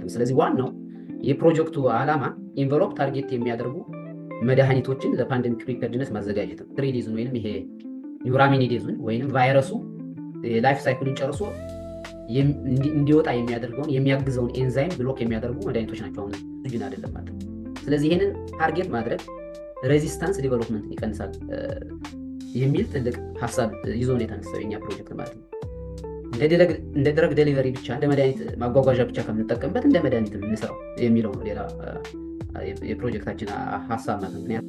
ነው። ስለዚህ ዋናው የፕሮጀክቱ ዓላማ ኢንቨሎፕ ታርጌት የሚያደርጉ መድኃኒቶችን ለፓንደሚክ ፕሪፔርድነስ ማዘጋጀት ነው። ትሪዲዝን ወይም ይሄ ዩራሚኒዴዝን ወይም ቫይረሱ ላይፍ ሳይክሉን ጨርሶ እንዲወጣ የሚያደርገውን የሚያግዘውን ኤንዛይም ብሎክ የሚያደርጉ መድኃኒቶች ናቸው። አሁን ግን አይደለም ማለት ነው። ስለዚህ ይህንን ታርጌት ማድረግ ሬዚስታንስ ዴቨሎፕመንትን ይቀንሳል የሚል ትልቅ ሀሳብ ይዞ ነው የተነሳው የኛ ፕሮጀክት ማለት ነው። እንደ ድረግ ዴሊቨሪ ብቻ እንደ መድኃኒት ማጓጓዣ ብቻ ከምንጠቀምበት እንደ መድኃኒት እንስራው የሚለው ነው ሌላ የፕሮጀክታችን ሀሳብ ማለት ነው።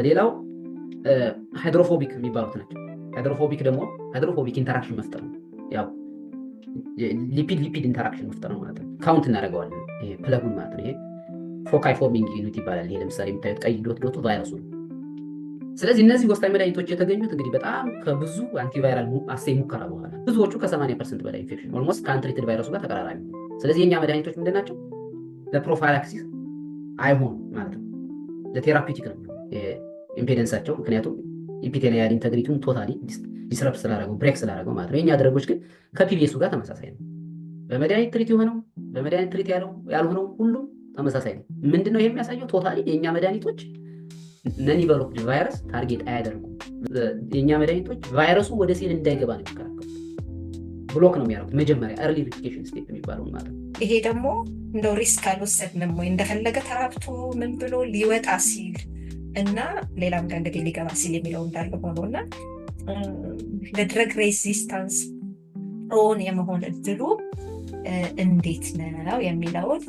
ሌላው ሃይድሮፎቢክ የሚባሉት ናቸው። ሃይድሮፎቢክ ኢንተራክሽን መፍጠር ነው። ያው ሊፒድ ኢንተራክሽን መፍጠር ነው ማለት ነው። ካውንት እናደርገዋለን ይሄ ፕለጉን ማለት ነው። ይሄ ፎካይ ፎርሚንግ ዩኒት ይባላል። ይሄ ለምሳሌ የምታዩት ቀይ ዶቱ ቫይረሱ ነው። ስለዚህ እነዚህ ወሳኝ መድኃኒቶች የተገኙት እንግዲህ በጣም ከብዙ አንቲቫይራል አሴይ ሙከራ በኋላ ብዙዎቹ ከ80% በላይ ኢንፌክሽን ኦልሞስት ከአንትሪትድ ቫይረሱ ጋር ተቀራራቢ። ስለዚህ የኛ መድኃኒቶች ምንድን ናቸው? ለፕሮፋይላክሲስ አይሆኑ ማለት ነው። ለቴራፒውቲክ ነው ኢምፔደንሳቸው። ምክንያቱም ኢፒቴሊያል ኢንተግሪቲውን ቶታሊ ዲስረፕት ስላደረገው ብሬክ ስላደረገው ማለት ነው። የኛ ድረጎች ግን ከፒቪኤሱ ጋር ተመሳሳይ ነው። በመድኃኒት ትሪት የሆነው በመድኃኒት ትሪት ያልሆነው ሁሉም ተመሳሳይ ነው። ምንድነው ይሄ የሚያሳየው? ቶታሊ የኛ መድኃኒቶች ነኒቨሎፕድ ቫይረስ ታርጌት አያደርጉም። የኛ መድኃኒቶች ቫይረሱ ወደ ሴል እንዳይገባ ነው የሚከላከሉት። ብሎክ ነው የሚያደርጉት መጀመሪያ ኤርሊ ሪፕሊኬሽን ስቴፕ የሚባለው ማለት ነው። ይሄ ደግሞ እንደው ሪስክ አልወሰድንም ወይ እንደፈለገ ተራብቶ ምን ብሎ ሊወጣ ሲል እና ሌላም ጋር እንግዲህ ሊገባ ሲል የሚለው እንዳለ ሆኖ እና ለድረግ ሬዚስታንስ ፕሮን የመሆን እድሉ እንዴት ነው የሚለውን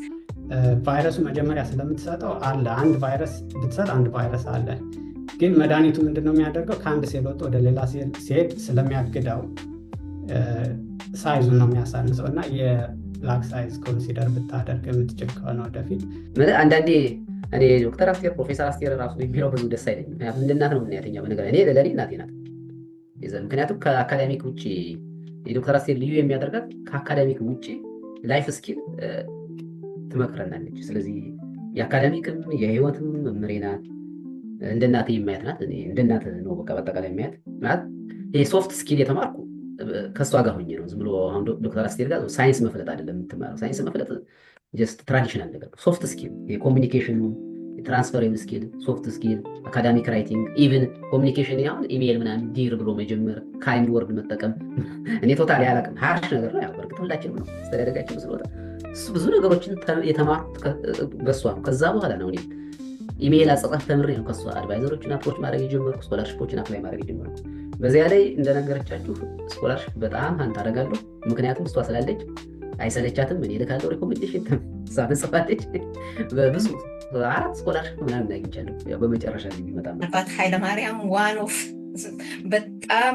ቫይረሱ መጀመሪያ ስለምትሰጠው አለ አንድ ቫይረስ ብትሰጥ አንድ ቫይረስ አለ። ግን መድኃኒቱ ምንድነው የሚያደርገው? ከአንድ ሴል ወጥቶ ወደ ሌላ ሴል ሲሄድ ስለሚያግደው ሳይዙን ነው የሚያሳንሰው እና የፕላግ ሳይዝ ኮንሲደር ብታደርግ የምትችል ከሆነ ወደፊት አንዳንዴ እኔ ዶክተር አስቴር ፕሮፌሰር አስቴር ራሱ የሚለው ብዙ ደስ አይለኝም። ምክንያቱም እንደ እናት ነው የምናያተኛው በነገር እኔ ለለኔ እናቴ ናት። ምክንያቱም ከአካዳሚክ ውጭ የዶክተር አስቴር ልዩ የሚያደርጋት ከአካዳሚክ ውጭ ላይፍ ስኪል ትመክረናለች። ስለዚህ የአካዳሚክም የህይወትም መምሬ ናት። እንደ እናቴ የማያት ናት። እንደ እናት ነው በቃ በአጠቃላይ የማያት ማለት ይሄ ሶፍት ስኪል የተማርኩ ከእሷ ጋር ሆኜ ነው። ዝም ብሎ አሁን ዶክተር አስቴር ጋር ሳይንስ መፍለጥ አይደለም የምትማረው። ሳይንስ መፍለጥ ጀስት ትራዲሽናል ነገር ነው። ሶፍት ስኪል የኮሚኒኬሽኑ የትራንስፈሪንግ ስኪል ሶፍት ስኪል አካዳሚክ ራይቲንግ ኢቭን ኮሚኒኬሽን ያሁን ኢሜይል ምናምን ዲር ብሎ መጀመር ካይንድ ወርድ መጠቀም እኔ ቶታሊ አላውቅም። ሀርሽ ነገር ነው። ያው በእርግጥ ሁላችንም ነው አስተዳደጋችን ስለወጣ እሱ ብዙ ነገሮችን የተማርኩት በሷ ነው። ከዛ በኋላ ነው እኔ ኢሜይል አጻጻፍ ተምሬ ነው ከሷ አድቫይዘሮችን አፕሮች ማድረግ የጀመርኩ ስኮላርሺፖችን አፕላይ ማድረግ የጀመርኩ። በዚያ ላይ እንደነገረቻችሁ ስኮላርሺፕ በጣም ሀንት አደርጋለሁ። ምክንያቱም እሷ ስላለች አይሰለቻትም። እኔ ልካለሁ ሪኮሜንዴሽን እሷ ትጽፋለች። በብዙ 4 ስኮላርሺፕ ምናምን አግኝቻለሁ። ያው በመጨረሻ የሚመጣ አባት ኃይለማርያም ዋን ኦፍ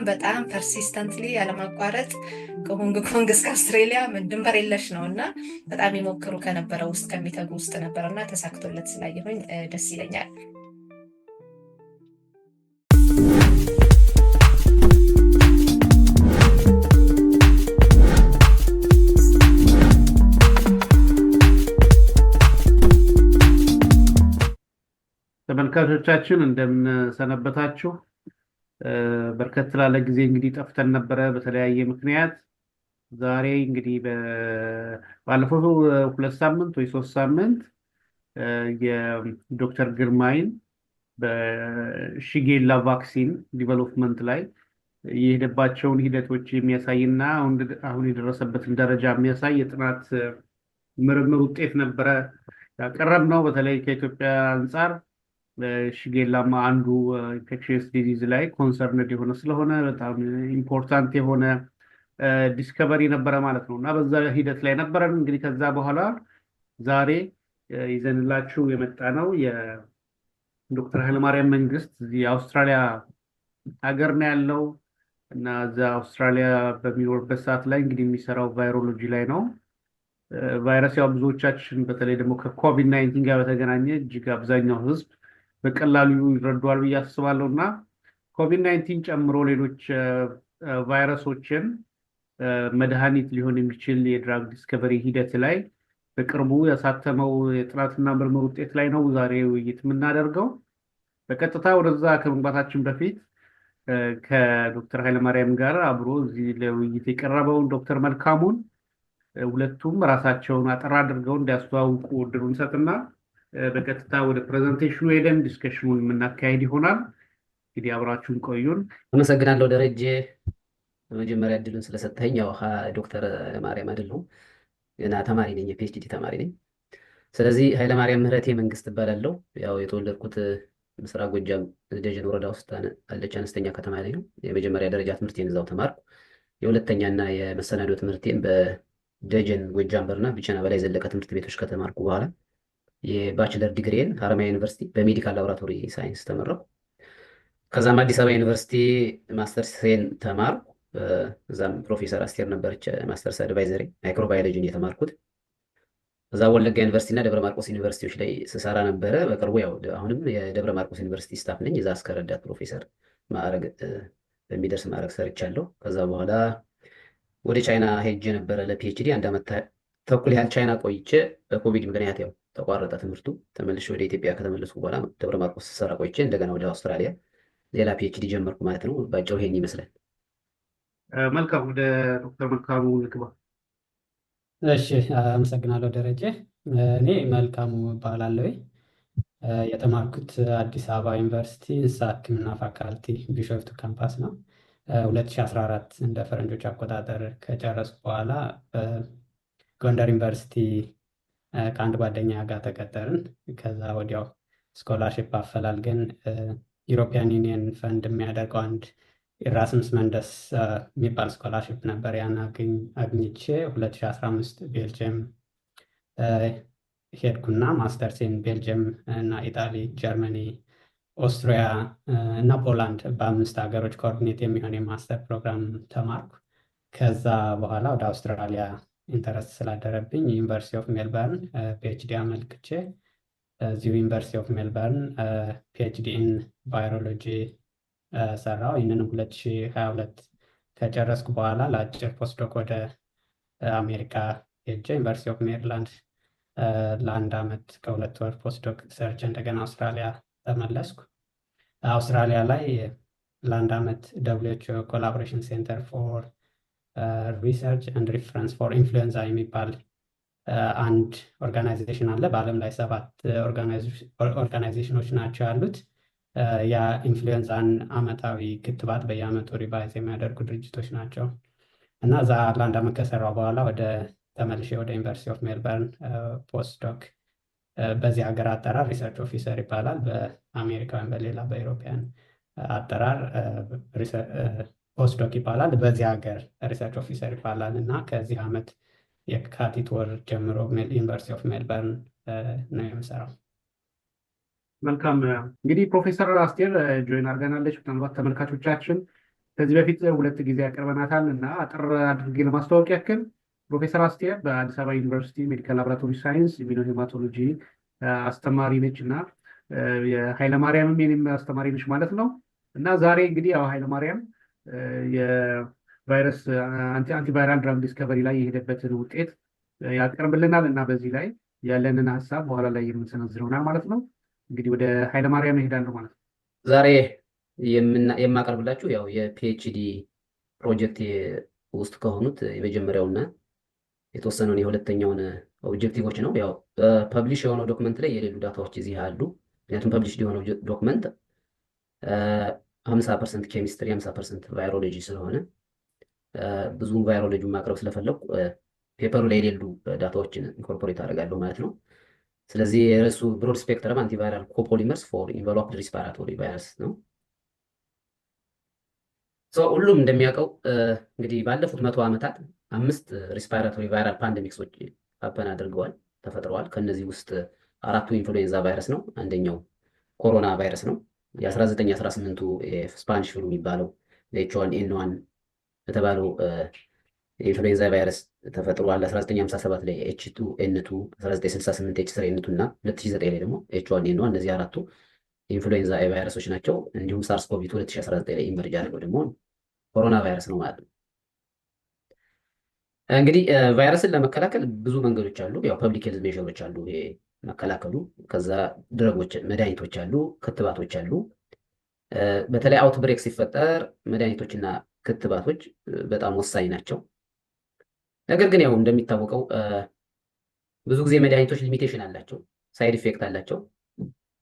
በጣም ፐርሲስተንትሊ ያለማቋረጥ ከሆንግ ኮንግ እስከ አውስትሬሊያ ድንበር የለሽ ነው እና በጣም ይሞክሩ ከነበረ ውስጥ ከሚተጉ ውስጥ ነበርና ተሳክቶለት ስላየሁኝ ደስ ይለኛል። ተመልካቾቻችን እንደምንሰነበታችሁ። በርከት ላለ ጊዜ እንግዲህ ጠፍተን ነበረ በተለያየ ምክንያት። ዛሬ እንግዲህ ባለፈው 2 ሳምንት ወይ 3 ሳምንት የዶክተር ግርማይን በሺጌላ ቫክሲን ዲቨሎፕመንት ላይ የሄደባቸውን ሂደቶች የሚያሳይና አሁን የደረሰበትን ደረጃ የሚያሳይ የጥናት ምርምር ውጤት ነበረ ያቀረብነው። በተለይ ከኢትዮጵያ አንጻር ሺጌላማ አንዱ ኢንፌክሽየስ ዲዚዝ ላይ ኮንሰርንድ የሆነ ስለሆነ በጣም ኢምፖርታንት የሆነ ዲስከቨሪ ነበረ ማለት ነው እና በዛ ሂደት ላይ ነበረን። እንግዲህ ከዛ በኋላ ዛሬ ይዘንላችሁ የመጣ ነው የዶክተር ኃይለማርያም መንግስት እዚህ አውስትራሊያ ሀገር ነው ያለው እና እዛ አውስትራሊያ በሚኖርበት ሰዓት ላይ እንግዲህ የሚሰራው ቫይሮሎጂ ላይ ነው። ቫይረስ ያው ብዙዎቻችን በተለይ ደግሞ ከኮቪድ-19 ጋር በተገናኘ እጅግ አብዛኛው ህዝብ በቀላሉ ይረዷል ብዬ አስባለሁ እና ኮቪድ-19 ጨምሮ ሌሎች ቫይረሶችን መድኃኒት ሊሆን የሚችል የድራግ ዲስከቨሪ ሂደት ላይ በቅርቡ ያሳተመው የጥናትና ምርምር ውጤት ላይ ነው ዛሬ ውይይት የምናደርገው። በቀጥታ ወደዛ ከመግባታችን በፊት ከዶክተር ኃይለማርያም ጋር አብሮ እዚህ ለውይይት የቀረበውን ዶክተር መልካሙን ሁለቱም ራሳቸውን አጠር አድርገው እንዲያስተዋውቁ እድሉን ሰጥና በቀጥታ ወደ ፕሬዘንቴሽኑ ሄደን ዲስከሽኑን የምናካሄድ ይሆናል። እንግዲህ አብራችሁን ቆዩን። አመሰግናለሁ ደረጀ፣ በመጀመሪያ እድሉን ስለሰጠኝ። ያው ዶክተር ኃይለማርያም አይደለሁም፣ ገና ተማሪ ነኝ፣ የፒኤችዲ ተማሪ ነኝ። ስለዚህ ኃይለማርያም ምህረቴ መንግስት እባላለሁ። ያው የተወለድኩት ምስራቅ ጎጃም ደጀን ወረዳ ውስጥ አለች አነስተኛ ከተማ ላይ ነው። የመጀመሪያ ደረጃ ትምህርቴን እዛው ተማርኩ። የሁለተኛና የመሰናዶ ትምህርቴን በደጀን ጎጃም በርና ቢቸና በላይ ዘለቀ ትምህርት ቤቶች ከተማርኩ በኋላ የባችለር ዲግሪን ሀረማያ ዩኒቨርሲቲ በሜዲካል ላቦራቶሪ ሳይንስ ተመረኩ። ከዛም አዲስ አበባ ዩኒቨርሲቲ ማስተርሴን ተማርኩ። እዛም ፕሮፌሰር አስቴር ነበረች ማስተርስ አድቫይዘሪ ማይክሮባዮሎጂን የተማርኩት። እዛ ወለጋ ዩኒቨርሲቲ እና ደብረ ማርቆስ ዩኒቨርሲቲዎች ላይ ስሰራ ነበረ። በቅርቡ ያው አሁንም የደብረ ማርቆስ ዩኒቨርሲቲ ስታፍ ነኝ። እዛ እስከ ረዳት ፕሮፌሰር ማዕረግ በሚደርስ ማዕረግ ሰርቻለሁ። ከዛ በኋላ ወደ ቻይና ሄጄ ነበረ ለፒኤችዲ 1 ዓመት ተኩል ያህል ቻይና ቆይቼ በኮቪድ ምክንያት ያው ተቋረጠ ትምህርቱ። ተመልሼ ወደ ኢትዮጵያ ከተመለስኩ በኋላ ደብረ ማርቆስ ስሰራ ቆይቼ እንደገና ወደ አውስትራሊያ ሌላ ፒኤችዲ ጀመርኩ ማለት ነው። ባጭሩ ይሄን ይመስላል። መልካም፣ ወደ ዶክተር መልካሙ ልግባ። እሺ፣ አመሰግናለሁ ደረጀ። እኔ መልካሙ እባላለሁ። የተማርኩት አዲስ አበባ ዩኒቨርሲቲ እንስሳት ሕክምና ፋካልቲ ቢሾፍቱ ካምፓስ ነው። 2014 እንደ ፈረንጆች አቆጣጠር ከጨረስኩ በኋላ ጎንደር ዩኒቨርሲቲ ከአንድ ጓደኛ ጋር ተቀጠርን። ከዛ ወዲያው ስኮላርሽፕ አፈላልገን ዩሮፒያን ዩኒየን ፈንድ የሚያደርገው አንድ ኢራስምስ መንደስ የሚባል ስኮላርሽፕ ነበር። ያን አግኝቼ 2015 ቤልጅየም ሄድኩና ማስተርሴን ቤልጅየም እና ኢጣሊ፣ ጀርመኒ፣ ኦስትሪያ እና ፖላንድ በ5 ሀገሮች ኮኦርዲኔት የሚሆን የማስተር ፕሮግራም ተማርኩ። ከዛ በኋላ ወደ አውስትራሊያ ኢንተረስት ስላደረብኝ ዩኒቨርሲቲ ኦፍ ሜልበርን ፒኤችዲ አመልክቼ እዚሁ ዩኒቨርሲቲ ኦፍ ሜልበርን ፒኤችዲ ኢን ቫይሮሎጂ ሰራው። ይህንንም 2022 ከጨረስኩ በኋላ ለአጭር ፖስትዶክ ወደ አሜሪካ ሄጄ ዩኒቨርሲቲ ኦፍ ሜሪላንድ ለ1 ዓመት ከ2 ወር ፖስትዶክ ሰርቼ እንደገና አውስትራሊያ ተመለስኩ። አውስትራሊያ ላይ ለ1 ዓመት WHO ኮላቦሬሽን ሴንተር ፎር ሪሰርች ኤንድ ሪፈረንስ ፎር ኢንፍሉዌንዛ የሚባል አንድ ኦርጋናይዜሽን አለ። በዓለም ላይ 7 ኦርጋናይዜሽኖች ናቸው ያሉት። የኢንፍሉዌንዛን ዓመታዊ ክትባት በየዓመቱ ሪቫይዝ የሚያደርጉ ድርጅቶች ናቸው እና እዛ ለ1 ዓመት ከሰራው በኋላ ተመልሼ ወደ ዩኒቨርሲቲ ኦፍ ሜልበርን ፖስትዶክ በዚህ ሀገር አጠራር ሪሰርች ኦፊሰር ይባላል። በአሜሪካ ወይም በሌላ በኢሮፒያን አጠራር ፖስትዶክ ይባላል። በዚህ ሀገር ሪሰርች ኦፊሰር ይባላል እና ከዚህ ዓመት የካቲት ወር ጀምሮ ዩኒቨርሲቲ ኦፍ ሜልበርን ነው የምሰራው። መልካም፣ እንግዲህ ፕሮፌሰር አስቴር ጆይን አድርገናለች። ምናልባት ተመልካቾቻችን ከዚህ በፊት 2 ጊዜ ያቀርበናታል እና አጠር አድርጌ ለማስተዋወቅ ያክል ፕሮፌሰር አስቴር በአዲስ አበባ ዩኒቨርሲቲ ሜዲካል ላቦራቶሪ ሳይንስ ኢሚኖሄማቶሎጂ አስተማሪ ነች እና የኃይለማርያምም የኔም አስተማሪ ነች ማለት ነው። እና ዛሬ እንግዲህ ያው ኃይለማርያም የቫይረስ አንቲቫይራል ድራግ ዲስከቨሪ ላይ የሄደበትን ውጤት ያቀርብልናል እና በዚህ ላይ ያለንን ሀሳብ በኋላ ላይ የምንሰነዝረውናል ማለት ነው። እንግዲህ ወደ ኃይለማርያም ይሄዳለሁ ማለት ነው። ዛሬ የማቀርብላችሁ ያው የፒኤችዲ ፕሮጀክት ውስጥ ከሆኑት የመጀመሪያውና የተወሰነውን የሁለተኛውን ኦብጀክቲቮች ነው። ያው ፐብሊሽ የሆነው ዶክመንት ላይ የሌሉ ዳታዎች እዚህ አሉ። ምክንያቱም ፐብሊሽ የሆነው ዶክመንት 50% ኬሚስትሪ 50% ቫይሮሎጂ ስለሆነ ብዙ ቫይሮሎጂ ማቅረብ ስለፈለኩ ፔፐሩ ላይ የሌሉ ዳታዎችን ኢንኮርፖሬት አደርጋለሁ ማለት ነው። ስለዚህ የርዕሱ ብሮድ ስፔክትረም አንቲቫይራል ኮፖሊመርስ ፎር ኢንቨሎፕድ ሪስፓራቶሪ ቫይረስ ነው። ሁሉም እንደሚያውቀው እንግዲህ ባለፉት 100 ዓመታት 5 ሪስፓራቶሪ ቫይራል ፓንደሚክሶች ሀፐን አድርገዋል፣ ተፈጥረዋል። ከነዚህ ውስጥ 4ቱ ኢንፍሉዌንዛ ቫይረስ ነው፣ አንደኛው ኮሮና ቫይረስ ነው። የ1918ቱ ስፓኒሽ ፍሉ የሚባለው H1N1 የተባለው የኢንፍሉዌንዛ ቫይረስ ተፈጥሯል። 1957 ላይ H2N2፣ 1968 H3N2 እና 2009 ላይ ደግሞ H1N1። እነዚህ 4ቱ ኢንፍሉዌንዛ ቫይረሶች ናቸው። እንዲሁም ሳርስ-ኮቪ-2 2019 ላይ ኢመርጅ አድርገው ደግሞ ኮሮና ቫይረስ ነው ማለት ነው። እንግዲህ ቫይረስን ለመከላከል ብዙ መንገዶች አሉ። ያው ፐብሊክ ሄልዝ ሜዥሮች አሉ ይሄ መከላከሉ። ከዛ ድረጎች፣ መድኃኒቶች አሉ፣ ክትባቶች አሉ። በተለይ አውትብሬክ ሲፈጠር መድኃኒቶችና ክትባቶች በጣም ወሳኝ ናቸው። ነገር ግን ያው እንደሚታወቀው ብዙ ጊዜ መድኃኒቶች ሊሚቴሽን አላቸው፣ ሳይድ ኢፌክት አላቸው።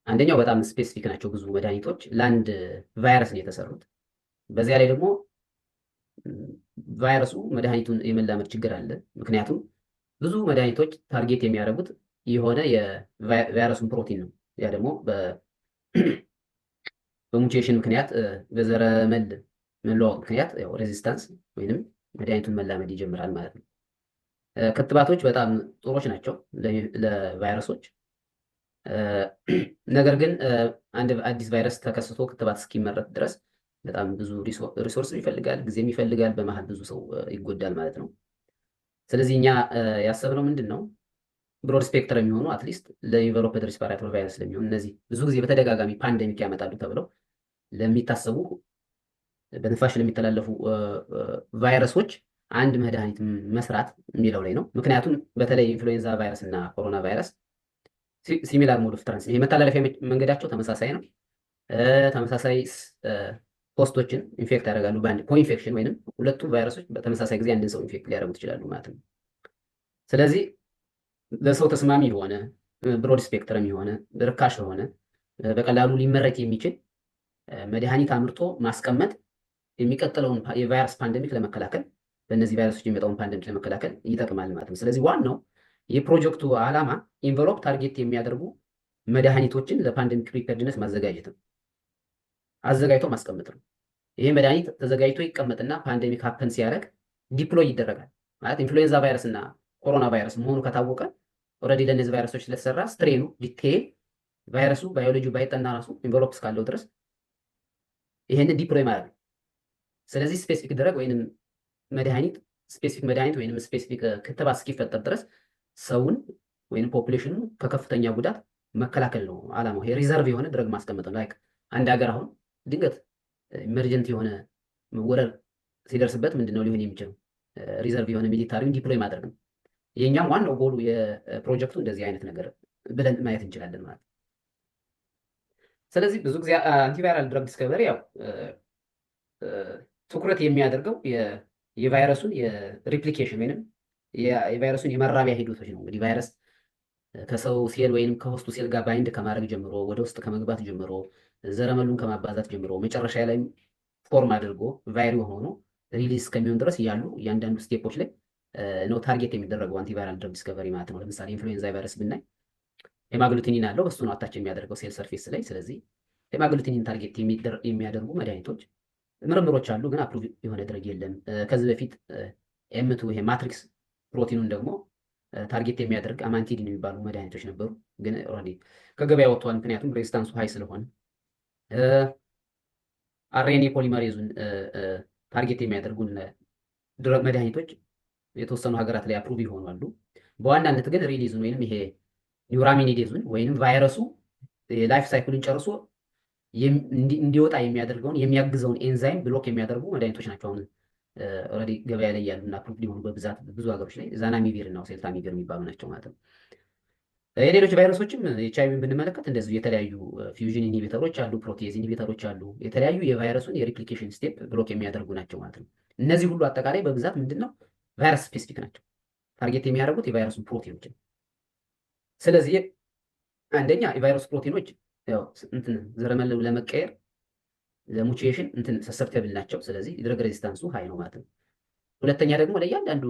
አንደኛው በጣም ስፔሲፊክ ናቸው። ብዙ መድኃኒቶች ለአንድ ቫይረስ ነው የተሰሩት። በዚያ ላይ ደግሞ ቫይረሱ መድኃኒቱን የመላመድ ችግር አለ። ምክንያቱም ብዙ መድኃኒቶች ታርጌት የሚያደርጉት የሆነ የቫይረሱን ፕሮቲን ነው። ያ ደግሞ በሙቴሽን ምክንያት በዘረመል መለዋወጥ ምክንያት ሬዚስታንስ ወይንም መድኃኒቱን መላመድ ይጀምራል ማለት ነው። ክትባቶች በጣም ጥሩዎች ናቸው ለቫይረሶች። ነገር ግን አንድ አዲስ ቫይረስ ተከስቶ ክትባት እስኪመረት ድረስ በጣም ብዙ ሪሶርስ ይፈልጋል፣ ጊዜም ይፈልጋል። በመሀል ብዙ ሰው ይጎዳል ማለት ነው። ስለዚህ እኛ ያሰብነው ምንድን ነው ብሮድ ስፔክትረም የሚሆኑ አትሊስት ለኢንቨሎፕድ ሪስፓራቶሪ ቫይረስ ለሚሆኑ እነዚህ ብዙ ጊዜ በተደጋጋሚ ፓንደሚክ ያመጣሉ ተብለው ለሚታሰቡ በትንፋሽ ለሚተላለፉ ቫይረሶች አንድ መድኃኒት መስራት የሚለው ላይ ነው። ምክንያቱም በተለይ ኢንፍሉዌንዛ ቫይረስ እና ኮሮና ቫይረስ ሲሚላር ሞድ ኦፍ ትራንስሚሽን የመተላለፊያ መንገዳቸው ተመሳሳይ ነው። ተመሳሳይ ሆስቶችን ኢንፌክት ያደርጋሉ በአንድ ኮኢንፌክሽን ወይንም ሁለቱ ቫይረሶች በተመሳሳይ ጊዜ አንድን ሰው ኢንፌክት ሊያደርጉት ይችላሉ ማለት ነው። ስለዚህ ለሰው ተስማሚ የሆነ ብሮድ ስፔክትረም የሆነ ርካሽ የሆነ በቀላሉ ሊመረት የሚችል መድኃኒት አምርቶ ማስቀመጥ የሚቀጥለውን የቫይረስ ፓንደሚክ ለመከላከል በእነዚህ ቫይረሶች የሚመጣውን ፓንደሚክ ለመከላከል ይጠቅማል ማለት ነው። ስለዚህ ዋናው የፕሮጀክቱ ዓላማ ኢንቨሎፕ ታርጌት የሚያደርጉ መድኃኒቶችን ለፓንደሚክ ፕሪፔርድነስ ማዘጋጀት ነው። አዘጋጅቶ ማስቀመጥ ነው። ይሄ መድኃኒት ተዘጋጅቶ ይቀመጥና ፓንደሚክ ሀፐን ሲያደርግ ዲፕሎይ ይደረጋል ማለት ኢንፍሉዌንዛ ቫይረስ እና ኮሮና ቫይረስ መሆኑ ከታወቀ ኦልሬዲ ለእነዚህ ቫይረሶች ስለተሰራ ስትሬኑ ዲቴይል ቫይረሱ ባዮሎጂ ባይጠና ራሱ ኢንቨሎፕ እስካለው ድረስ ይሄንን ዲፕሎይ ማለት ነው። ስለዚህ ስፔሲፊክ ድረግ ወይንም መድኃኒት ስፔሲፊክ መድኃኒት ወይንም ስፔሲፊክ ክትባት እስኪፈጠር ድረስ ሰውን ወይንም ፖፑሌሽኑን ከከፍተኛ ጉዳት መከላከል ነው ዓላማው። ይሄ ሪዘርቭ የሆነ ድረግ ማስቀመጥ ነው። ላይክ አንድ ሀገር አሁን ድንገት ኢመርጀንት የሆነ ወረር ሲደርስበት ምንድነው ሊሆን የሚችለው? ሪዘርቭ የሆነ ሚሊታሪውን ዲፕሎይ ማድረግ ነው። የኛም ዋናው ጎሉ የፕሮጀክቱ እንደዚህ አይነት ነገር ብለን ማየት እንችላለን ማለት ነው። ስለዚህ ብዙ ጊዜ አንቲቫይራል ድረግ ዲስከቨሪ ያው ትኩረት የሚያደርገው የቫይረሱን የሪፕሊኬሽን ወይንም የቫይረሱን የመራቢያ ሂደቶች ነው። እንግዲህ ቫይረስ ከሰው ሴል ወይንም ከሆስቱ ሴል ጋር ባይንድ ከማድረግ ጀምሮ ወደ ውስጥ ከመግባት ጀምሮ ዘረመሉን ከማባዛት ጀምሮ መጨረሻ ላይ ፎርም አድርጎ ቫይሪ ሆኖ ሪሊዝ እስከሚሆን ድረስ ያሉ እያንዳንዱ ስቴፖች ላይ ነው ታርጌት የሚደረገው አንቲቫይራል ድረግ ዲስከቨሪ ማለት ነው። ለምሳሌ ኢንፍሉዌንዛ ቫይረስ ብናይ ሄማግሉቲኒን አለው፣ እሱ ነው አታች የሚያደርገው ሴል ሰርፌስ ላይ። ስለዚህ ሄማግሉቲኒን ታርጌት የሚያደርጉ መድኃኒቶች ምርምሮች አሉ፣ ግን አፕሩቭ የሆነ ድረግ የለም። ከዚህ በፊት ኤምቱ ይሄ ማትሪክስ ፕሮቲኑን ደግሞ ታርጌት የሚያደርግ አማንቲዲን የሚባሉ መድኃኒቶች ነበሩ፣ ግን ኦልሬዲ ከገበያ ወጥተዋል። ምክንያቱም ሬዚስታንሱ ሀይ ስለሆነ። አርኤንኤ ፖሊመሬዙን ታርጌት የሚያደርጉን መድኃኒቶች የተወሰኑ ሀገራት ላይ አፕሩቭ ይሆናሉ። በዋናነት ግን ሪሊዙን ወይንም ይሄ ኒውራሚኒዴዙን ወይንም ቫይረሱ የላይፍ ሳይክሉን ጨርሶ እንዲወጣ የሚያደርገውን የሚያግዘውን ኤንዛይም ብሎክ የሚያደርጉ መድኃኒቶች ናቸው አሁን ኦልሬዲ ገበያ ላይ ያሉና አፕሩቭ ሊሆኑ በብዛት ብዙ ሀገሮች ላይ ዛናሚቪር እና ሴልታሚቪር የሚባሉ ናቸው ማለት ነው። የሌሎች ቫይረሶችም ኤችአይቪን ብንመለከት እንደዚሁ የተለያዩ ፊውዥን ኢንሂቢተሮች አሉ፣ ፕሮቴዝ ኢንሂቢተሮች አሉ። የተለያዩ የቫይረሱን የሪፕሊኬሽን ስቴፕ ብሎክ የሚያደርጉ ናቸው ማለት ነው። እነዚህ ሁሉ አጠቃላይ በብዛት ምንድነው ቫይረስ ስፔሲፊክ ናቸው፣ ታርጌት የሚያደርጉት የቫይረሱን ፕሮቲኖች ነው። ስለዚህ አንደኛ የቫይረስ ፕሮቲኖች ያው እንትን ዘረመል ለመቀየር ለሙቴሽን እንትን ሰሰፕተብል ናቸው። ስለዚህ ድረግ ሬዚስታንሱ ሀይ ነው ማለት ነው። ሁለተኛ ደግሞ ለእያንዳንዱ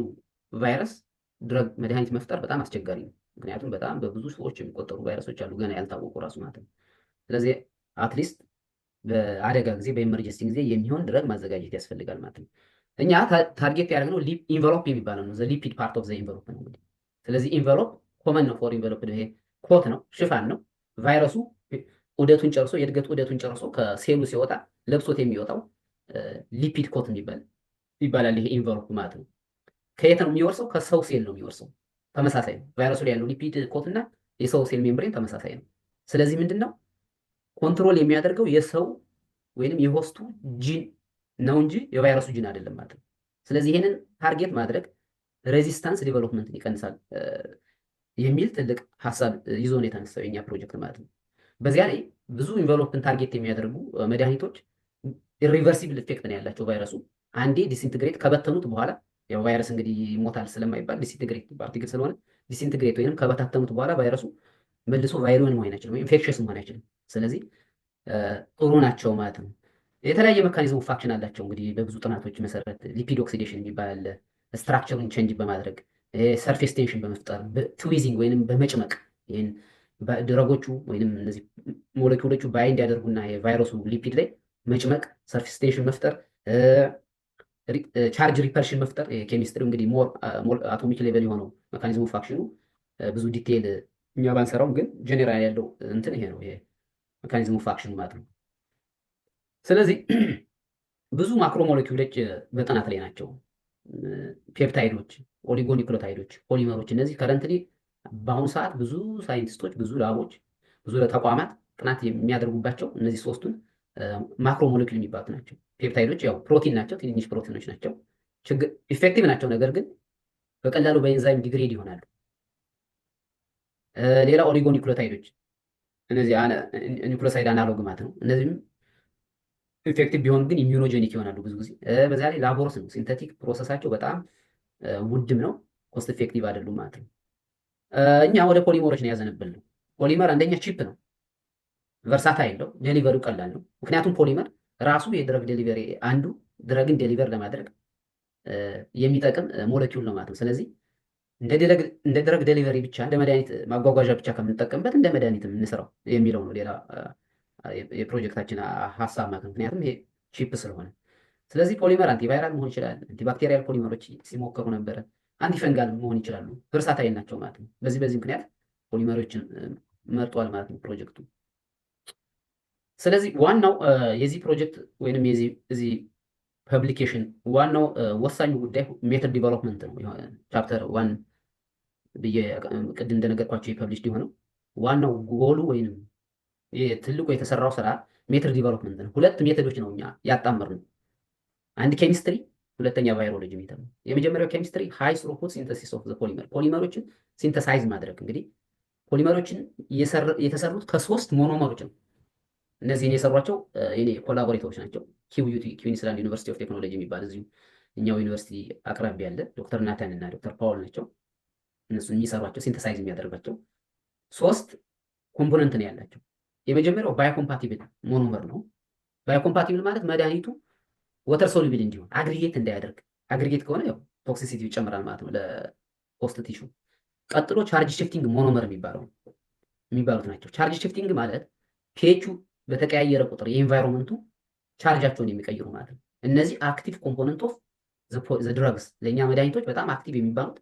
ቫይረስ ድረግ መድኃኒት መፍጠር በጣም አስቸጋሪ ነው። ምክንያቱም በጣም በብዙ ሰዎች የሚቆጠሩ ቫይረሶች አሉ ገና ያልታወቁ ራሱ ማለት ነው። ስለዚህ አትሊስት በአደጋ ጊዜ በኤመርጀንሲ ጊዜ የሚሆን ድረግ ማዘጋጀት ያስፈልጋል ማለት ነው። እኛ ታርጌት ያደረግነው ኢንቨሎፕ የሚባለው ነው። ዘ ሊፒድ ፓርት ኦፍ ዘ ኢንቨሎፕ ነው እንግዲህ። ስለዚህ ኢንቨሎፕ ኮመን ነው ፎር ኢንቨሎፕ፣ ይሄ ኮት ነው ሽፋን ነው። ቫይረሱ ዑደቱን ጨርሶ የእድገት ዑደቱን ጨርሶ ከሴሉ ሲወጣ ለብሶት የሚወጣው ሊፒድ ኮት ይባላል። ይሄ ኢንቨሎፕ ማለት ነው። ከየት ነው የሚወርሰው? ከሰው ሴል ነው የሚወርሰው። ተመሳሳይ ነው። ቫይረሱ ላይ ያለው ሊፒድ ኮት እና የሰው ሴል ሜምብሬን ተመሳሳይ ነው። ስለዚህ ምንድነው ኮንትሮል የሚያደርገው የሰው ወይንም የሆስቱ ጂን ነው እንጂ የቫይረሱ ጂን አይደለም ማለት ነው። ስለዚህ ይሄንን ታርጌት ማድረግ ሬዚስታንስ ዲቨሎፕመንትን ይቀንሳል የሚል ትልቅ ሀሳብ ይዞ ነው የተነሳው የኛ ፕሮጀክት ማለት ነው። በዚያ ላይ ብዙ ኢንቨሎፕን ታርጌት የሚያደርጉ መድኃኒቶች ኢሪቨርሲብል ኢፌክት ነው ያላቸው። ቫይረሱ አንዴ ዲስኢንትግሬት ከበተኑት በኋላ ያው ቫይረስ እንግዲህ ይሞታል ስለማይባል ዲስኢንትግሬት ፓርቲክል ስለሆነ ዲስኢንትግሬት ወይንም ከበታተኑት በኋላ ቫይረሱ መልሶ ቫይሮን መሆን አይችልም ወይም ኢንፌክሽስ መሆን አይችልም። ስለዚህ ጥሩ ናቸው ማለት ነው። የተለያየ መካኒዝም ፋክሽን አላቸው። እንግዲህ በብዙ ጥናቶች መሰረት ሊፒድ ኦክሲዴሽን የሚባል አለ። ስትራክቸሩን ቼንጅ በማድረግ ሰርፌስ ቴንሽን በመፍጠር ትዊዚንግ ወይንም በመጭመቅ ይህን ድረጎቹ ወይንም እነዚህ ሞለኪውሎቹ ባይንድ ያደርጉና የቫይረሱ ሊፒድ ላይ መጭመቅ፣ ሰርፌስ ቴንሽን መፍጠር፣ ቻርጅ ሪፐርሽን መፍጠር። ኬሚስትሪ እንግዲህ ሞር አቶሚክ ሌቨል የሆነው መካኒዝሙ ፋክሽኑ ብዙ ዲቴይል እኛ ባንሰራውም ግን ጀኔራል ያለው እንትን ይሄ ነው፣ ይሄ መካኒዝሙ ፋክሽኑ ማለት ነው። ስለዚህ ብዙ ማክሮ ሞለኪውሎች በጥናት ላይ ናቸው። ፔፕታይዶች፣ ኦሊጎኒክሎታይዶች፣ ፖሊመሮች እነዚህ ከረንትሊ በአሁኑ ሰዓት ብዙ ሳይንቲስቶች፣ ብዙ ላቦች፣ ብዙ ተቋማት ጥናት የሚያደርጉባቸው እነዚህ ሶስቱን ማክሮ ሞለኪውል የሚባሉት ናቸው። ፔፕታይዶች ያው ፕሮቲን ናቸው፣ ትንንሽ ፕሮቲኖች ናቸው። ኢፌክቲቭ ናቸው፣ ነገር ግን በቀላሉ በኤንዛይም ዲግሬድ ይሆናሉ። ሌላ ኦሊጎኒክሎታይዶች እነዚህ ኒክሎሳይድ አናሎግ ማለት ነው። እነዚህም ኢፌክቲቭ ቢሆኑ ግን ኢሚዩኖጀኒክ ይሆናሉ ብዙ ጊዜ። በዛ ላይ ላቦረስ ነው፣ ሲንተቲክ ፕሮሰሳቸው በጣም ውድም ነው፣ ኮስት ኢፌክቲቭ አይደሉም ማለት ነው። እኛ ወደ ፖሊመሮች ነው ያዘነበልነው። ፖሊመር አንደኛ ቺፕ ነው፣ ቨርሳታይል ነው፣ ዴሊቨሪው ቀላል ነው። ምክንያቱም ፖሊመር ራሱ የድረግ ዴሊቨሪ አንዱ ድረግን ዴሊቨር ለማድረግ የሚጠቅም ሞለኪውል ነው ማለት ነው። ስለዚህ እንደ ድረግ ዴሊቨሪ ብቻ እንደ መድኃኒት ማጓጓዣ ብቻ ከምንጠቀምበት እንደ መድኃኒት የምንሰራው የሚለው ነው ሌላ የፕሮጀክታችን ሀሳብ ማለት ነው። ምክንያቱም ይሄ ቺፕ ስለሆነ። ስለዚህ ፖሊመር አንቲቫይራል መሆን ይችላል። አንቲባክቴሪያል ፖሊመሮች ሲሞከሩ ነበረ። አንቲፈንጋል መሆን ይችላሉ። ቨርሳታይል ናቸው ማለት ነው። በዚህ ምክንያት ፖሊመሮችን መርጧል ማለት ነው ፕሮጀክቱ። ስለዚህ ዋናው የዚህ ፕሮጀክት ወይንም የዚህ ፐብሊኬሽን ዋናው ወሳኙ ጉዳይ ሜተድ ዲቨሎፕመንት ነው። ቻፕተር 1 ብዬ ቅድም እንደነገርኳቸው የፐብሊሽድ የሆነው ዋናው ጎሉ ወይንም ትልቁ የተሰራው ስራ ሜተድ ዲቨሎፕመንት ነው። ሁለት ሜተዶች ነው እኛ ያጣመርነው። አንድ ኬሚስትሪ፣ ሁለተኛ ቫይሮሎጂ ሜተድ ነው። የመጀመሪያው ኬሚስትሪ ሃይ ስሩፑት ሲንተሲስ ኦፍ ዘ ፖሊመር፣ ፖሊመሮችን ሲንተሳይዝ ማድረግ። እንግዲህ ፖሊመሮችን የተሰሩት ከሶስት ሞኖመሮች ነው። እነዚህን የሰሯቸው የኔ ኮላቦሬተሮች ናቸው። ኩዊንስላንድ ዩኒቨርሲቲ ኦፍ ቴክኖሎጂ የሚባል እዚሁ እኛው ዩኒቨርሲቲ አቅራቢ ያለ ዶክተር ናታን እና ዶክተር ፓውል ናቸው። እነሱ የሚሰሯቸው ሲንተሳይዝ የሚያደርጋቸው ሶስት ኮምፖነንት ነው ያላቸው። የመጀመሪያው ባዮኮምፓቲብል ሞኖመር ነው። ባዮኮምፓቲብል ማለት መድኃኒቱ ወተር ሶሉብል እንዲሆን አግሪጌት እንዳያደርግ፣ አግሪጌት ከሆነ ያው ቶክሲሲቲ ይጨምራል ማለት ነው ለሆስት ቲሹ። ቀጥሎ ቻርጅ ሽፍቲንግ ሞኖመር የሚባሉት ናቸው። ቻርጅ ሽፍቲንግ ማለት ፒኤቹ በተቀያየረ ቁጥር የኢንቫይሮንመንቱ ቻርጃቸውን የሚቀይሩ ማለት ነው። እነዚህ አክቲቭ ኮምፖነንት ኦፍ ዘ ድረግስ፣ ለእኛ መድኃኒቶች በጣም አክቲቭ የሚባሉት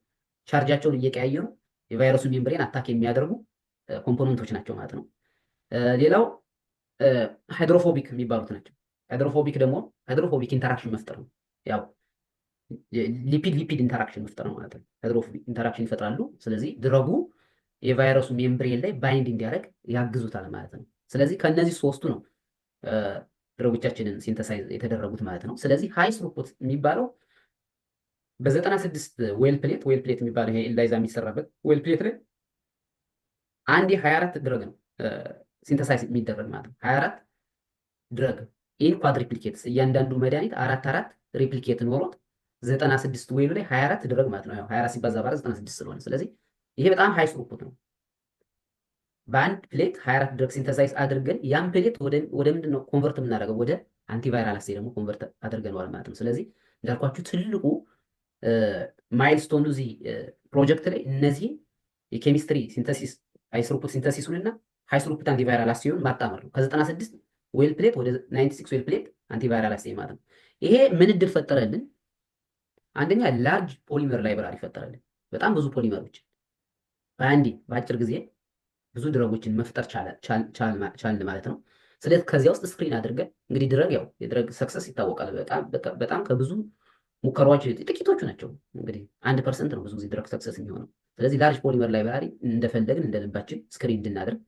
ቻርጃቸውን እየቀያየሩ የቫይረሱ ሜምብሬን አታክ የሚያደርጉ ኮምፖነንቶች ናቸው ማለት ነው። ሌላው ሃይድሮፎቢክ የሚባሉት ናቸው። ሃይድሮፎቢክ ኢንተራክሽን መፍጠር ነው። ያው ሊፒድ ኢንተራክሽን መፍጠር ነው ማለት ነው። ሃይድሮፎቢክ ኢንተራክሽን ይፈጥራሉ። ስለዚህ ድረጉ የቫይረሱ ሜምብሬን ላይ ባይንድ እንዲያደርግ ያግዙታል ማለት ነው። ስለዚህ ከነዚህ ሶስቱ ነው ድረጎቻችንን ሲንተሳይዝ የተደረጉት ማለት ነው። ስለዚህ ሃይ ስሩፑት የሚባለው በ96 ዌል ፕሌት የሚባለው ይሄ ኤላይዛ የሚሰራበት ዌል ፕሌት ላይ አንድ 24 ድረግ ነው ሲንተሳይዝ የሚደረግ ማለት ነው። 24 ድረግ ኢን ኳድሪፕሊኬትስ፣ እያንዳንዱ መድኃኒት 4 ሪፕሊኬት ኖሮት 96 ዌሉ ላይ 24 ድረግ ማለት ነው። 24 ሲባዛ በ 96 ስለሆነ ስለዚህ ይሄ በጣም ሃይ ስሩፑት ነው። በአንድ ፕሌት 24 ድረግ ሲንተሳይዝ አድርገን ያን ፕሌት ወደ ምንድን ነው ኮንቨርት የምናደርገው? ወደ አንቲቫይራል አሴ ደግሞ ኮንቨርት አድርገነዋል ማለት ነው። ስለዚህ እንዳልኳችሁ ትልቁ ማይልስቶኑ እዚህ ፕሮጀክት ላይ እነዚህ የኬሚስትሪ ሲንተሲስ ሃይስሩፑት ሲንተሲሱን እና ሃይስሩፑት አንቲቫይራል አሴውን ማጣመር ነው። ከ96 ዌል ፕሌት ወደ 96 ዌል ፕሌት አንቲቫይራል አሴ ማለት ነው። ይሄ ምን እድል ፈጠረልን? አንደኛ ላርጅ ፖሊመር ላይብራሪ ፈጠረልን። በጣም ብዙ ፖሊመሮች በአንዴ በአጭር ጊዜ ብዙ ድረጎችን መፍጠር ቻልን ማለት ነው። ስለዚህ ከዚያ ውስጥ ስክሪን አድርገን እንግዲህ ድረግ ያው የድረግ ሰክሰስ ይታወቃል። በጣም ከብዙ ሙከራዎች ጥቂቶቹ ናቸው። እንግዲህ 1% ነው ብዙ ጊዜ ድረግ ሰክሰስ የሚሆነው። ስለዚህ ላርጅ ፖሊመር ላይብራሪ እንደፈለግን እንደልባችን ስክሪን እንድናደርግ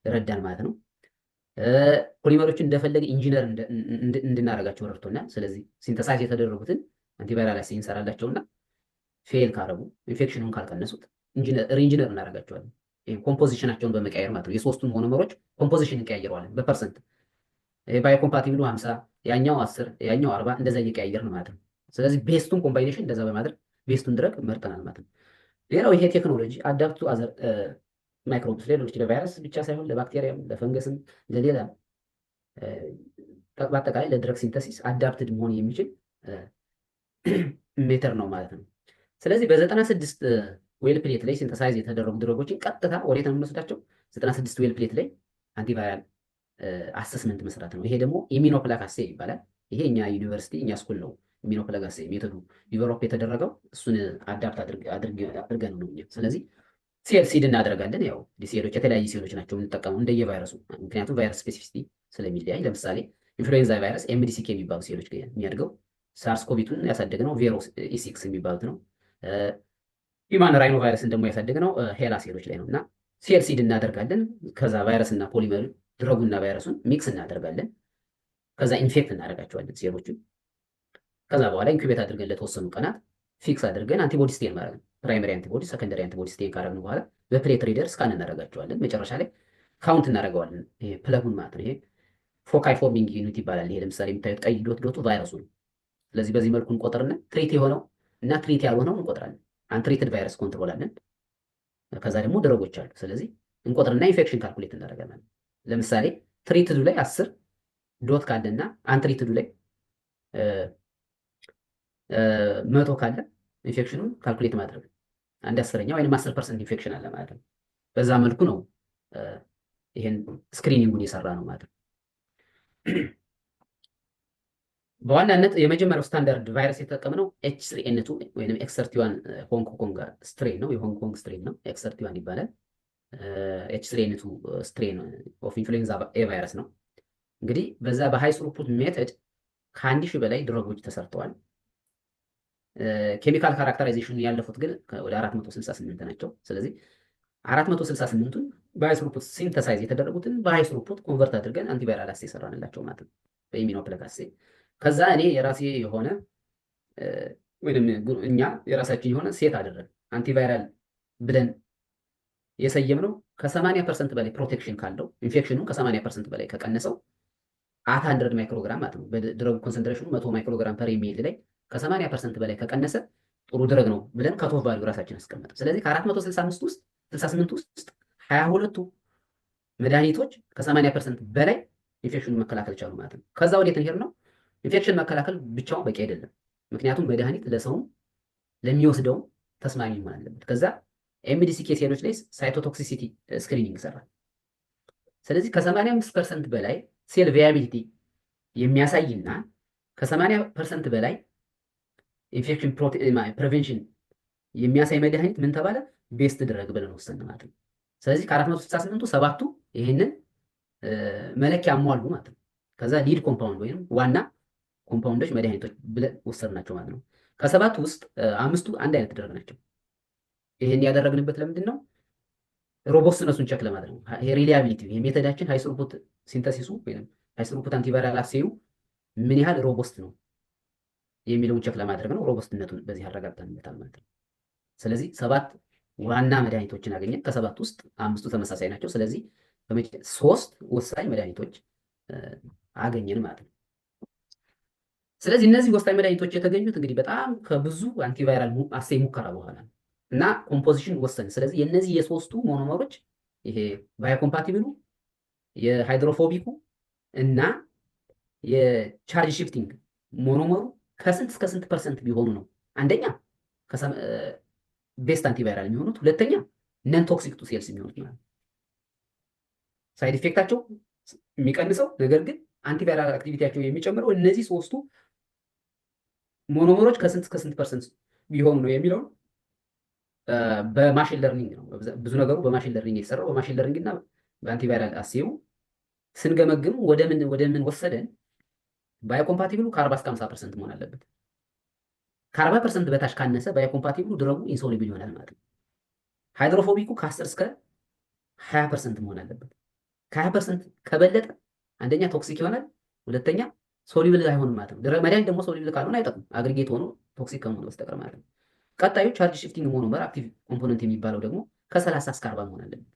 ረዳን ማለት ነው። ፖሊመሮችን እንደፈለግን ኢንጂነር እንድናደርጋቸው ረድቶናል። ስለዚህ ሲንተሳይዝ የተደረጉትን አንቲቫይራል አሴ እንሰራላቸውና ፌል ካረጉ ኢንፌክሽኑን ካልቀነሱት ሪኢንጂነር እናደርጋቸዋለን። ኮምፖዚሽናቸውን በመቀየር ማለት ነው። የሶስቱን ሞኖመሮች ኮምፖዚሽን እንቀያየረዋለን በፐርሰንት። ባዮኮምፓቲብሉ 50 ያኛው 10 ያኛው 40 እንደዛ እየቀያየርን ማለት ነው። ስለዚህ ቤስቱን ኮምባይኔሽን እንደዛ በማድረግ ቤስቱን ድረግ መርጠናል ማለት ነው። ሌላው ይሄ ቴክኖሎጂ አዳፕቱ አዘር ማይክሮብስ ሌሎች ለቫይረስ ብቻ ሳይሆን ለባክቴሪያም፣ ለፈንገስም፣ ለሌላ በአጠቃላይ ለድረግ ሲንተሲስ አዳፕትድ መሆን የሚችል ሜተር ነው ማለት ነው። ስለዚህ በ96 ዌል ፕሌት ላይ ሲንተሳይዝ የተደረጉ ድረጎችን ቀጥታ ወዴት ነው የምንወስዳቸው? 96 ዌል ፕሌት ላይ አንቲቫይራል አሰስመንት መስራት ነው። ይሄ ደግሞ ኢሚኖፕላክ አሴ ይባላል። ይሄ እኛ ዩኒቨርሲቲ እኛ ስኩል ነው ኢሚኖፕላክ አሴ ሜቶዱ ዲቨሎፕ የተደረገው እሱን አዳፕት አድርገን ነው እኛ። ስለዚህ ሴል ሲድ እናደርጋለን። ያው ሴሎች የተለያዩ ሴሎች ናቸው የምንጠቀመው እንደየቫይረሱ፣ ምክንያቱም ቫይረስ ስፔሲፊሲቲ ስለሚለያይ። ለምሳሌ ኢንፍሉዌንዛ ቫይረስ ኤምዲሲኬ የሚባሉ ሴሎች የሚያድገው፣ ሳርስ ኮቪቱን ያሳደግነው ቬሮ ኢሲክስ የሚባሉት ነው። ሂማን ራይኖ ቫይረስን ደግሞ ያሳደግነው ሄላ ሴሎች ላይ ነው። እና ሴል ሲድ እናደርጋለን። ከዛ ቫይረስና ፖሊመር ድረጉና ቫይረሱን ሚክስ እናደርጋለን። ከዛ ኢንፌክት እናደርጋቸዋለን ሴሎቹን። ከዛ በኋላ ኢንኩቤት አድርገን ለተወሰኑ ቀናት ፊክስ አድርገን አንቲቦዲ ስቴን ማለት ነው። ፕራይመሪ አንቲቦዲ፣ ሰከንደሪ አንቲቦዲ ስቴን ካደረግን በኋላ በፕሌት ሪደር ስካን እናደርጋቸዋለን። መጨረሻ ላይ ካውንት እናደርገዋለን። ይሄ ፕለጉን ማለት ነው። ይሄ ፎካይ ፎርሚንግ ዩኒት ይባላል። ይሄ ለምሳሌ የምታዩት ቀይ ዶቱ ቫይረሱ ነው። ስለዚህ በዚህ መልኩ እንቆጥርና ትሪት የሆነው እና ትሪት ያልሆነው እንቆጥራለን። አንትሪትድ ቫይረስ ኮንትሮል አለን። ከዛ ደግሞ ድረጎች አሉ። ስለዚህ እንቆጥርና ኢንፌክሽን ካልኩሌት እናደርጋለን። ለምሳሌ ትሪትዱ ላይ 10 ዶት ካለና አንትሪትዱ ላይ 100 ካለ ኢንፌክሽኑን ካልኩሌት ማድረግ 1/10 ወይም 10% ኢንፌክሽን አለ ማለት ነው። በዛ መልኩ ነው ይሄን ስክሪኒንጉን የሰራ ነው ማለት ነው። በዋናነት የመጀመሪያው ስታንዳርድ ቫይረስ የተጠቀምነው H3N2 ወይም ኤክስ31 ሆንግ ኮንግ ስትሬን ነው። የሆንግ ኮንግ ስትሬን ነው፣ ኤክስ31 ይባላል። H3N2 ስትሬን ኦፍ ኢንፍሉዌንዛ ኤ ቫይረስ ነው። እንግዲህ በዛ በሃይ ስሩፑት ሜተድ ከ1000 በላይ ድረጎች ተሰርተዋል። ኬሚካል ካራክተራይዜሽን ያለፉት ግን ወደ 468 ናቸው። ስለዚህ 468ቱን በሃይ ስሩፑት ሲንተሳይዝ የተደረጉትን በሃይ ስሩፑት ኮንቨርት አድርገን አንቲቫይራል አሴ ሰራንላቸው ማለት ነው፣ በኢሚኖፕላክ አሴ። ከዛ እኔ የራሴ የሆነ ወይም እኛ የራሳችን የሆነ ሴት አደረግን አንቲቫይራል ብለን የሰየምነው ከ80% በላይ ፕሮቴክሽን ካለው ኢንፌክሽኑ ከ80% በላይ ከቀነሰው 100 ማይክሮግራም ማለት ነው። በድረጉ ኮንሰንትሬሽኑ 100 ማይክሮግራም ፐር ሚሊ ላይ ከ80% በላይ ከቀነሰ ጥሩ ድረግ ነው ብለን ከቶፍ ቫልዩ ራሳችን አስቀመጠ። ስለዚህ ከ468 ውስጥ 22ቱ መድኃኒቶች ከ80% በላይ ኢንፌክሽኑን መከላከል ቻሉ ማለት ነው። ከዛ ወዴት እንሄድ ነው? ኢንፌክሽን መከላከል ብቻውን በቂ አይደለም። ምክንያቱም መድኃኒት ለሰውም ለሚወስደውም ተስማሚ መሆን አለበት። ከዛ ኤምዲሲኬ ሴሎች ላይ ሳይቶቶክሲሲቲ ስክሪኒንግ ሰራል። ስለዚህ ከ85% በላይ ሴል ቪያቢሊቲ የሚያሳይና ከ80% በላይ ኢንፌክሽን ፕሪቬንሽን የሚያሳይ መድኃኒት ምን ተባለ? ቤስት ድረግ ብለን ወሰን ማለት ነው። ስለዚህ ከ468ቱ 7ቱ ይህንን መለኪያ አሟሉ ማለት ነው። ከዛ ሊድ ኮምፓውንድ ወይም ዋና ኮምፓውንዶች መድኃኒቶች ብለን ወሰድናቸው ማለት ነው። ከ7ቱ ውስጥ 5ቱ አንድ አይነት ድረግ ናቸው። ይህን ያደረግንበት ለምንድን ነው? ሮቦስትነሱን ቸክ ለማድረግ ነው። ሪሊያቢሊቲ የሜተዳችን ሃይስሩፑት ሲንተሲሱ ወይም ሃይስሩፑት አንቲቫይራል አሴዩ ምን ያህል ሮቦስት ነው የሚለውን ቸክ ለማድረግ ነው። ሮቦስትነቱን በዚህ አረጋግጠንበታል ማለት ነው። ስለዚህ 7 ዋና መድኃኒቶችን አገኘን። ከ7 ውስጥ 5ቱ ተመሳሳይ ናቸው። ስለዚህ 3 ወሳኝ መድኃኒቶች አገኘን ማለት ነው። ስለዚህ እነዚህ ወሳኝ መድኃኒቶች የተገኙት እንግዲህ በጣም ከብዙ አንቲቫይራል አሴ ሙከራ በኋላ እና ኮምፖዚሽን ወሰን። ስለዚህ የነዚህ የሶስቱ ሞኖመሮች ይሄ ባዮኮምፓቲብሉ፣ የሃይድሮፎቢኩ እና የቻርጅ ሽፍቲንግ ሞኖመሩ ከስንት እስከ ስንት ፐርሰንት ቢሆኑ ነው አንደኛ ቤስት አንቲቫይራል የሚሆኑት፣ ሁለተኛ ነን ቶክሲክ ቱ ሴልስ የሚሆኑት ማለት ነው። ሳይድ ኢፌክታቸው የሚቀንሰው ነገር ግን አንቲቫይራል አክቲቪቲያቸው የሚጨምረው እነዚህ ሶስቱ ሞኖመሮች ከስንት እስከ ስንት ፐርሰንት ቢሆኑ ነው የሚለውን በማሽን ለርኒንግ ነው። ብዙ ነገሩ በማሽን ለርኒንግ የተሰራው በማሽን ለርኒንግ እና በአንቲቫይራል አሴው ስንገመግም ወደ ምን ወሰደን? ባዮኮምፓቲብሉ ከ40 እስከ 50% መሆን አለበት። ከ40% በታች ካነሰ ባዮኮምፓቲብሉ ድረጉ ኢንሶሉብል ይሆናል ማለት ነው። ሃይድሮፎቢኩ ከ10 እስከ 20% መሆን አለበት። ከ20% ከበለጠ አንደኛ ቶክሲክ ይሆናል፣ ሁለተኛ ሶሉብል አይሆንም ማለት ነው። መድኃኒት ደግሞ ሶሉብል ካልሆነ አይጠቅም፣ አግሪጌት ሆኖ ቶክሲክ ከመሆኑ በስተቀር ማለት ነው። ቀጣዩ ቻርጅ ሽፍቲንግ ሞኖመር አክቲቭ ኮምፖነንት የሚባለው ደግሞ ከ30 እስከ 40 መሆን አለበት።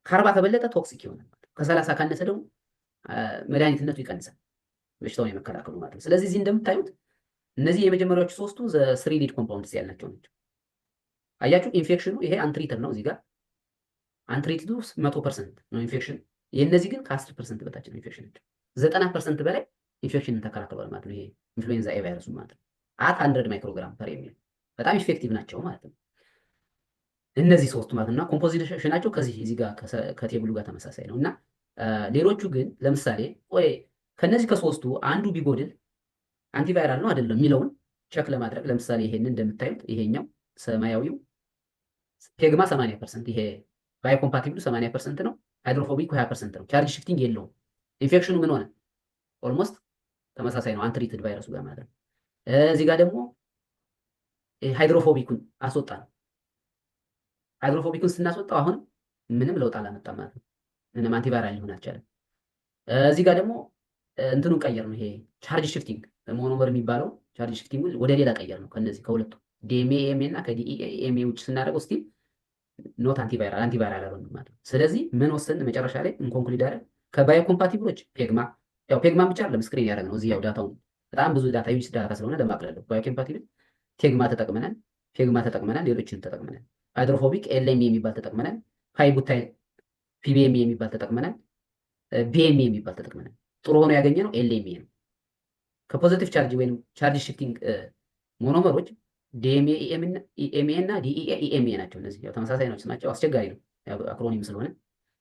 ከ40 ከበለጠ ቶክሲክ ይሆናል ማለት ነው። ከ30 ካነሰ ደግሞ መድኃኒትነቱ ይቀንሳል፣ በሽታውን የመከላከሉ ማለት ነው። ስለዚህ እዚህ እንደምታዩት እነዚህ የመጀመሪያዎቹ ሶስቱ ስሪ ሊድ ኮምፓውንድስ ያላቸው ናቸው። አያችሁ ኢንፌክሽኑ ይሄ አንትሪትድ ነው። እዚህ ጋር አንትሪትዱ 100% ነው ኢንፌክሽን። የእነዚህ ግን ከ10% በታች ነው ኢንፌክሽን ናቸው። 90% በላይ ኢንፌክሽንን ተከላክለዋል ማለት ነው። ይሄ ኢንፍሉዌንዛ ኤ ቫይረሱ ማለት ነው። አት 100 ማይክሮግራም ፐር ኤምኤል በጣም ኢፌክቲቭ ናቸው ማለት ነው። እነዚህ ሶስቱ ማለት ነው። ኮምፖዚሽናቸው ከዚህ እዚህ ጋር ከቴብሉ ጋር ተመሳሳይ ነው እና ሌሎቹ ግን ለምሳሌ ወይ ከነዚህ ከሶስቱ አንዱ ቢጎድል አንቲቫይራል ነው አይደለም የሚለውን ቸክ ለማድረግ ለምሳሌ ይሄንን እንደምታዩት ይሄኛው ሰማያዊው ፔግማ 80% ይሄ ባዮኮምፓቲብሉ 80% ነው። ሃይድሮፎቢክ 20% ነው። ቻርጅ ሽፍቲንግ የለውም። ኢንፌክሽኑ ምን ሆነ? ኦልሞስት ተመሳሳይ ነው አንትሪትድ ቫይረሱ ጋር ማለት ነው። እዚህ ጋር ደግሞ ሃይድሮፎቢኩን አስወጣ ነው። ሃይድሮፎቢኩን ስናስወጣው አሁን ምንም ለውጥ አላመጣም ማለት ነው። ምንም አንቲቫይራል ሊሆን አልቻለም። እዚህ ጋር ደግሞ እንትኑን ቀየር ነው። ይሄ ቻርጅ ሽፍቲንግ ሞኖመር የሚባለው ቻርጅ ሽፍቲንግ ወደ ሌላ ቀየር ነው። ከነዚህ ከሁለቱ ዲኤምኤ እና ከዲኤምኤ ውጭ ስናደርገው ስቲል ኖት አንቲቫይራል አልሆንም ማለት ነው። ስለዚህ ምን ወሰን መጨረሻ ላይ እንኮንክሉድ አደረግ ከባዮ ኮምፓቲብሎች ፔግማ ያው ፔግማ ብቻ አይደለም ስክሪን ያደረግ ነው። እዚህ ያው ዳታውን በጣም ብዙ ዳታ ዩኒስ ዳታ ስለሆነ ለማቅለል ባዮ ኮምፓቲብል ቴግማ ተጠቅመናል፣ ፔግማ ተጠቅመናል፣ ሌሎችን ተጠቅመናል። ሃይድሮፎቢክ ኤልኤምኤ የሚባል ተጠቅመናል፣ ፓይቡታይል ፒቢኤምኤ የሚባል ተጠቅመናል፣ ቢኤምኤ የሚባል ተጠቅመናል። ጥሩ ሆኖ ያገኘ ነው ኤልኤምኤ ነው። ከፖዚቲቭ ቻርጅ ወይም ቻርጅ ሽፍቲንግ ሞኖመሮች ዲኤምኤ እና ዲኢኤምኤ ናቸው። እነዚህ ያው ተመሳሳይ ናቸው ስማቸው፣ አስቸጋሪ ነው አክሮኒም ስለሆነ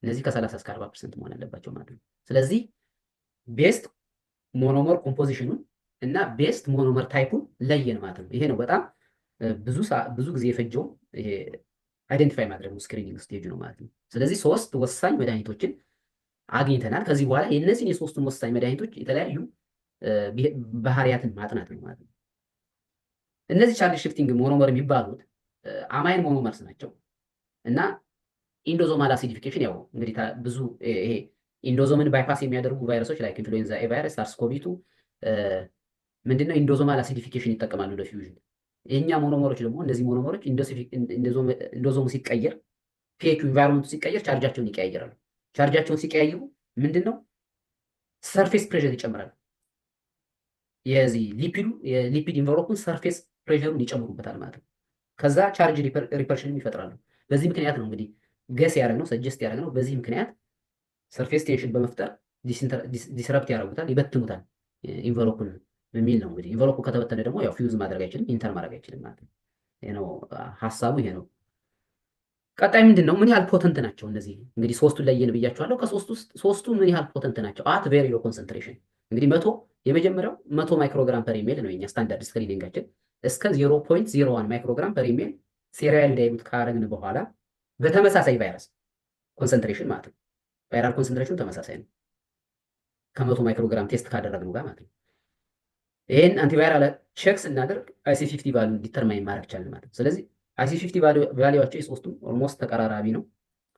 እነዚህ ከ30 እስከ 40% መሆን አለባቸው ማለት ነው። ስለዚህ ቤስት ሞኖመር ኮምፖዚሽኑን እና ቤስት ሞኖመር ታይፑን ለየን ማለት ነው። ይሄ ነው በጣም ብዙ ጊዜ የፈጀው ይሄ አይደንቲፋይ ማድረግ ነው፣ ስክሪኒንግ ስቴጅ ነው ማለት ነው። ስለዚህ ሶስት ወሳኝ መድኃኒቶችን አግኝተናል። ከዚህ በኋላ የእነዚህን የሶስቱን ወሳኝ መድኃኒቶች የተለያዩ ባህሪያትን ማጥናት ነው ማለት ነው። እነዚህ ቻርጅ ሽፍቲንግ ሞኖመር የሚባሉት አማይን ሞኖመርስ ናቸው እና ኢንዶዞማል አሲዲፊኬሽን ያው እንግዲህ ብዙ ይሄ ኢንዶዞምን ባይፓስ የሚያደርጉ ቫይረሶች ላይ ኢንፍሉዌንዛ ኤ ቫይረስ፣ ሳርስኮቪቱ ምንድነው ኢንዶዞማል አሲዲፊኬሽን ይጠቀማሉ ለፊውዥን። የኛ ሞኖመሮች ደግሞ እነዚህ ሞኖመሮች ኢንዶዞሙ ሲቀየር ፒኤች ኢንቫይሮንመንቱ ሲቀየር ቻርጃቸውን ይቀያየራሉ። ቻርጃቸውን ሲቀያይሩ ምንድነው ሰርፌስ ፕሬሸር ይጨምራል። የዚህ የሊፒድ ኢንቨሎፑን ሰርፌስ ፕሬሸሩን ይጨምሩበታል ማለት ነው። ከዛ ቻርጅ ሪፐርሽንም ይፈጥራሉ። በዚህ ምክንያት ነው እንግዲህ ገስ ያደረግነው ሰጀስት ያደረግነው። በዚህ ምክንያት ሰርፌስ ቴንሽን በመፍጠር ዲስረፕት ያደርጉታል፣ ይበትኑታል ኢንቨሎፑን በሚል ነው እንግዲህ። ኢንቨሎፑ ከተበተነ ደግሞ ያው ፊውዝ ማድረግ አይችልም፣ ኢንተር ማድረግ አይችልም ማለት ነው። ይሄ ነው ሀሳቡ፣ ይሄ ነው። ቀጣይ ምንድን ነው? ምን ያህል ፖተንት ናቸው እነዚህ? እንግዲህ ሶስቱን ለየን ብያቸዋለሁ። ከሶስቱ ውስጥ ሶስቱ ምን ያህል ፖተንት ናቸው? አት ቬሪ ሎ ኮንሰንትሬሽን እንግዲህ የመጀመሪያው 100 ማይክሮግራም ፐር ኢሜል ነው የኛ ስታንዳርድ ስክሪኒንጋችን። እስከ 0.01 ማይክሮግራም ፐር ኢሜል ሴሪያል ዳይሉት ካረግን በኋላ በተመሳሳይ ቫይረስ ኮንሰንትሬሽን ማለት ነው። ቫይራል ኮንሰንትሬሽኑ ተመሳሳይ ነው ከ100 ማይክሮግራም ቴስት ካደረግነው ጋር ማለት ነው። ይሄን አንቲቫይራል ቼክ ስናደርግ IC50 ቫልዩ ዲተርማይን ማድረግ ቻልን ማለት ነው። ስለዚህ IC50 ቫልዩዋቸው የሶስቱም ኦልሞስት ተቀራራቢ ነው።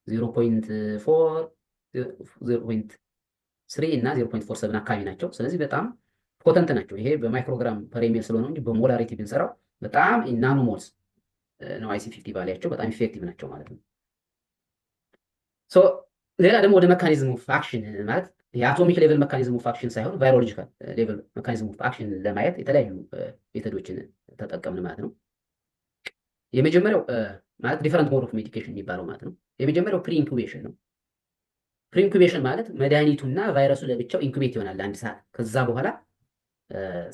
0.4 0.3 እና 0.47 አካባቢ ናቸው። ስለዚህ በጣም ፖተንት ናቸው። ይሄ በማይክሮግራም ፐር ኢሜል ስለሆነ እንጂ በሞላሪቲ ብንሰራው በጣም ናኖሞልስ ነው IC50 ቫልያቸው፣ በጣም ኢፌክቲቭ ናቸው ማለት ነው። ሌላ ደግሞ ወደ መካኒዝም ኦፍ አክሽን ማለት የአቶሚክ ሌቭል መካኒዝም ኦፍ አክሽን ሳይሆን ቫይሮሎጂካል ሌቭል መካኒዝም ኦፍ አክሽን ለማየት የተለያዩ ሜቶዶችን ተጠቀምን ማለት ነው። የመጀመሪያው ማለት ዲፈረንት ሞድ ኦፍ ሜዲኬሽን የሚባለው ማለት ነው። የመጀመሪያው ፕሪ ኢንኩቤሽን ነው። ፕሪ ኢንኩቤሽን ማለት መድኃኒቱና ቫይረሱ ለብቻው ኢንኩቤት ይሆናል ለአንድ ሰዓት። ከዛ በኋላ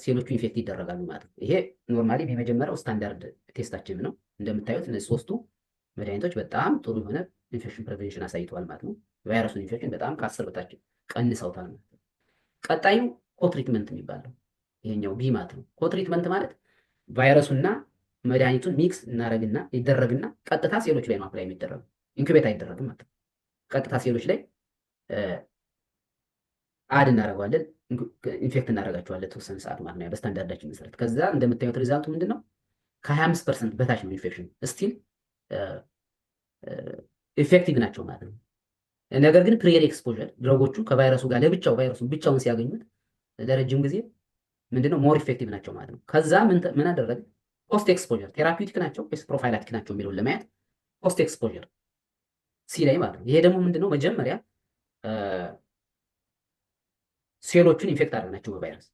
ሴሎቹ ኢንፌክት ይደረጋሉ ማለት ነው። ይሄ ኖርማሊ የመጀመሪያው ስታንዳርድ ቴስታችን ነው። እንደምታዩት እነዚህ ሶስቱ መድኃኒቶች በጣም ጥሩ የሆነ ኢንፌክሽን ፕሪቨንሽን አሳይተዋል ማለት ነው። ቫይረሱን ኢንፌክሽን በጣም ከ10 በታች ቀንሰውታል ማለት ነው። ቀጣዩ ኮትሪትመንት የሚባለው ይሄኛው ቢ ማለት ነው። ኮትሪትመንት ማለት ቫይረሱና መድኃኒቱን ሚክስ እናደርግና ይደረግና ቀጥታ ሴሎች ላይ ነው አፕላይ የሚደረግ፣ ኢንኩቤት አይደረግም ማለት ነው። ቀጥታ ሴሎች ላይ አድ እናደርገዋለን፣ ኢንፌክት እናደርጋቸዋለን ተወሰነ ሰዓት ማለት ነው በስታንዳርዳችን መሰረት። ከዛ እንደምታዩት ሪዛልቱ ምንድነው? ከ25% በታች ነው ኢንፌክሽን ስቲል ኢፌክቲቭ ናቸው ማለት ነው። ነገር ግን ፕሪየር ኤክስፖዠር ድረጎቹ ከቫይረሱ ጋር ለብቻው ቫይረሱን ብቻውን ሲያገኙት ለረጅም ጊዜ ምንድነው ሞር ኢፌክቲቭ ናቸው ማለት ነው። ከዛ ምን አደረገ? ፖስት ኤክስፖዠር ቴራፒውቲክ ናቸው ወይስ ፕሮፋይላክቲክ ናቸው የሚለውን ለማየት ፖስት ኤክስፖዠር ሲ ላይ ማለት ነው። ይሄ ደግሞ ምንድነው? መጀመሪያ ሴሎቹን ኢንፌክት አደረግናቸው በቫይረስ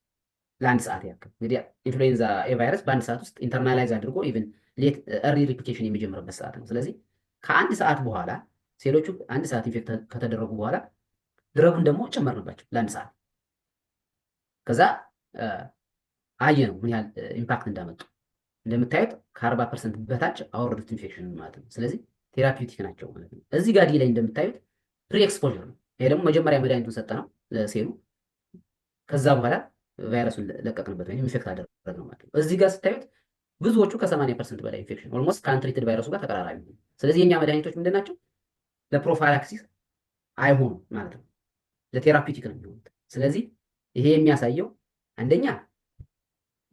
ለአንድ ሰዓት ያክል እንግዲህ ኢንፍሉዌንዛ ቫይረስ በአንድ ሰዓት ውስጥ ኢንተርናላይዝ አድርጎ ኢቭን ሌት ኤርሊ ሪፕሊኬሽን የሚጀምርበት ሰዓት ነው። ስለዚህ ከአንድ ሰዓት በኋላ ሴሎቹ አንድ ሰዓት ኢንፌክት ከተደረጉ በኋላ ድረጉን ደግሞ ጨመርንባቸው ለአንድ ሰዓት። ከዛ አየ ነው ምን ያህል ኢምፓክት እንዳመጡ። እንደምታዩት ከ40% በታች አወረዱት ኢንፌክሽን ማለት ነው። ስለዚህ ቴራፒውቲክ ናቸው ማለት ነው። እዚህ ጋር ዲ ላይ እንደምታዩት ፕሪ ኤክስፖዠር ነው። ይሄ ደግሞ መጀመሪያ መድኃኒቱን ሰጠ ነው ለሴሉ። ከዛ በኋላ ቫይረሱን ለቀቅንበት ወይም ኢንፌክት አደረግ ነው ማለት ነው። እዚህ ጋር ስታዩት ብዙዎቹ ከ80% በላይ ኢንፌክሽን ኦልሞስት ከአንትሪትድ ቫይረሱ ጋር ተቀራራቢ ነው። ስለዚህ የኛ መድኃኒቶች ምንድን ናቸው? ለፕሮፋይላክሲስ አይሆኑም ማለት ነው፣ ለቴራፒውቲክ ነው የሚሆኑት። ስለዚህ ይሄ የሚያሳየው አንደኛ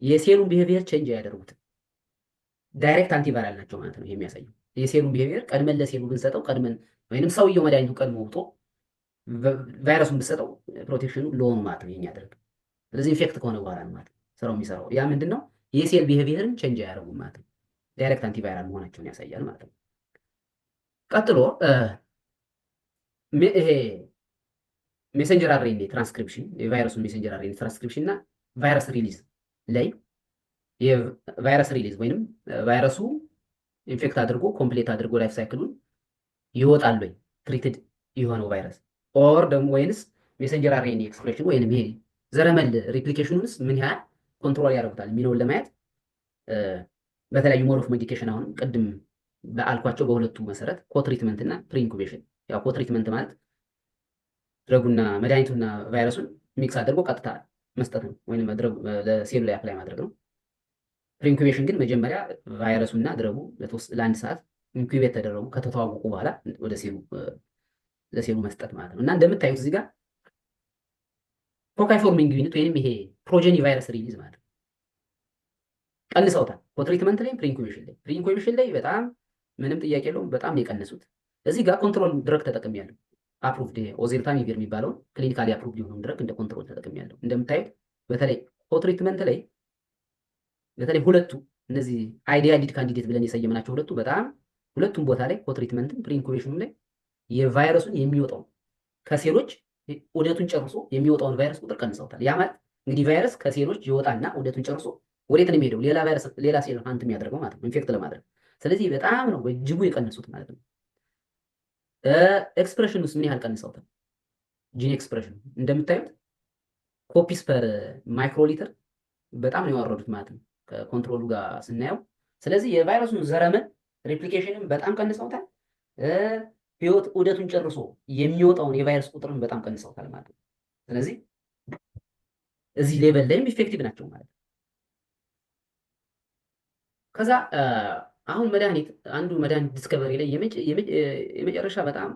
የሴሉን ቢሄቪየር ቼንጅ አያደርጉትም፣ ዳይሬክት አንቲቫይራል ናቸው ማለት ነው። ይሄ የሚያሳየው የሴሉን ቢሄቪየር ቀድመን ለሴሉ ብንሰጠው ቀድመን ወይንም ሰውየው መድኃኒቱ ቀድሞ ውጦ ቫይረሱን ብንሰጠው ፕሮቴክሽኑ ለሆኑ ማለት ነው የሚያደርግ። ስለዚህ ኢንፌክት ከሆነ በኋላ ነው ማለት ነው ስራው የሚሰራው። ያ ምንድን ነው? የሴል ቢሄቪየርን ቼንጅ አያደርጉም ማለት ነው። ዳይሬክት አንቲቫይራል መሆናቸውን ያሳያል ማለት ነው። ቀጥሎ ይሄ ሜሴንጀር አርኤንኤ ትራንስክሪፕሽን የቫይረሱን ሜሴንጀር አርኤንኤ ትራንስክሪፕሽን እና ቫይረስ ሪሊዝ ላይ የቫይረስ ሪሊዝ ወይንም ቫይረሱ ኢንፌክት አድርጎ ኮምፕሌት አድርጎ ላይፍ ሳይክሉን ይወጣል ወይ ትሪትድ የሆነው ቫይረስ ኦር ደግሞ ወይንስ ሜሴንጀር አርኤንኤ ኤክስፕሬሽን ወይንም ይሄ ዘረመል ሪፕሊኬሽኑንስ ምን ያህል ኮንትሮል ያደርጉታል የሚለውን ለማየት በተለያዩ ሞድ ኦፍ ሜዲኬሽን አሁንም ቅድም በአልኳቸው በሁለቱ መሰረት ኮትሪትመንት እና ፕሪኢንኩቤሽን። ያው ኮትሪትመንት ማለት ድረጉና መድኃኒቱና ቫይረሱን ሚክስ አድርጎ ቀጥታ መስጠት ነው ወይም ለሴሉ ላይ አፕላይ ማድረግ ነው። ፕሪኢንኩቤሽን ግን መጀመሪያ ቫይረሱና ድረጉ ለአንድ ሰዓት ኢንኩቤት ተደረጉ ከተተዋወቁ በኋላ ወደ ለሴሉ መስጠት ማለት ነው። እና እንደምታዩት እዚህ ጋር ፎካይ ፎርሚንግ ዩኒት ወይም ይሄ ፕሮጀኒ ቫይረስ ሪሊዝ ማለት ነው ቀንሰውታል። ኮትሪትመንት ላይ ፕሪኢንኩቤሽን ላይ በጣም ምንም ጥያቄ የለውም፣ በጣም የቀነሱት። እዚህ ጋር ኮንትሮል ድረግ ተጠቅሜያለሁ። አፕሩቭድ ኦዜልታሚቪር የሚባለውን ክሊኒካሊ አፕሩቭድ የሆነውን ድረግ እንደ ኮንትሮል ተጠቅሜያለሁ። እንደምታዩት በተለይ ኮትሪትመንት ላይ በተለይ ሁለቱ እነዚህ አይዲያል ሊድ ካንዲዴት ብለን የሰየምናቸው ሁለቱም ቦታ ላይ ኮትሪትመንትን ፕሪኢንኩቤሽኑ ላይ የቫይረሱን የሚወጣው ከሴሎች ዑደቱን ጨርሶ የሚወጣውን ቫይረስ ቁጥር ቀንሰውታል። ያ ማለት እንግዲህ ቫይረስ ከሴሎች ይወጣና ዑደቱን ጨርሶ ወዴት ነው የሚሄደው? ሌላ ሴል ሀንት የሚያደርገው ማለት ነው፣ ኢንፌክት ለማድረግ። ስለዚህ በጣም ነው በእጅጉ የቀነሱት ማለት ነው። ኤክስፕሬሽን ውስጥ ምን ያህል ቀንሰውታል? ጂን ኤክስፕሬሽን እንደምታዩት ኮፒስ ፐር ማይክሮሊትር በጣም ነው ያወረዱት ማለት ነው ከኮንትሮሉ ጋር ስናየው። ስለዚህ የቫይረሱን ዘረመን ሬፕሊኬሽንን በጣም ቀንሰውታል። ህይወት ዑደቱን ጨርሶ የሚወጣውን የቫይረስ ቁጥርን በጣም ቀንሰውታል ማለት ነው። ስለዚህ እዚህ ሌቨል ላይም ኢፌክቲቭ ናቸው ማለት ነው። ከዛ አሁን አንዱ መድኃኒት ዲስከቨሪ ላይ የመጨረሻ በጣም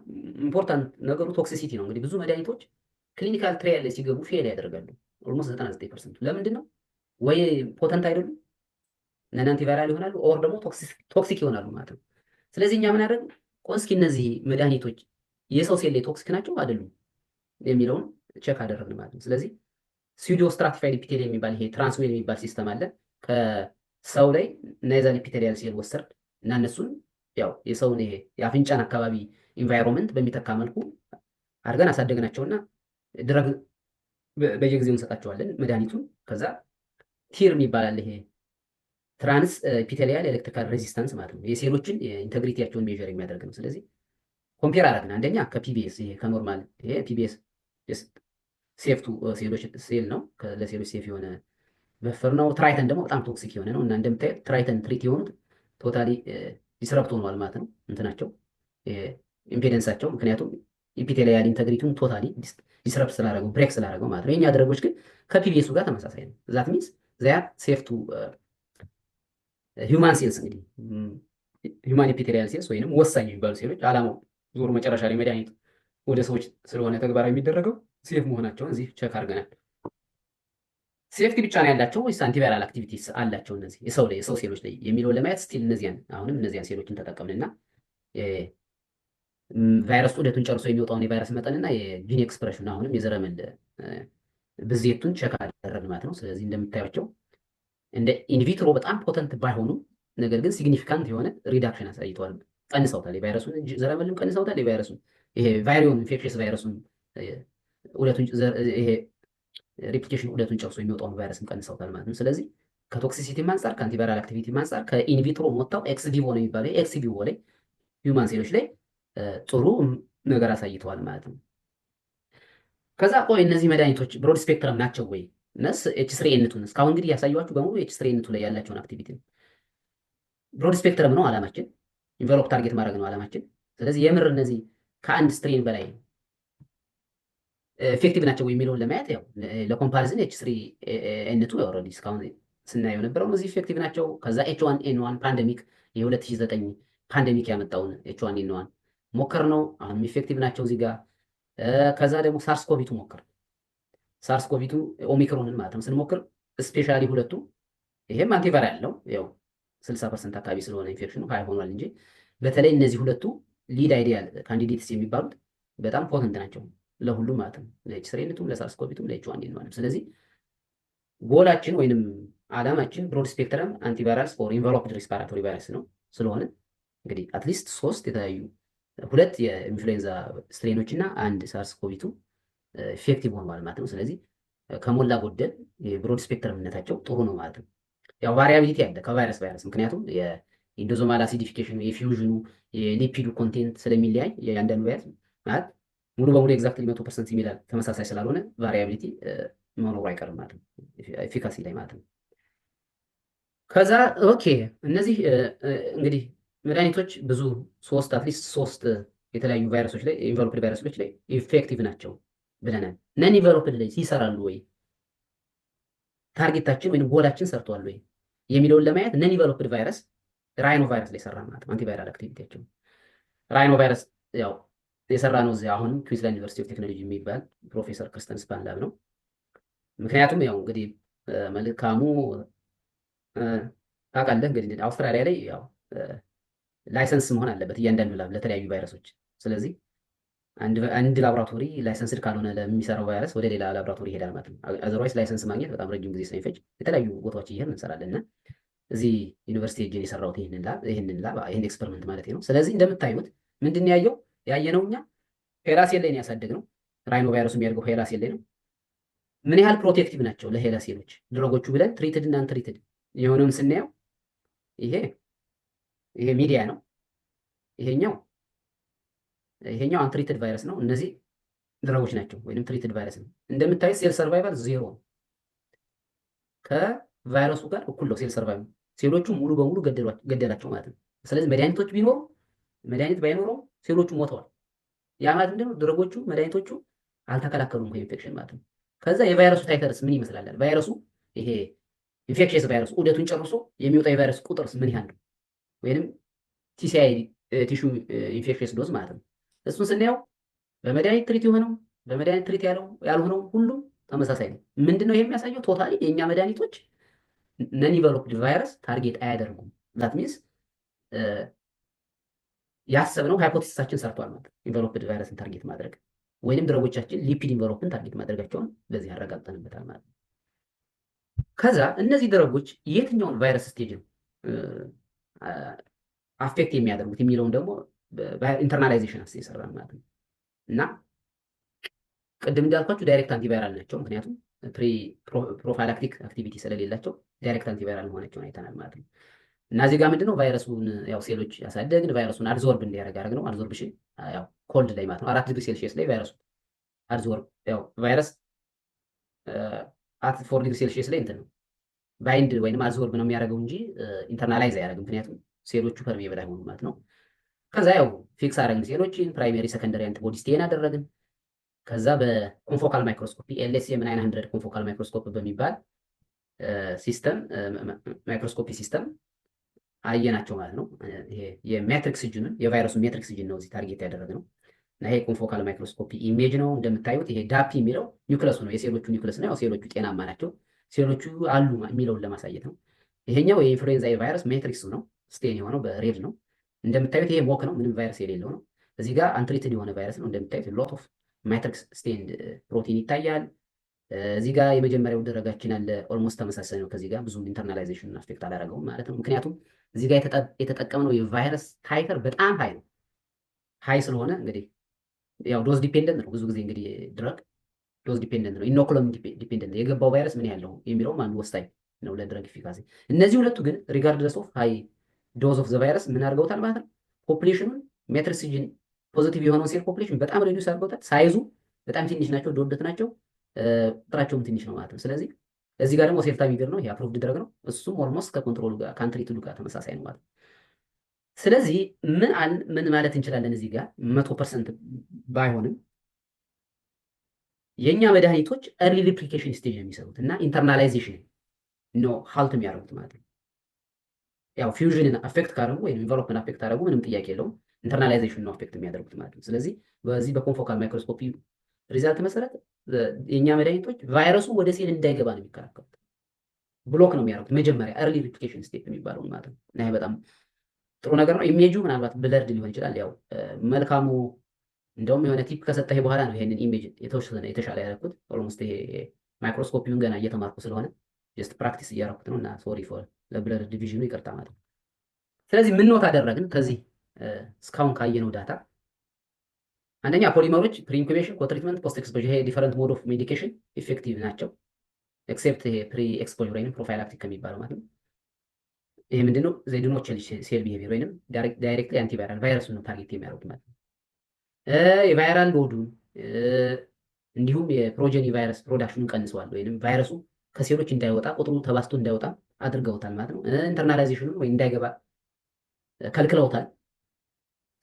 ኢምፖርታንት ነገሩ ቶክሲሲቲ ነው። እንግዲህ ብዙ መድኃኒቶች ክሊኒካል ትራያል ላይ ሲገቡ ፌል ያደርጋሉ። ኦልሞስት 99%። ለምንድን ነው? ወይ ፖተንት አይደሉም ነን አንቲቫይራል ይሆናሉ፣ ኦር ደግሞ ቶክሲክ ይሆናሉ ማለት ነው። ስለዚህ እኛ ምን አደረግ እስኪ እነዚህ መድኃኒቶች የሰው ሴል ላይ ቶክሲክ ናቸው አይደሉም የሚለውን ቼክ አደረግን ማለት ነው። ስለዚህ ሲዶ ስትራቲፋይድ ኢፒቴሊየም የሚባል ይሄ ትራንስዌል የሚባል ሲስተም አለ። ከሰው ላይ ናይዛል ኢፒቴሊያል ሴል ወሰድ እና እነሱን ያው የሰውን ይሄ የአፍንጫን አካባቢ ኢንቫይሮንመንት በሚተካ መልኩ አድርገን አሳደግናቸውና ድረግ በየጊዜው እንሰጣቸዋለን መድኃኒቱን። ከዛ ቲር የሚባል ይሄ ትራንስ ኢፒቴሊያል ኤሌክትሪካል ሬዚስታንስ ማለት ነው። የሴሎችን ኢንቴግሪቲያቸውን ሜዥር የሚያደርግ ነው። ስለዚህ ኮምፔር አደረግን። አንደኛ ከፒቢኤስ ይሄ ከኖርማል ይሄ ፒቢኤስ ሴፍ ቱ ሴሎች ሴል ነው፣ ለሴሎች ሴፍ የሆነ በፈር ነው። ትራይተን ደግሞ በጣም ቶክሲክ የሆነ ነው እና እንደምታዩት ትራይተን ትሪት የሆኑት ቶታሊ ዲስረፕት ሆኗል ማለት ነው እንትናቸው ኢምፔደንሳቸው። ምክንያቱም ኢፒቴሊያል ኢንቴግሪቲውን ቶታሊ ዲስረፕት ስላደረገው ብሬክ ስላደረገው ማለት ነው። የኛ ድረጎች ግን ከፒቢኤሱ ጋር ተመሳሳይ ነው። ዛት ሚንስ ዚያ ሴፍ ቱ ሂውማን ሴልስ እንግዲህ ሂውማን ኢፒቴሊያል ሴልስ ወይንም ወሳኝ የሚባሉ ሴሎች አላማው ዞሮ መጨረሻ ላይ መድኃኒቱ ወደ ሰዎች ስለሆነ ተግባራዊ የሚደረገው ሴፍ መሆናቸውን እዚህ ቸክ አድርገናል። ሴፍቲ ብቻ ነው ያላቸው ወይስ አንቲቫይራል አክቲቪቲስ አላቸው እነዚህ የሰው ሴሎች ላይ የሚለውን ለማየት ስቲል እነዚያን ሴሎችን ተጠቀምንና ቫይረስ ዑደቱን ጨርሶ የሚወጣውን የቫይረስ መጠንና የጂን ኤክስፕሬሽን አሁንም የዘረመል ብዜቱን ቸክ አደረግን ማለት ነው። ስለዚህ እንደምታያቸው እንደ ኢንቪትሮ በጣም ፖተንት ባይሆኑም ነገር ግን ሲግኒፊካንት የሆነ ሪዳክሽን አሳይተዋል። ቀንሰውታል። የቫይረሱን ዘረመልም ቀንሰውታል። የቫይረሱን ይሄ ቫይሪዮን ኢንፌክሽስ ቫይረሱን ዑደቱን ይሄ ሪፕሊኬሽን ዑደቱን ጨርሶ የሚወጣውን ቫይረስም ቀንሰውታል ማለት ነው። ስለዚህ ከቶክሲሲቲም አንጻር ከአንቲቫይራል አክቲቪቲም አንጻር ከኢንቪትሮ ወጥተው ኤክስ ቪቮ ነው የሚባለው ኤክስ ቪቮ ላይ ሂውማን ሴሎች ላይ ጥሩ ነገር አሳይተዋል ማለት ነው። ከዛ ቆይ እነዚህ መድኃኒቶች ብሮድ ስፔክትረም ናቸው ወይ? ነስ ኤች3 ኤንቱን እስካሁን እንግዲህ ያሳየኋችሁ በሙሉ ኤች3 ኤንቱ ላይ ያላቸውን አክቲቪቲ ነው። ብሮድ ስፔክትረም ነው አላማችን፣ ኢንቨሎፕ ታርጌት ማድረግ ነው አላማችን። ስለዚህ የምር እነዚህ ከአንድ ስትሬን በላይ ኤፌክቲቭ ናቸው የሚለውን ለማየት ያው ለኮምፓሪዝን ኤች3 ኤንቱ ኦልሬዲ እስካሁን ስናየው ነበረው እነዚህ ኤፌክቲቭ ናቸው። ከዛ ኤች1ኤን1 ፓንደሚክ የ2009 ፓንደሚክ ያመጣውን ኤች1ኤን1 ሞከር ነው፣ አሁንም ኤፌክቲቭ ናቸው እዚህ ጋር። ከዛ ደግሞ ሳርስ ኮቪቱ ሞከር፣ ሳርስ ኮቪቱ ኦሚክሮንን ማለት ነው ስንሞክር ስፔሻሊ ሁለቱ ይሄም አንቲቫይራል ነው ያው 60% አካባቢ ስለሆነ ኢንፌክሽኑ ሃይ ሆኗል እንጂ በተለይ እነዚህ ሁለቱ ሊድ አይዲያል ካንዲዴትስ የሚባሉት በጣም ፖተንት ናቸው ለሁሉም ማለት ነው፣ ለኤች3ኤንቱም ለሳርስ ኮቪቱም ለኤች1ኤን1። ስለዚህ ጎላችን ወይንም አላማችን ብሮድ ስፔክትረም አንቲቫይራልስ ፎር ኢንቨሎፕድ ሪስፓራቶሪ ቫይረስ ነው። ስለሆነ እንግዲህ አትሊስት 3 የተለያዩ 2 የኢንፍሉዌንዛ ስትሬኖች እና 1 ሳርስ ኮቪቱ ኢፌክቲቭ ሆኗል ማለት ነው። ስለዚህ ከሞላ ጎደል የብሮድ ስፔክትረምነታቸው ጥሩ ነው ማለት ነው። ያው ቫሪያቢሊቲ አለ ከቫይረስ ቫይረስ፣ ምክንያቱም የኢንዶዞማል አሲዲፊኬሽኑ የፊውዥኑ የሊፒዱ ኮንቴንት ስለሚለያይ የአንዳንዱ ቫይረስ ማለት ሙሉ በሙሉ ኤግዛክትሊ 100% ሲሚላር ተመሳሳይ ስላልሆነ ቫሪያቢሊቲ መኖሩ አይቀርም ማለት ነው ኤፊካሲ ላይ ማለት ነው። ከዛ ኦኬ እነዚህ እንግዲህ መድኃኒቶች ብዙ አትሊስት 3 የተለያዩ ቫይረሶች ላይ ኢንቨሎፕድ ቫይረሶች ላይ ኢፌክቲቭ ናቸው ብለናል። ነን ኢንቨሎፕድ ላይ ይሰራሉ ወይ ታርጌታችን ወይም ጎላችን ሰርተዋል ወይ የሚለውን ለማየት ነን ኢንቨሎፕድ ቫይረስ ራይኖ ቫይረስ ላይ ሰራ ማለት ነው። አንቲቫይራል አክቲቪቲያቸው ራይኖ ቫይረስ ያው የሰራ ነው እዚህ አሁንም ኩዊንስላንድ ዩኒቨርሲቲ ኦፍ ቴክኖሎጂ የሚባል ፕሮፌሰር ክርስተን ስፓን ላብ ነው። ምክንያቱም ያው እንግዲህ መልካሙ ታውቃለህ እንግዲህ አውስትራሊያ ላይ ያው ላይሰንስ መሆን አለበት እያንዳንዱ ላብ ለተለያዩ ቫይረሶች። ስለዚህ አንድ ላቦራቶሪ ላይሰንስድ ካልሆነ ለሚሰራው ቫይረስ ወደ ሌላ ላቦራቶሪ ይሄዳል ማለት ነው። አዘርዋይስ ላይሰንስ ማግኘት በጣም ረጅም ጊዜ ስለሚፈጅ የተለያዩ ቦታዎች እየሄድን እንሰራለን እና እዚህ ዩኒቨርሲቲ ሄጄ የሰራሁት ይህን ኤክስፐሪመንት ማለት ነው። ስለዚህ እንደምታዩት ምንድን ያየነው እኛ ሄላ ሴል ላይ ነው ያሳደግነው። ራይኖ ቫይረሱ የሚያደርገው ሄላ ሴል ላይ ነው። ምን ያህል ፕሮቴክቲቭ ናቸው ለሄላ ሴሎች ድረጎቹ ብለን ትሪትድ እና አንትሪትድ የሆነውን ስናየው ይሄ ሚዲያ ነው። ይሄኛው አንትሪትድ ቫይረስ ነው። እነዚህ ድረጎች ናቸው ወይም ትሪትድ ቫይረስ ነው። እንደምታዩት ሴል ሰርቫይቫል 0 ነው። ከቫይረሱ ጋር እኩል ነው ሴል ሰርቫይቫል። ሴሎቹ ሙሉ በሙሉ ገደላቸው ማለት ነው። ስለዚህ መድኃኒቶች ቢኖሩ መድኃኒት ባይኖረው ሴሎቹ ሞተዋል። ያ ማለት ምንድነው? ድረጎቹ መድኃኒቶቹ አልተከላከሉም ከኢንፌክሽን ማለት ነው። ከዛ የቫይረሱ ታይተርስ ምን ይመስላል? ቫይረሱ ይሄ ኢንፌክሽስ ቫይረስ ዑደቱን ጨርሶ የሚወጣ የቫይረስ ቁጥርስ ምን ያህል ነው? ወይንም ቲሲአይ ቲሹ ኢንፌክሽስ ዶዝ ማለት ነው። እሱን ስናየው በመድኃኒት ትሪት የሆነው በመድኃኒት ትሪት ያልሆነው ሁሉም ተመሳሳይ ነው። ምንድነው ይሄ የሚያሳየው? ቶታሊ የእኛ መድኃኒቶች ነን ኢንቨሎፕድ ቫይረስ ታርጌት አያደርጉም። ዛት ሚንስ ያሰብነው ሃይፖቴሲሳችን ሰርቷል ማለት ነው። ኢንቨሎፕድ ቫይረስን ታርጌት ማድረግ ወይንም ድረጎቻችን ሊፒድ ኢንቨሎፕን ታርጌት ማድረጋቸውን በዚህ ያረጋግጠንበታል ማለት ነው። ከዛ እነዚህ ድረጎች የትኛውን ቫይረስ ስቴጅ ነው አፌክት የሚያደርጉት የሚለውን ደግሞ ኢንተርናላይዜሽን ይሰራል ማለት ነው። እና ቅድም እንዳልኳችሁ ዳይሬክት አንቲቫይራል ናቸው፣ ምክንያቱም ፕሮፋይላክቲክ አክቲቪቲ ስለሌላቸው ዳይሬክት አንቲቫይራል መሆናቸውን አይተናል ማለት ነው። እና እዚህ ጋር ምንድነው ቫይረሱን ያው ሴሎች ያሳደግን ቫይረሱን አድዞርብ እንዲያደርግ አድርግ ነው። አድዞርብሽን ያው ኮልድ ላይ ማለት ነው 4 ዲግሪ ሴልሺየስ ላይ ቫይረሱ አድዞርብ ያው ቫይረስ አት 4 ዲግሪ ሴልሺየስ ላይ እንትን ነው ባይንድ ወይንም አድዞርብ ነው የሚያደርገው እንጂ ኢንተርናላይዝ አያደርግም፣ ምክንያቱም ሴሎቹ ፐርሜብል አይሆኑም ማለት ነው። ከዛ ያው ፊክስ አደረግን ሴሎችን ፕራይሜሪ ሰከንደሪ አንቲቦዲ ስቴን አደረግን። ከዛ በኮንፎካል ማይክሮስኮፒ ኤልኤስኤም 900 ኮንፎካል ማይክሮስኮፕ በሚባል ሲስተም ማይክሮስኮፒ ሲስተም አየናቸው ማለት ነው። ይሄ የሜትሪክስ ጂኑን የቫይረሱ ሜትሪክስ ጂን ነው እዚህ ታርጌት ያደረግነው እና ይሄ ኮንፎካል ማይክሮስኮፒ ኢሜጅ ነው። እንደምታዩት ይሄ ዳፒ የሚለው ኒውክለሱ ነው፣ የሴሎቹ ኒውክለስ ነው። ያው ሴሎቹ ጤናማ ናቸው፣ ሴሎቹ አሉ የሚለውን ለማሳየት ነው። ይሄኛው የኢንፍሉዌንዛ ቫይረስ ሜትሪክስ ነው፣ ስቴን የሆነው በሬድ ነው። እንደምታዩት ይሄ ሞክ ነው፣ ምንም ቫይረስ የሌለው ነው። እዚህ ጋር አንትሪትድ የሆነ ቫይረስ ነው። እንደምታዩት ሎት ኦፍ ማትሪክስ ስቴንድ ፕሮቲን ይታያል። እዚህ ጋር የመጀመሪያው ደረጋችን አለ፣ ኦልሞስት ተመሳሳይ ነው። ከዚህ ጋር ብዙም ኢንተርናላይዜሽን አስፔክት አላደረገውም ማለት ነው። ምክንያቱም እዚህ ጋር የተጠቀምነው የቫይረስ ታይተር በጣም ሃይ ነው። ሃይ ስለሆነ እንግዲህ ያው ዶዝ ዲፔንደንት ነው ብዙ ጊዜ እንግዲህ ድረግ ዶዝ ዲፔንደንት ነው፣ ኢኖኩለም ዲፔንደንት የገባው ቫይረስ ምን ያለው የሚለውም አንዱ ወሳኝ ነው ለድረግ ኢፊካሲ። እነዚህ ሁለቱ ግን ሪጋርድለስ ኦፍ ሃይ ዶዝ ኦፍ ዘ ቫይረስ ምን አድርገውታል ማለት ነው። ፖፑሌሽኑን ሜትሪክሲጅን ፖዚቲቭ የሆነውን ሴል ፖፑሌሽን በጣም ሬዲዩስ አድርገውታል። ሳይዙ በጣም ትንሽ ናቸው፣ ዶደት ናቸው፣ ቁጥራቸውም ትንሽ ነው ማለት ነው። ስለዚህ እዚህ ጋር ደግሞ ኦሴልታሚቪር ነው፣ ይሄ አፕሩቭድ ድረግ ነው። እሱም ኦልሞስት ከኮንትሮሉ ጋር ካንትሪቱዱ ጋር ተመሳሳይ ነው ማለት ነው። ስለዚህ ምን ማለት እንችላለን እዚህ ጋር 100% ባይሆንም የኛ መድኃኒቶች ኤርሊ ሪፕሊኬሽን ስቴጅ ነው የሚሰሩት እና ኢንተርናላይዜሽን ነው ሀልት የሚያደርጉት ማለት ነው። ያው ፊውዥንን አፌክት ካደረጉ ወይም ኢንቨሎፕመንት አፌክት ካደረጉ ምንም ጥያቄ የለውም፣ ኢንተርናላይዜሽን ነው አፌክት የሚያደርጉት ማለት ነው። ስለዚህ በዚህ በኮንፎካል ማይክሮስኮፒ ሪዛልት መሰረት የኛ መድኃኒቶች ቫይረሱ ወደ ሴል እንዳይገባ ነው የሚከላከሉት፣ ብሎክ ነው የሚያደርጉት መጀመሪያ ኤርሊ ሪፕሊኬሽን ስቴጅ የሚባለው ማለት ነው። እና ይሄ በጣም ጥሩ ነገር ነው። ኢሜጁ ምናልባት ብለርድ ሊሆን ይችላል። ያው መልካሙ እንደውም የሆነ ቲፕ ከሰጠህ በኋላ ነው ይሄንን ኢሜጅ የተሻለ ያደረኩት። ኦልሞስት ይሄ ማይክሮስኮፒውን ገና እየተማርኩ ስለሆነ ጀስት ፕራክቲስ እያደረኩት ነው እና ሶሪ ፎር ለብለርድ ዲቪዥኑ ይቅርታ ማለት ነው። ስለዚህ ምን ኖት አደረግን ከዚህ እስካሁን ካየነው ዳታ? አንደኛ ፖሊመሮች ፕሪኢንኩቤሽን፣ ኮትሪትመንት፣ ፖስት ኤክስፖዥር ይሄ ዲፈረንት ሞድ ኦፍ ሜዲኬሽን ኢፌክቲቭ ናቸው ኤክሴፕት ይሄ ፕሪ ኤክስፖዥር ወይም ፕሮፋይላክቲክ ከሚባለው ማለት ነው። ይሄ ምንድነው? ዘይ ዱ ኖት ቼንጅ ሴል ቢሄቪየር ወይንም ዳይሬክትሊ አንቲቫይራል ቫይረሱን ነው ታርጌት የሚያደርጉት ማለት ነው። የቫይራል ሎዱን እንዲሁም የፕሮጀኒ ቫይረስ ፕሮዳክሽኑን ቀንሰዋል ወይንም ቫይረሱ ከሴሎች እንዳይወጣ ቁጥሩ ተባስቶ እንዳይወጣ አድርገውታል ማለት ነው። ኢንተርናላይዜሽኑን ወይ እንዳይገባ ከልክለውታል።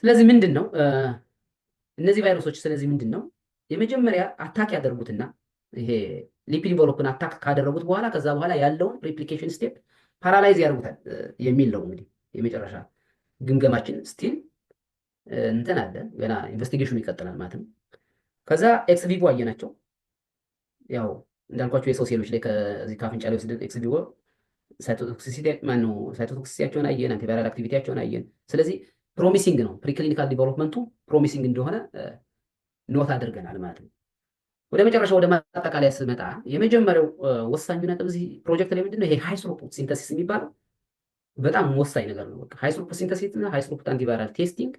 ስለዚህ ምንድን ነው እነዚህ ቫይረሶች? ስለዚህ ምንድን ነው የመጀመሪያ አታክ ያደርጉትና ይሄ ሊፒድ ኢንቨሎፕን አታክ ካደረጉት በኋላ ከዛ በኋላ ያለውን ሬፕሊኬሽን ስቴፕ ፓራላይዝ ያደርጉታል የሚል ነው እንግዲህ የመጨረሻ ግምገማችን። ስቲል እንትን አለ ገና ኢንቨስቲጌሽኑ ይቀጥላል ማለት ነው። ከዛ ኤክስ ቪቮ አየናቸው። ያው እንዳልኳቸው የሰው ሴሎች ላይ ከዚህ ከአፍንጫ ላይ ወስደን ኤክስ ቪቮ ሳይቶቶክሲቲያቸውን አየን፣ አንቲቫይራል አክቲቪቲያቸውን አየን። ስለዚህ ፕሮሚሲንግ ነው፣ ፕሪክሊኒካል ዲቨሎፕመንቱ ፕሮሚሲንግ እንደሆነ ኖት አድርገናል ማለት ነው። ወደ መጨረሻ ወደ ማጠቃለያ ስመጣ የመጀመሪያው ወሳኙ ነጥብ እዚህ ፕሮጀክት ላይ ምንድነው? ይሄ ሃይስሩፑት ሲንተሲስ የሚባለው በጣም ወሳኝ ነገር ነው። በቃ ሃይስሩፑት ሲንተሲስ እና ሃይስሩፑት አንቲቫይራል ቴስቲንግ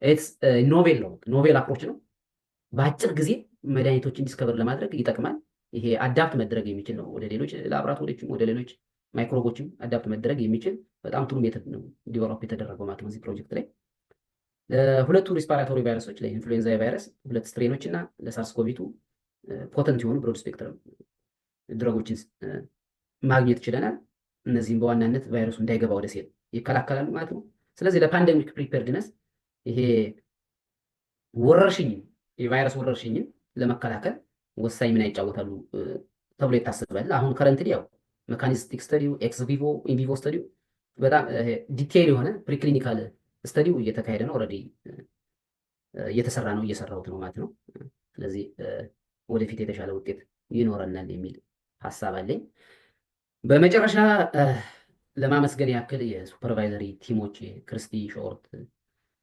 ኢትስ ኖቬል ነው፣ ኖቬል አፕሮች ነው። በአጭር ጊዜ መድኃኒቶችን ዲስከቨር ለማድረግ ይጠቅማል። ይሄ አዳፕት መደረግ የሚችል ነው፣ ወደ ሌሎች ላብራቶሪዎችም ወደ ሌሎች ማይክሮቦችም አዳፕት መደረግ የሚችል በጣም ጥሩ ሜተድ ነው ዲቨሎፕ የተደረገው ማለት ነው እዚህ ፕሮጀክት ላይ። ለሁለቱ ሪስፓራቶሪ ቫይረሶች ለኢንፍሉዌንዛ ቫይረስ 2 ስትሬኖች እና ለሳርስኮቪቱ ፖተንት የሆኑ ብሮድ ስፔክትረም ድረጎችን ማግኘት ችለናል። እነዚህም በዋናነት ቫይረሱ እንዳይገባ ወደ ሴል ይከላከላሉ ማለት ነው። ስለዚህ ለፓንደሚክ ፕሪፔርድነስ ይሄ ወረርሽኝ የቫይረስ ወረርሽኝን ለመከላከል ወሳኝ ሚና ይጫወታሉ ተብሎ ይታሰባል። አሁን ከረንትሊ ያው ሜካኒስቲክ ስተዲው ኤክስ ቪቮ ኢንቪቮ ስተዲው በጣም ዲቴይል የሆነ ፕሪክሊኒካል ስተዲው እየተካሄደ ነው። ኦልሬዲ እየተሰራ ነው፣ እየሰራሁት ነው ማለት ነው። ስለዚህ ወደፊት የተሻለ ውጤት ይኖረናል የሚል ሀሳብ አለኝ። በመጨረሻ ለማመስገን ያክል የሱፐርቫይዘሪ ቲሞች ክርስቲ ሾርት፣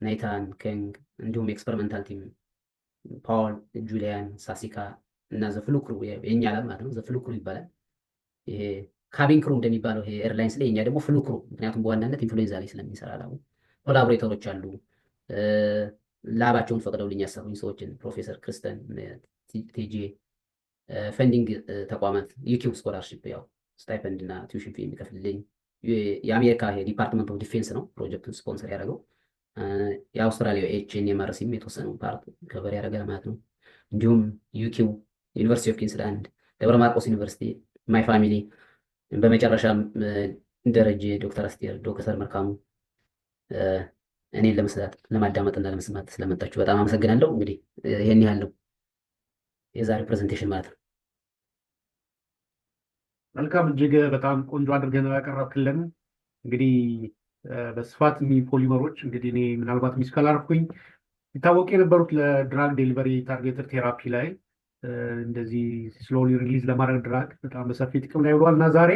ናይታን ከንግ እንዲሁም ኤክስፐሪመንታል ቲም ፓውል፣ ጁሊያን፣ ሳሲካ እና ዘፍሉክሩ የኛ ላብ ማለት ነው። ዘፍሉክሩ ይባላል። ይሄ ካቢን ክሩ እንደሚባለው ይሄ ኤርላይንስ ላይ የኛ ደግሞ ፍሉክሩ፣ ምክንያቱም በዋናነት ኢንፍሉዌንዛ ላይ ስለሚሰራ ላቡ። ኮላቦሬተሮች አሉ፣ ላባቸውን ፈቅደውልኝ ያሰሩኝ ሰዎችን ፕሮፌሰር ክርስተን ቴጄ፣ ፈንዲንግ ተቋማት ዩቲዩብ ስኮላርሽፕ ያው ስታይፐንድ እና ቲዩሽን ፊ የሚከፍልልኝ የአሜሪካ ዲፓርትመንት ኦፍ ዲፌንስ ነው ፕሮጀክቱን ስፖንሰር ያደረገው። የአውስትራሊያ ኤችኤንኤምአርሲም የተወሰነው ፓርት ከበር ያደረገ ማለት ነው። እንዲሁም ዩኪው፣ ዩኒቨርሲቲ ኦፍ ኩዊንስላንድ፣ ደብረ ማርቆስ ዩኒቨርሲቲ፣ ማይ ፋሚሊ፣ በመጨረሻም ደረጀ፣ ዶክተር አስቴር፣ ዶክተር መልካሙ እኔን ለማዳመጥና ለመስማት ስለመጣችሁ በጣም አመሰግናለሁ። እንግዲህ ይሄን ያለው የዛሬው ፕሬዘንቴሽን ማለት ነው። መልካም፣ እጅግ በጣም ቆንጆ አድርገን ያቀረብክልን። እንግዲህ በስፋት ፖሊመሮች እንግዲህ እኔ ምናልባት ሚስ ካላደረኩኝ ይታወቁ የነበሩት ለድራግ ዴሊቨሪ ታርጌትድ ቴራፒ ላይ እንደዚህ ስሎሊ ሪሊዝ ለማድረግ ድራግ በጣም በሰፊ ጥቅም ላይ ውሏል እና ዛሬ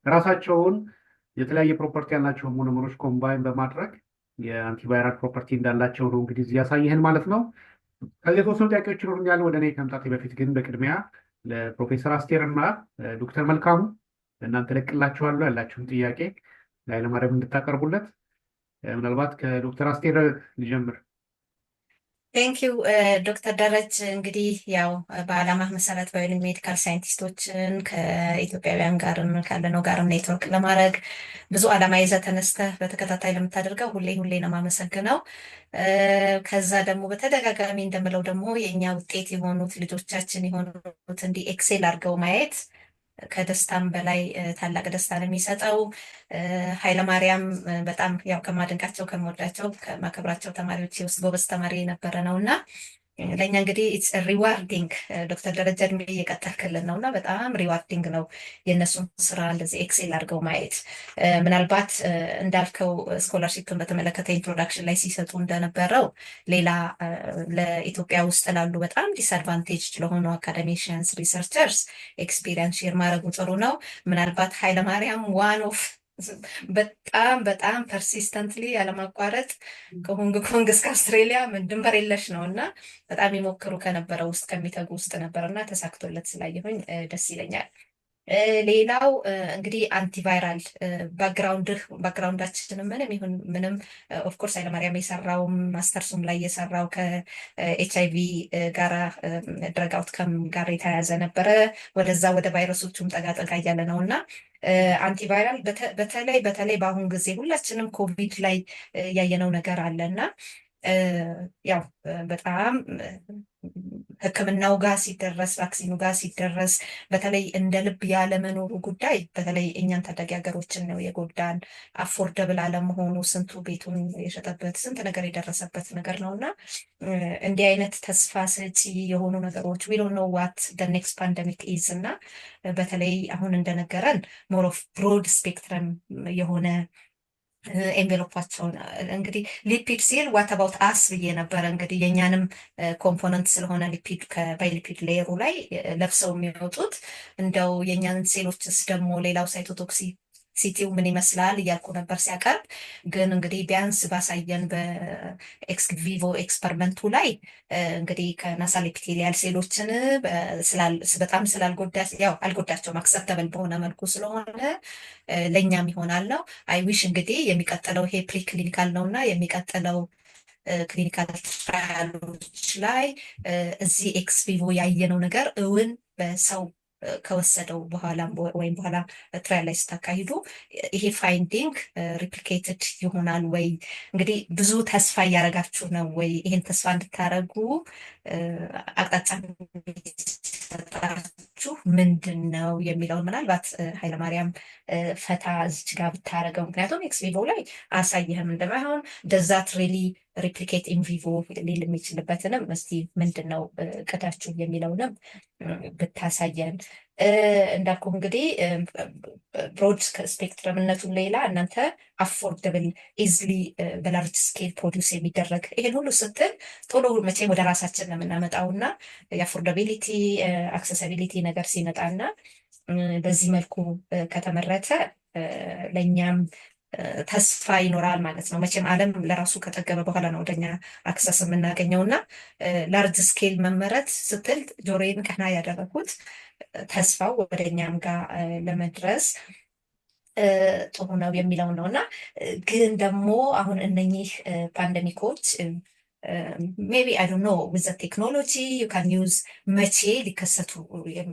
ራሳቸውን የተለያየ ፕሮፐርቲ ያላቸውን ሞኖመሮች ኮምባይን በማድረግ የአንቲቫይራል ፕሮፐርቲ እንዳላቸው ነው እንግዲህ እዚህ ያሳየህን ማለት ነው። ከዚህ የተወሰኑ ጥያቄዎች ይኖሩኛል ወደ እኔ ከመምጣቴ በፊት ግን በቅድሚያ ለፕሮፌሰር አስቴር እና ዶክተር መልካሙ እናንተ ለቅላችኋለሁ ያላችሁን ጥያቄ ለኃይለማርያም እንድታቀርቡለት። ምናልባት ከዶክተር አስቴር ልጀምር። ቴንክ ዩ ዶክተር ደረጀ። እንግዲህ ያው በዓላማ መሰረት ባዮሜዲካል ሳይንቲስቶችን ከኢትዮጵያውያን ጋርም ካለነው ጋርም ኔትወርክ ለማድረግ ብዙ ዓላማ ይዘህ ተነስተህ በተከታታይ ለምታደርገው ሁሌ ሁሌ ነው የማመሰግነው። ከዛ ደግሞ በተደጋጋሚ እንደምለው ደግሞ የእኛ ውጤት የሆኑት ልጆቻችን የሆኑት እንዲህ ኤክሴል አድርገው ማየት ከደስታም በላይ ታላቅ ደስታ ነው የሚሰጠው። ኃይለማርያም በጣም ያው ከማደንቃቸው ከምወዳቸው ከማከብራቸው ተማሪዎች ውስጥ ጎበዝ ተማሪ የነበረ ነው እና ለእኛ እንግዲህ ኢትስ ሪዋርዲንግ ዶክተር ደረጀ እድሜ እየቀጠልክልን ነው እና በጣም ሪዋርዲንግ ነው የእነሱን ስራ እንደዚህ ኤክሴል አድርገው ማየት። ምናልባት እንዳልከው ስኮላርሺፕን በተመለከተ ኢንትሮዳክሽን ላይ ሲሰጡ እንደነበረው ሌላ ለኢትዮጵያ ውስጥ ላሉ በጣም ዲስአድቫንቴጅ ለሆኑ አካደሚሽንስ ሪሰርቸርስ ኤክስፒሪየንስ ሼር ማድረጉ ጥሩ ነው። ምናልባት ኃይለማርያም ዋን ኦፍ በጣም በጣም ፐርሲስተንትሊ ያለማቋረጥ ከሆንግ ኮንግ እስከ አውስትሬሊያ ድንበር የለሽ ነው እና በጣም የሞክሩ ከነበረ ውስጥ ከሚተጉ ውስጥ ነበር እና ተሳክቶለት ስላየሁኝ ደስ ይለኛል። ሌላው እንግዲህ አንቲቫይራል ባክግራውንዳችን ምንም ይሁን ምንም ኦፍኮርስ ኃይለማርያም የሰራው ማስተርሱም ላይ የሰራው ከኤች አይቪ ጋራ ድረግ አውትከም ጋር የተያያዘ ነበረ። ወደዛ ወደ ቫይረሶቹም ጠጋ ጠጋ እያለ ነው እና አንቲቫይራል በተለይ በአሁን ጊዜ ሁላችንም ኮቪድ ላይ ያየነው ነገር አለ እና ያው በጣም ሕክምናው ጋር ሲደረስ ቫክሲኑ ጋር ሲደረስ በተለይ እንደ ልብ ያለመኖሩ ጉዳይ በተለይ እኛን ታዳጊ ሀገሮችን ነው የጎዳን። አፎርደብል አለመሆኑ ስንቱ ቤቱን የሸጠበት ስንት ነገር የደረሰበት ነገር ነው እና እንዲህ አይነት ተስፋ ሰጪ የሆኑ ነገሮች ዊ ዶንት ኖ ዋት ደ ኔክስት ፓንደሚክ ኢዝ እና በተለይ አሁን እንደነገረን ሞር ኦፍ ብሮድ ስፔክትረም የሆነ ኤንቬሎፓቸውን እንግዲህ ሊፒድ ሲል ዋት አባውት አስ ብዬ ነበረ። እንግዲህ የእኛንም ኮምፖነንት ስለሆነ ሊፒድ ከባይሊፒድ ሌየሩ ላይ ለብሰው የሚወጡት እንደው የእኛን ሴሎችስ ደግሞ ሌላው ሳይቶቶክሲሲቲው ምን ይመስላል እያልኩ ነበር ሲያቀርብ። ግን እንግዲህ ቢያንስ ባሳየን በኤክስ ቪቮ ኤክስፐሪመንቱ ላይ እንግዲህ ከናሳል ኤፒቴሊያል ሴሎችን በጣም ያው አልጎዳቸውም፣ አክሰፕተብል በሆነ መልኩ ስለሆነ ለእኛም ይሆናል ነው። አይ ዊሽ እንግዲህ የሚቀጥለው ይሄ ፕሪ ክሊኒካል ነው እና የሚቀጥለው ክሊኒካል ትራያሎች ላይ እዚህ ኤክስ ቪቮ ያየነው ነገር እውን በሰው ከወሰደው በኋላ ወይም በኋላ ትራያል ላይ ስታካሂዱ ይሄ ፋይንዲንግ ሪፕሊኬትድ ይሆናል ወይ? እንግዲህ ብዙ ተስፋ እያደረጋችሁ ነው ወይ? ይህን ተስፋ እንድታደረጉ አቅጣጫ ሰጣችሁ ምንድን ነው የሚለውን ምናልባት ኃይለማርያም ፈታ እዚች ጋር ብታደረገው፣ ምክንያቱም ኤክስ ቪቮ ላይ አሳይህም እንደማይሆን ደዛት ሪሊ ሪፕሊኬት ኢንቪቮ ሊል የሚችልበትንም እስቲ ምንድን ነው ቅዳችሁ የሚለውንም ብታሳየን። እንዳልኩ እንግዲህ ብሮድ ስፔክትረምነቱን ሌላ እናንተ አፎርደብል ኢዝሊ በላርጅ ስኬል ፕሮዲውስ የሚደረግ ይሄን ሁሉ ስትል ቶሎ መቼም ወደ ራሳችን ነው የምናመጣው እና የአፎርደቢሊቲ አክሰሲቢሊቲ ነገር ሲመጣና በዚህ መልኩ ከተመረተ ለእኛም ተስፋ ይኖራል ማለት ነው። መቼም ዓለም ለራሱ ከጠገበ በኋላ ነው ወደኛ አክሰስ የምናገኘው እና ላርጅ ስኬል መመረት ስትል ጆሮዬን ቀና ያደረኩት ተስፋው ወደኛም ጋር ለመድረስ ጥሩ ነው የሚለው ነው እና ግን ደግሞ አሁን እነኚህ ፓንደሚኮች ሜቢ አይ ዶንት ኖ ዊዝ ቴክኖሎጂ ዩ ካን ዩዝ መቼ ሊከሰቱ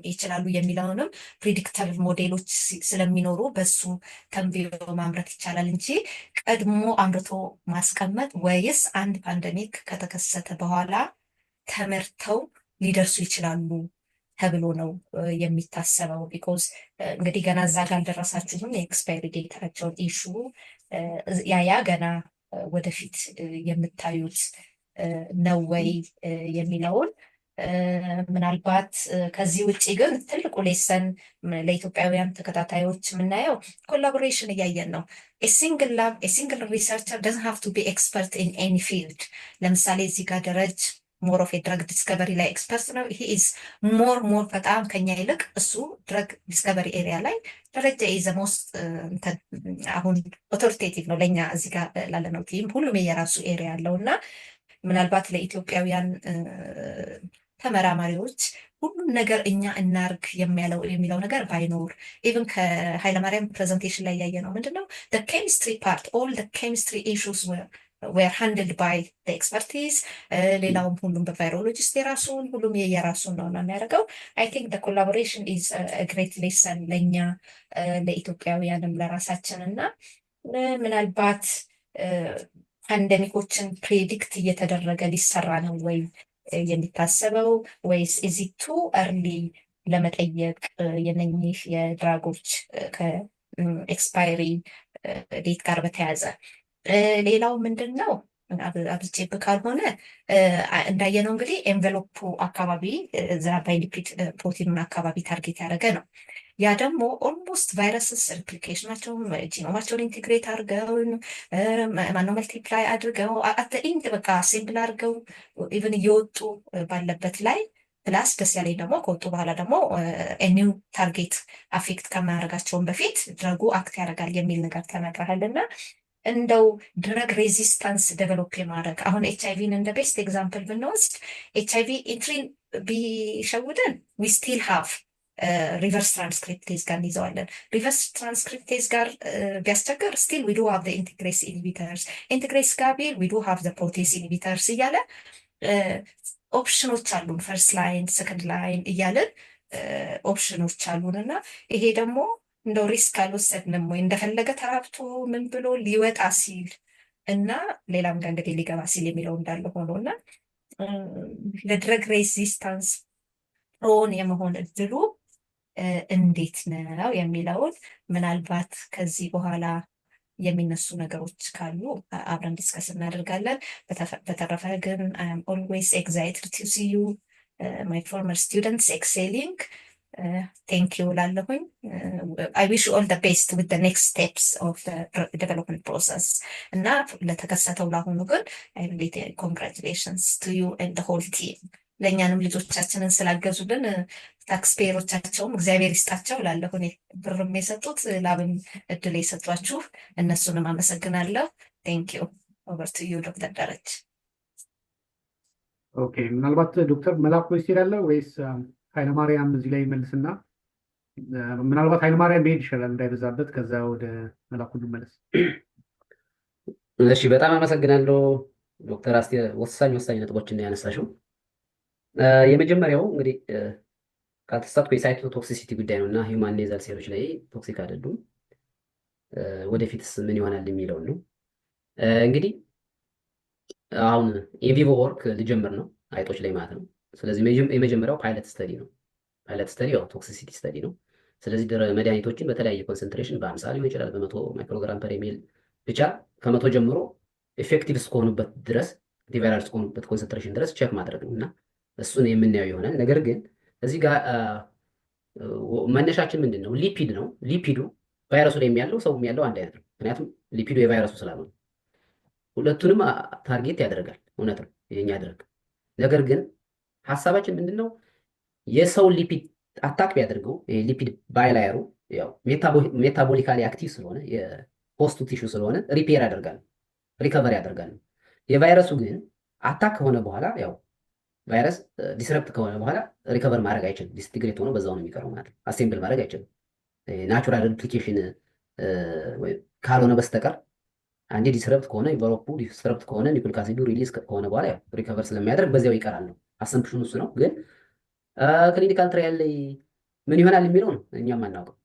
ይችላሉ የሚለውንም ፕሪዲክተር ሞዴሎች ስለሚኖሩ በሱ ተንብዮ ማምረት ይቻላል እንጂ ቀድሞ አምርቶ ማስቀመጥ ወይስ አንድ ፓንደሚክ ከተከሰተ በኋላ ተመርተው ሊደርሱ ይችላሉ ተብሎ ነው የሚታሰበው። ቢኮዝ እንግዲህ ገና እዛ ጋር አልደረሳችሁም። የኤክስፓይሪ ዴታቸውን ኢሹ ያ ገና ወደፊት የምታዩት ነው ወይ የሚለውን ምናልባት ከዚህ ውጭ ግን ትልቁ ሌሰን ለኢትዮጵያውያን ተከታታዮች የምናየው ኮላቦሬሽን እያየን ነው። ሲንግል ላብ ሲንግል ሪሰርቸር doesn't have to be expert in any field። ለምሳሌ እዚህ ጋር ደረጅ ሞር ኦፍ የድረግ ዲስከቨሪ ላይ ኤክስፐርት ነው። ይሄ ኢዝ ሞር በጣም ከኛ ይልቅ እሱ ድረግ ዲስከቨሪ ኤሪያ ላይ ደረጃ ኢዘ ሞስት አሁን ኦቶሪቴቲቭ ነው ለእኛ እዚህ ጋር ላለነው ቲም። ሁሉም የራሱ ኤሪያ አለው እና ምናልባት ለኢትዮጵያውያን ተመራማሪዎች ሁሉም ነገር እኛ እናርግ የሚለው ነገር ባይኖር ኢቭን ከኃይለማርያም ፕሬዘንቴሽን ላይ ያየ ነው ምንድነው ኬሚስትሪ ፓርት ኦል ኬሚስትሪ ኢሹስ ዌር ሃንድልድ ባይ ኤክስፐርቲዝ። ሌላውም ሁሉም በቫይሮሎጂስት የራሱን ሁሉም የራሱን ነው የሚያደርገው። አይ ቲንክ ኮላቦሬሽን ኢዝ ግሬት ሌሰን ለእኛ ለኢትዮጵያውያንም ለራሳችን እና ምናልባት ፓንደሚኮችን ፕሬዲክት እየተደረገ ሊሰራ ነው ወይ የሚታሰበው ወይስ ኢዝ ኢት ቱ እርሊ ለመጠየቅ የነኚህ የድራጎች ከኤክስፓይሪ ዴት ጋር በተያያዘ? ሌላው ምንድን ነው አብዝቼብ ካልሆነ እንዳየነው እንግዲህ ኤንቨሎፑ አካባቢ እዛ ባይሊፒድ ፕሮቲኑን አካባቢ ታርጌት ያደረገ ነው። ያ ደግሞ ኦልሞስት ቫይረስስ ሪፕሊኬሽናቸውን ጂኖማቸውን ኢንቴግሬት አድርገው ማነው መልቲፕላይ አድርገው አት ኢንድ በቃ አሴምብል አድርገው ኢቨን እየወጡ ባለበት ላይ ፕላስ ደስ ያለኝ ደግሞ ከወጡ በኋላ ደግሞ ኒው ታርጌት አፌክት ከማያደርጋቸውን በፊት ድረጉ አክት ያደርጋል የሚል ነገር ተነግረሃል እና እንደው ድረግ ሬዚስታንስ ዴቨሎፕ የማድረግ አሁን ኤች አይቪን እንደ ቤስት ኤግዛምፕል ብንወስድ ኤች አይቪ ኢንትሪን ቢሸውደን ዊ ስቲል ሃቭ ሪቨርስ ትራንስክሪፕቴዝ ጋር እንይዘዋለን። ሪቨርስ ትራንስክሪፕቴዝ ጋር ቢያስቸግር ስቲል ዊ ዱ ሃቭ ዘ ኢንቴግሬስ ኢንሂቢተርስ፣ ኢንቴግሬስ ጋር ቢል ዊ ዱ ሃቭ ዘ ፕሮቴዝ ኢንሂቢተርስ እያለ ኦፕሽኖች አሉን። ፈርስት ላይን ሰከንድ ላይን እያለን ኦፕሽኖች አሉን እና ይሄ ደግሞ እንደው ሪስክ አልወሰድንም ወይ እንደፈለገ ተራብቶ ምን ብሎ ሊወጣ ሲል እና ሌላም ጋር እንግዲህ ሊገባ ሲል የሚለው እንዳለ ሆኖ እና ለድረግ ሬዚስታንስ ፕሮን የመሆን እድሉ እንዴት ነው የሚለውን ምናልባት ከዚህ በኋላ የሚነሱ ነገሮች ካሉ አብረን ዲስከስ እናደርጋለን። በተረፈ ግን አይ አም ኦልዌይስ ኤግዛይትድ ቱ ሲ ዩ ማይ ፎርመር ስቱደንትስ ኤክሴሊንግ ቴንክ ዩ ላለሁኝ። አይ ዊሽ ኦል ደ ቤስት ዊዝ ደ ኔክስት ስቴፕስ ኦፍ ዴቨሎፕመንት ፕሮሰስ እና ለተከሰተው ለአሁኑ ግን አይ ሪሊ ኮንግራቹሌሽንስ ቱ ዩ ኤንድ ሆል ቲም። ለእኛንም ልጆቻችንን ስላገዙልን ታክስፔየሮቻቸውም እግዚአብሔር ይስጣቸው ላለሁ እኔ ብርም የሰጡት ላብም እድል የሰጧችሁ እነሱንም አመሰግናለሁ። ቴንክ ዩ ኦቨር ቱ ዩ ዶክተር ደረጀ። ኦኬ፣ ምናልባት ዶክተር መላኩ ይላል ወይስ ኃይለማርያም እዚህ ላይ ይመልስና ምናልባት ኃይለማርያም መሄድ ይሻላል እንዳይበዛበት፣ ከዛ ወደ መላኩ እንመለስ። እሺ፣ በጣም አመሰግናለሁ ዶክተር አስቴር፣ ወሳኝ ነጥቦችን ያነሳሽው። የመጀመሪያው እንግዲህ ካልተሳትኩ የሳይቶ ቶክሲሲቲ ጉዳይ ነው እና ሂውማን ኔዛል ሴሎች ላይ ቶክሲክ አይደሉም፣ ወደፊትስ ምን ይሆናል የሚለው ነው። እንግዲህ አሁን ኢንቪቮ ወርክ ልጀምር ነው አይጦች ላይ ማለት ነው። ስለዚህ የመጀመሪያው ፓይለት ስተዲ ነው። ፓይለት ስተዲ ያው ቶክሲሲቲ ስተዲ ነው። ስለዚህ መድኃኒቶችን በተለያየ ኮንሰንትሬሽን በ50 ሊሆን ይችላል በ100 ማይክሮግራም ፐር ኤምኤል ብቻ ከመቶ ጀምሮ ኤፌክቲቭ እስከሆኑበት ድረስ አንቲቫይራል እስከሆኑበት ኮንሰንትሬሽን ድረስ ቼክ ማድረግ ነው እና እሱን የምናየው ይሆናል። ነገር ግን እዚህ ጋር መነሻችን ምንድን ነው? ሊፒድ ነው። ሊፒዱ ቫይረሱ ላይ ያለው ሰው ያለው አንድ አይነት ነው። ምክንያቱም ሊፒዱ የቫይረሱ ስላልሆነ ሁለቱንም ታርጌት ያደርጋል። እውነት ነው የኛ ድረግ። ነገር ግን ሀሳባችን ምንድን ነው? የሰው ሊፒድ አታክ ቢያደርገው ሊፒድ ባይላየሩ ያው ሜታቦሊካሊ አክቲቭ ስለሆነ የሆስቱ ቲሹ ስለሆነ ሪፔር ያደርጋል፣ ሪከቨር ያደርጋል። የቫይረሱ ግን አታክ ከሆነ በኋላ ያው ቫይረስ ዲስረፕት ከሆነ በኋላ ሪከቨር ማድረግ አይችልም። ዲስኢንቴግሬት ሆኖ በዛው ነው የሚቀረው ማለት ነው። አሴምብል ማድረግ አይችልም ናቹራል ሪፕሊኬሽን ካልሆነ በስተቀር። አንዴ ዲስረፕት ከሆነ ኢንቨሎፑ ዲስረፕት ከሆነ ኒውክሊክ አሲዱ ሪሊዝ ከሆነ በኋላ ያው ሪከቨር ስለሚያደርግ በዚያው ይቀራል ነው አሰምፕሽኑ እሱ ነው። ግን ክሊኒካል ትራያል ላይ ምን ይሆናል የሚለው ነው እኛም አናውቅም።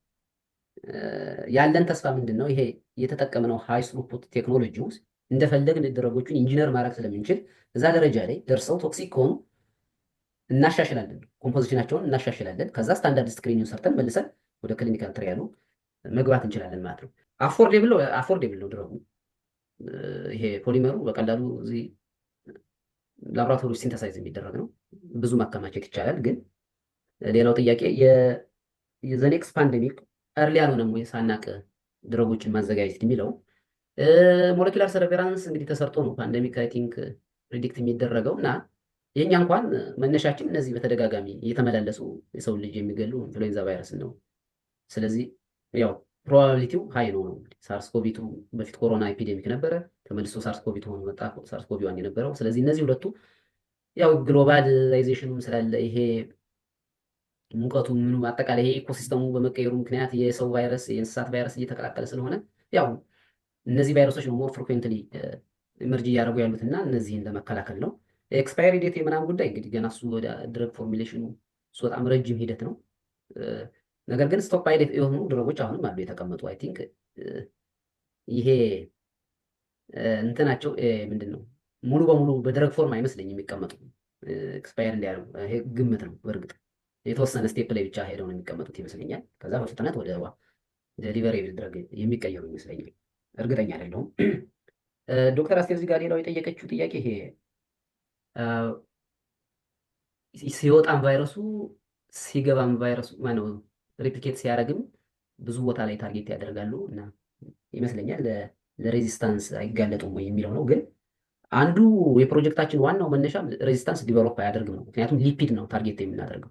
ያለን ተስፋ ምንድን ነው? ይሄ የተጠቀምነው ሃይ ስሩፑት ቴክኖሎጂ ውስጥ እንደፈለግን ድረጎቹን ኢንጂነር ማድረግ ስለምንችል እዛ ደረጃ ላይ ደርሰው ቶክሲክ ከሆኑ እናሻሽላለን፣ ኮምፖዚሽናቸውን እናሻሽላለን። ከዛ ስታንዳርድ ስክሪኒንግ ሰርተን መልሰን ወደ ክሊኒካል ትራያሉ መግባት እንችላለን ማለት ነው። አፎርዴብል ነው ድረጉ። ይሄ ፖሊመሩ በቀላሉ እዚህ ላቦራቶሪ ሲንተሳይዝ የሚደረግ ነው። ብዙ ማከማቸት ይቻላል። ግን ሌላው ጥያቄ የዘኔክስ ፓንደሚክ እርሊ አልሆነም ወይ ሳናቅ ድረጎችን ማዘጋጀት የሚለው ሞለኪላር ሰርቬላንስ እንግዲህ ተሰርቶ ነው ፓንደሚክ አይ ቲንክ ፕሪዲክት የሚደረገው እና የእኛ እንኳን መነሻችን እነዚህ በተደጋጋሚ እየተመላለሱ የሰው ልጅ የሚገሉ ኢንፍሉዌንዛ ቫይረስ ነው። ስለዚህ ያው ፕሮባቢሊቲው ሀይ ነው። ሳርስኮቪቱ በፊት ኮሮና ኤፒዴሚክ ነበረ፣ ተመልሶ ሳርስኮቪቱ ሆኖ መጣ ሳርስኮቪ ዋን የነበረው። ስለዚህ እነዚህ ሁለቱ ያው ግሎባላይዜሽኑም ስላለ ይሄ ሙቀቱ ምኑ አጠቃላይ ይሄ ኢኮሲስተሙ በመቀየሩ ምክንያት የሰው ቫይረስ የእንስሳት ቫይረስ እየተቀላቀለ ስለሆነ ያው እነዚህ ቫይረሶች ነው ሞር ፍሪኩዌንትሊ ኢመርጅ እያደረጉ ያሉት እና እነዚህን ለመከላከል ነው። ኤክስፓየሪ ዴት የምናምን ጉዳይ እንግዲህ ገና እሱ ወደ ድረግ ፎርሙሌሽኑ እሱ በጣም ረጅም ሂደት ነው። ነገር ግን ስቶክ ባይ ዴት የሆኑ ድረጎች አሁንም አሉ የተቀመጡ። አይ ቲንክ ይሄ እንትናቸው ምንድን ነው ሙሉ በሙሉ በድረግ ፎርም አይመስለኝም የሚቀመጡ ኤክስፓየር እንዲያደርጉ። ይሄ ግምት ነው። በእርግጥ የተወሰነ ስቴፕ ላይ ብቻ ሄደው ነው የሚቀመጡት ይመስለኛል። ከዛ በፍጥነት ወደ ሊቨሬብል ድረግ የሚቀየሩ ይመስለኛል። እርግጠኛ አይደለሁም። ዶክተር አስቴር እዚህ ጋር ሌላው የጠየቀችው ጥያቄ ይሄ ሲወጣም ቫይረሱ ሲገባም ቫይረሱ ማነው ሪፕሊኬት ሲያደርግም ብዙ ቦታ ላይ ታርጌት ያደርጋሉ እና ይመስለኛል ለሬዚስታንስ አይጋለጡም ወይ የሚለው ነው። ግን አንዱ የፕሮጀክታችን ዋናው መነሻም ሬዚስታንስ ዲቨሎፕ አያደርግም ነው። ምክንያቱም ሊፒድ ነው ታርጌት የምናደርገው።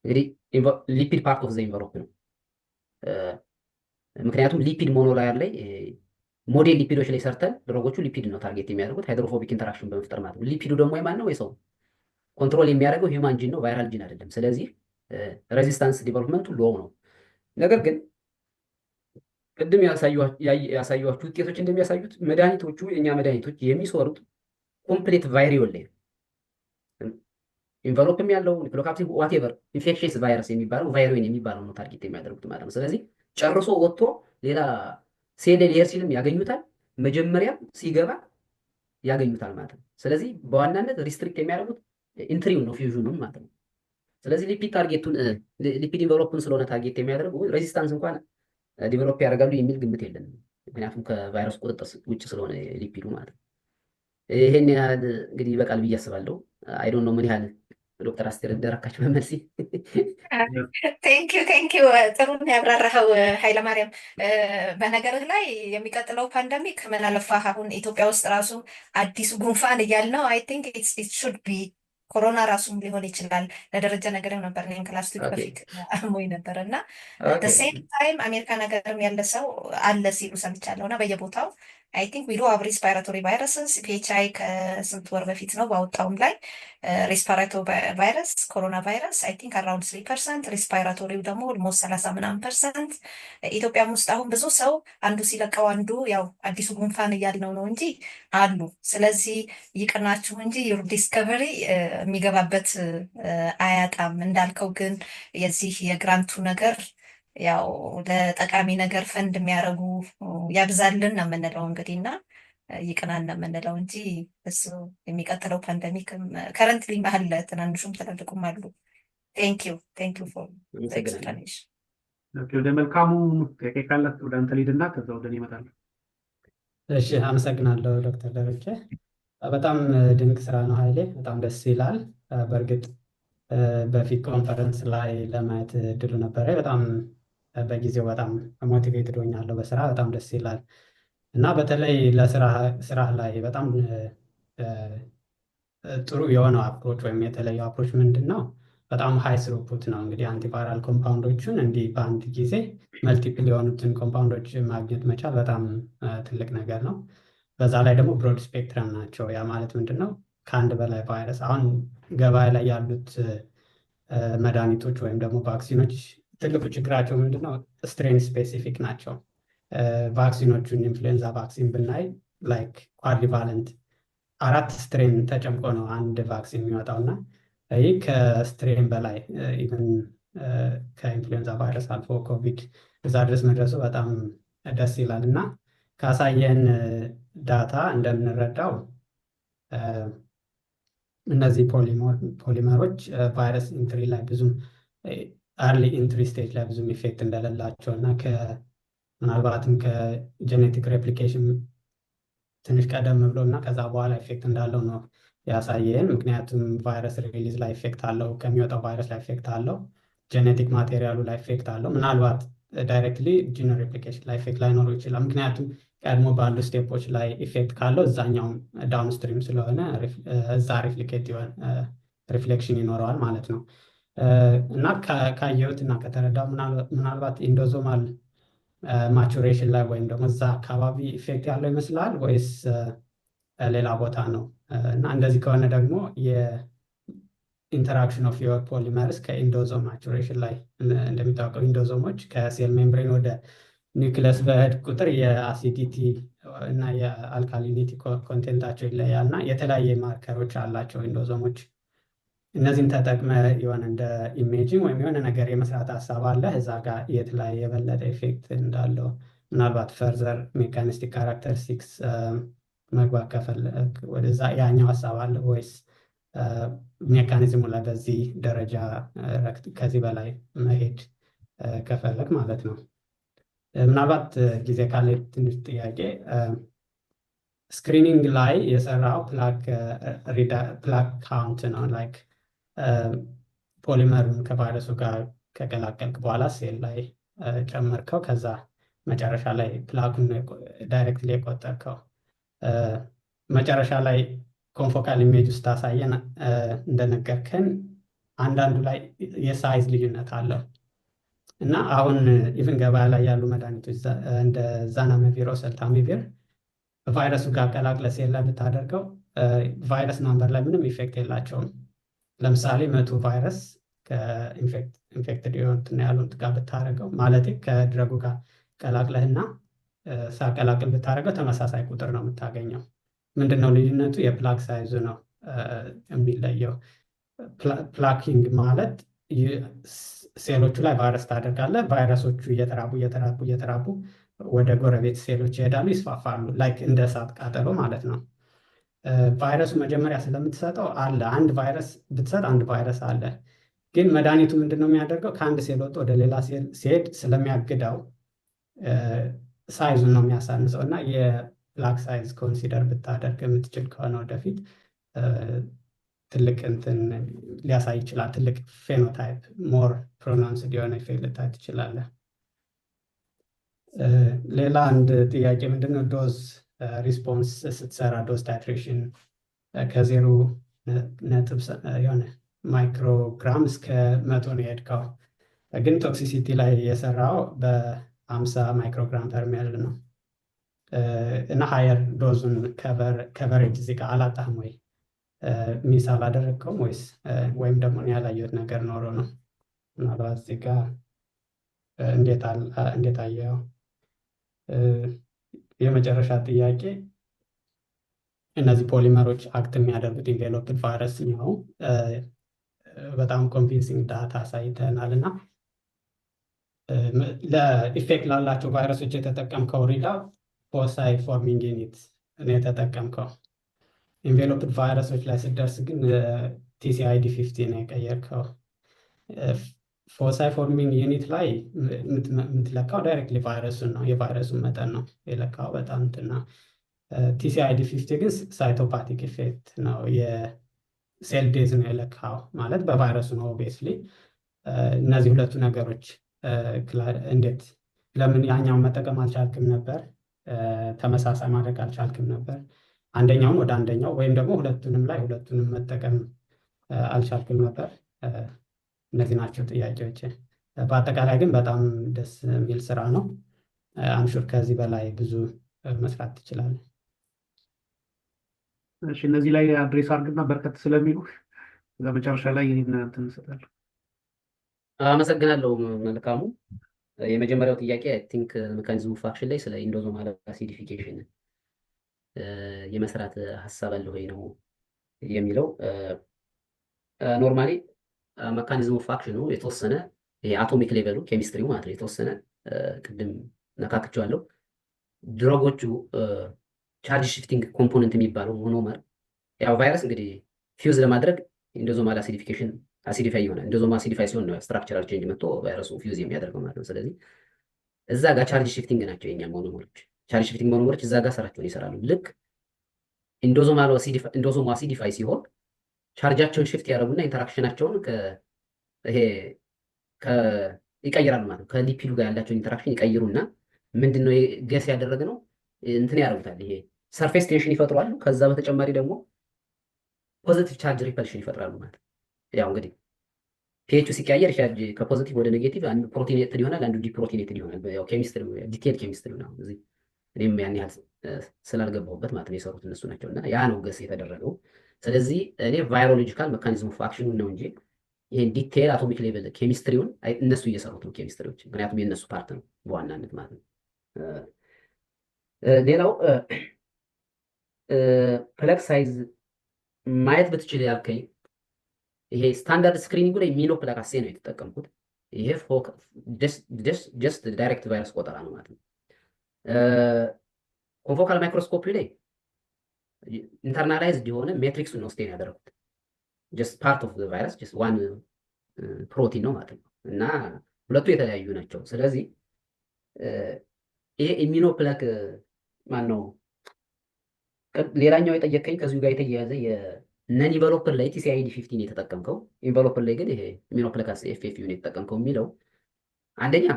እንግዲህ ሊፒድ ፓርት ኦፍ ዘ ኢንቨሎፕ ነው። ምክንያቱም ሊፒድ ሞኖላየር ላይ ሞዴል ሊፒዶች ላይ ሰርተን ድረጎቹ ሊፒድ ነው ታርጌት የሚያደርጉት ሃይድሮፎቢክ ኢንተራክሽን በመፍጠር ማለት ነው። ሊፒዱ ደግሞ የማን ነው? የሰው ኮንትሮል የሚያደርገው ሂውማን ጂን ነው፣ ቫይራል ጂን አይደለም። ስለዚህ ሬዚስታንስ ዲቨሎፕመንቱ ሎው ነው። ነገር ግን ቅድም ያሳዩዋችሁ ውጤቶች እንደሚያሳዩት መድኃኒቶቹ የእኛ መድኃኒቶች የሚሰሩት ኮምፕሌት ቫይሪዮል ላይ ነው። ኢንቨሎፕም ያለው ኒክሎካፕሲድ ዋቴቨር ኢንፌክሽስ ቫይረስ የሚባለው ቫይሮይን የሚባለው ነው ታርጌት የሚያደርጉት ማለት ነው። ስለዚህ ጨርሶ ወጥቶ ሌላ ሴል ሊሄድ ሲልም ያገኙታል፣ መጀመሪያም ሲገባ ያገኙታል ማለት ነው። ስለዚህ በዋናነት ሪስትሪክት የሚያደርጉት ኢንትሪውን ነው ፊውዥኑም ማለት ነው። ስለዚህ ሊፒድ ታርጌቱን ሊፒድ ኢንቨሎፕን ስለሆነ ታርጌት የሚያደርጉ ሬዚስታንስ እንኳን ዲቨሎፕ ያደርጋሉ የሚል ግምት የለንም። ምክንያቱም ከቫይረስ ቁጥጥር ውጭ ስለሆነ ሊፒዱ ማለት ነው። ይሄን ያህል እንግዲህ ይበቃል ብዬ አስባለሁ። አይ ዶንት ኖ ምን ያህል ዶክተር አስቴር እንደረካች በመልሲ። ቴንኪዩ ጥሩ ነው ያብራራኸው ኃይለማርያም። በነገርህ ላይ የሚቀጥለው ፓንደሚክ ምን አለፋህ አሁን ኢትዮጵያ ውስጥ ራሱ አዲሱ ጉንፋን እያልነው አይ ቲንክ ኢት ሹድ ቢ ኮሮና ራሱም ሊሆን ይችላል። ለደረጃ ነገርም ነበር እኔም ከላስቲክ በፊት አሞኝ ነበር እና ሴም ታይም አሜሪካ ነገርም ያለ ሰው አለ ሲሉ ሰምቻለሁ እና በየቦታው አይ ቲንክ ዊዶ አብ ሪስፓይራቶሪ ቫይረስስ ፒኤችአይ ከስንት ወር በፊት ነው ባወጣውም ላይ ሪስፓይራቶሪ ቫይረስ ኮሮና ቫይረስ አይ ቲንክ አራውንድ 3%፣ ሪስፓይራቶሪው ደግሞ ኦልሞስት 30% ኢትዮጵያም ውስጥ አሁን ብዙ ሰው አንዱ ሲለቀው አንዱ ያው አዲሱ ጉንፋን እያልነው ነው እንጂ አሉ። ስለዚህ ይቅናችሁ እንጂ ዩር ዲስከቨሪ የሚገባበት አያጣም። እንዳልከው ግን የዚህ የግራንቱ ነገር ያው ለጠቃሚ ነገር ፈንድ የሚያደርጉ ያብዛልን ነው የምንለው እንግዲህ እና ይቅናን ነው የምንለው እንጂ እሱ የሚቀጥለው ፓንደሚክ ከረንትሊ መሀል ትናንሹም ትላልቁም አሉ። ቴንኪዩ ፎር ኤክስፕላኔሽን። ወደ መልካሙ ጥያቄ ካላት ወደ አንተ ሊድና ከዛ ወደ እኔ እመጣለሁ። እሺ፣ አመሰግናለሁ ዶክተር ደረጀ። በጣም ድንቅ ስራ ነው ኃይሌ፣ በጣም ደስ ይላል። በእርግጥ በፊት ኮንፈረንስ ላይ ለማየት እድሉ ነበረ። በጣም በጊዜው በጣም ሞቲቬትድ ሆኛለሁ በስራ በጣም ደስ ይላል እና በተለይ ለስራ ላይ በጣም ጥሩ የሆነው አፕሮች ወይም የተለየው አፕሮች ምንድን ነው? በጣም ሃይ ስሩፑት ነው። እንግዲህ አንቲቫይራል ኮምፓውንዶችን እንዲህ በአንድ ጊዜ መልቲፕል የሆኑትን ኮምፓውንዶች ማግኘት መቻል በጣም ትልቅ ነገር ነው። በዛ ላይ ደግሞ ብሮድ ስፔክትረም ናቸው። ያ ማለት ምንድን ነው? ከአንድ በላይ ቫይረስ አሁን ገበያ ላይ ያሉት መድኃኒቶች ወይም ደግሞ ቫክሲኖች ትልቁ ችግራቸው ምንድነው? ስትሬን ስፔሲፊክ ናቸው። ቫክሲኖቹን ኢንፍሉዌንዛ ቫክሲን ብናይ ላይክ ኳድሪቫለንት 4 ስትሬን ተጨምቆ ነው አንድ ቫክሲን የሚወጣው እና ይህ ከስትሬን በላይ ኢቨን ከኢንፍሉዌንዛ ቫይረስ አልፎ ኮቪድ እዛ ድረስ መድረሱ በጣም ደስ ይላል እና ካሳየን ዳታ እንደምንረዳው እነዚህ ፖሊመሮች ቫይረስ ኢንትሪ ላይ ብዙም አርሊ ኢንትሪ ስቴጅ ላይ ብዙም ኢፌክት እንደሌላቸው እና ምናልባትም ከጄኔቲክ ሬፕሊኬሽን ትንሽ ቀደም ብሎ እና ከዛ በኋላ ኢፌክት እንዳለው ነው ያሳየን። ምክንያቱም ቫይረስ ሪሊዝ ላይ ኢፌክት አለው፣ ከሚወጣው ቫይረስ ላይ ኢፌክት አለው፣ ጄኔቲክ ማቴሪያሉ ላይ ኢፌክት አለው። ምናልባት ዳይሬክትሊ ጂን ሬፕሊኬሽን ላይ ኢፌክት ላይኖረው ይችላል። ምክንያቱም ቀድሞ ባሉ ስቴፖች ላይ ኢፌክት ካለው እዛኛውም ዳውንስትሪም ስለሆነ እዛ ሪፍሌክሽን ይኖረዋል ማለት ነው። እና ካየሁት እና ከተረዳው ምናልባት ኢንዶዞማል ማቹሬሽን ላይ ወይም ደግሞ እዛ አካባቢ ኢፌክት ያለው ይመስላል ወይስ ሌላ ቦታ ነው? እና እንደዚህ ከሆነ ደግሞ የኢንተራክሽን ኦፍ ዮር ፖሊመርስ ከኢንዶዞም ማቹሬሽን ላይ እንደሚታወቀው ኢንዶዞሞች ከሴል ሜምብሬን ወደ ኒውክለስ በሄድ ቁጥር የአሲዲቲ እና የአልካሊኒቲ ኮንቴንታቸው ይለያል እና የተለያየ ማርከሮች አላቸው ኢንዶዞሞች። እነዚህን ተጠቅመ የሆነ እንደ ኢሜጂንግ ወይም የሆነ ነገር የመስራት ሀሳብ አለ እዛ ጋር የት ላይ የበለጠ ኢፌክት እንዳለው ምናልባት ፈርዘር ሜካኒስቲክ ካራክተሪስቲክስ መግባት ከፈለግ ወደዛ ያኛው ሀሳብ አለ ወይስ ሜካኒዝሙ ላይ በዚህ ደረጃ ከዚህ በላይ መሄድ ከፈለግ ማለት ነው። ምናልባት ጊዜ ካለ ትንሽ ጥያቄ ስክሪኒንግ ላይ የሰራው ፕላክ ካውንት ነው። ላይክ ፖሊመሩን ከቫይረሱ ጋር ከቀላቀልክ በኋላ ሴል ላይ ጨመርከው፣ ከዛ መጨረሻ ላይ ፕላኩን ዳይሬክትሊ የቆጠርከው መጨረሻ ላይ ኮንፎካል ኢሜጅ ውስጥ ታሳየን እንደነገርከን አንዳንዱ ላይ የሳይዝ ልዩነት አለው እና አሁን ኢቭን ገበያ ላይ ያሉ መድኃኒቶች እንደ ዛናሜቪር፣ ኦሰልታሚቪር ቫይረሱ ጋር ቀላቅለ ሴል ላይ ብታደርገው ቫይረስ ናምበር ላይ ምንም ኢፌክት የላቸውም። ለምሳሌ 100 ቫይረስ ከኢንፌክትድ የሆኑትና ያሉት ጋር ብታደርገው ማለት ከድረጉ ጋር ቀላቅለህና ሳቀላቅል ብታደርገው ተመሳሳይ ቁጥር ነው የምታገኘው። ምንድነው ልዩነቱ? የፕላክ ሳይዙ ነው የሚለየው። ፕላኪንግ ማለት ሴሎቹ ላይ ቫይረስ ታደርጋለህ። ቫይረሶቹ እየተራቡ ወደ ጎረቤት ሴሎች ይሄዳሉ፣ ይስፋፋሉ። ላይክ እንደ እሳት ቃጠሎ ማለት ነው። ቫይረሱ መጀመሪያ ስለምትሰጠው አለ አንድ ቫይረስ ብትሰጥ አንድ ቫይረስ አለ። ግን መድኃኒቱ ምንድነው የሚያደርገው? ከአንድ ሴል ወጥቶ ወደ ሌላ ሴል ሲሄድ ስለሚያግደው ሳይዙን ነው የሚያሳንሰው እና የፕላክ ሳይዝ ኮንሲደር ብታደርግ የምትችል ከሆነ ወደፊት ትልቅ እንትን ሊያሳይ ይችላል። ትልቅ ፌኖታይፕ ሞር ፕሮናንስድ የሆነ ኢፌክት ልታይ ትችላለህ። ሌላ አንድ ጥያቄ ምንድነው ዶዝ ሪስፖንስ ስትሰራ ዶዝ ታይትሬሽን ከዜሮ ነጥብ የሆነ ማይክሮግራም እስከ 100 ነው የሄድከው፣ ግን ቶክሲሲቲ ላይ የሰራው በ50 ማይክሮግራም ፐር ሚል ነው እና ሃየር ዶዙን ከቨሬጅ እዚህ ጋር አላጣህም ወይ ሚስ አላደረግከውም ወይም ደግሞ ያላየሁት ነገር ኖሮ ነው? ምናልባት እዚህ ጋር እንዴት አየኸው? የመጨረሻ ጥያቄ እነዚህ ፖሊመሮች አክት የሚያደርጉት ኢንቬሎፕድ ቫይረስ ነው። በጣም ኮንቪንሲንግ ዳታ አሳይተናል እና ለኢፌክት ላላቸው ቫይረሶች የተጠቀምከው ሪዳ ፎሳይ ፎርሚንግ ዩኒት ነው የተጠቀምከው። ኢንቬሎፕድ ቫይረሶች ላይ ስደርስ ግን ቲሲአይዲ 50 ነው የቀየርከው። ፎሳይ ፎርሚንግ ዩኒት ላይ የምትለካው ዳይሬክትሊ ቫይረሱን ነው፣ የቫይረሱን መጠን ነው የለካው በጣም እንትና። ቲሲአይዲ 50 ግን ሳይቶፓቲክ ኢፌክት ነው፣ የሴል ዴዝ ነው የለካው ማለት በቫይረሱ ነው። ኦብቪየስሊ እነዚህ ሁለቱ ነገሮች እንዴት ለምን ያኛውን መጠቀም አልቻልክም ነበር? ተመሳሳይ ማድረግ አልቻልክም ነበር? አንደኛውን ወደ አንደኛው ወይም ደግሞ ሁለቱንም መጠቀም አልቻልክም ነበር? እነዚህ ናቸው ጥያቄዎች። በአጠቃላይ ግን በጣም ደስ የሚል ስራ ነው። አምሹር ከዚህ በላይ ብዙ መስራት ትችላለህ። እሺ፣ እነዚህ ላይ አድሬስ አድርግና በርከት ስለሚሉ ለመጨረሻ ላይ ይህን እንትን እንሰጣለን። አመሰግናለሁ መልካሙ። የመጀመሪያው ጥያቄ አይ ቲንክ ሜካኒዝም ኦፍ አክሽን ላይ ስለ ኢንዶዞማል አሲዲፊኬሽን የመስራት ሀሳብ አለ ወይ ነው የሚለው። ኖርማሊ ሜካኒዝም ኦፍ አክሽኑ የተወሰነ የአቶሚክ ሌቨሉ ኬሚስትሪው ማለት ነው የተወሰነ ቅድም ነካክቼዋለሁ። ድረጎቹ ቻርጅ ሽፍቲንግ ኮምፖነንት የሚባለው ሞኖመር ያው ቫይረስ እንግዲህ ፊውዝ ለማድረግ ኢንዶዞማል አሲዲፊኬሽን አሲዲፋይ ይሆናል። ኢንዶዞማል አሲዲፋይ ሲሆን ነው ስትራክቸራል ቼንጅ መጥቶ ቫይረሱ ፊውዝ የሚያደርገው ማለት ነው። ስለዚህ እዛ ጋር ቻርጅ ሽፍቲንግ ናቸው የኛ ሞኖመሮች። ቻርጅ ሽፍቲንግ ሞኖመሮች እዛ ጋር ስራቸውን ይሰራሉ። ልክ ኢንዶዞማል አሲዲፋይ ሲሆን ቻርጃቸውን ሽፍት ያደርጉና ኢንተራክሽናቸውን ይቀይራሉ ማለት ነው። ከሊፒዱ ጋር ያላቸውን ኢንተራክሽን ይቀይሩና ምንድነው ገስ ያደረግነው እንትን ያደርጉታል። ይሄ ሰርፌስ ቴንሽን ይፈጥራሉ። ከዛ በተጨማሪ ደግሞ ፖዚቲቭ ቻርጅ ሪፐልሽን ይፈጥራሉ ማለት ነው። ያው እንግዲህ ፒኤቹ ሲቀያየር ቻርጅ ከፖዚቲቭ ወደ ኔጌቲቭ አንዱ ፕሮቲኔትድ ይሆናል፣ አንዱ ዲፕሮቲኔትድ ይሆናል። ያው ኬሚስትሪ ዲቴል ኬሚስትሪ ነው። እዚህ እኔም ያን ያህል ስላልገባሁበት ማለት ነው የሰሩት እነሱ ናቸው እና ያ ነው ገስ የተደረገው። ስለዚህ እኔ ቫይሮሎጂካል ሜካኒዝም ኦፍ አክሽኑን ነው እንጂ ይሄን ዲቴል አቶሚክ ሌቨል ኬሚስትሪውን እነሱ እየሰሩት ነው ኬሚስትሪዎች፣ ምክንያቱም የእነሱ ፓርት ነው በዋናነት ማለት ነው። ሌላው ፕለግ ሳይዝ ማየት ብትችል ያልከኝ ይሄ ስታንዳርድ ስክሪኒንጉ ላይ ሚኖ ፕለግ አሴ ነው የተጠቀምኩት። ይሄ ጀስት ዳይሬክት ቫይረስ ቆጠራ ነው ማለት ነው። ኮንፎካል ማይክሮስኮፒ ላይ ኢንተርናላይዝድ የሆነ ሜትሪክሱን ነው ስቴን ያደረጉት። ጀስት ፓርት ኦፍ ቫይረስ ጀስት ዋን ፕሮቲን ነው ማለት ነው እና ሁለቱ የተለያዩ ናቸው። ስለዚህ ይሄ ኢሚኖ ፕለግ ማን ነው? ሌላኛው የጠየቀኝ ከዚሁ ጋር የተያያዘ የነን ኢንቨሎፐር ላይ ቲሲአይዲ 15 የተጠቀምከው፣ ኢንቨሎፐር ላይ ግን ይሄ ኢሚኖ ፕለግ አሴ ኤፍኤፍዩ የተጠቀምከው የሚለው አንደኛ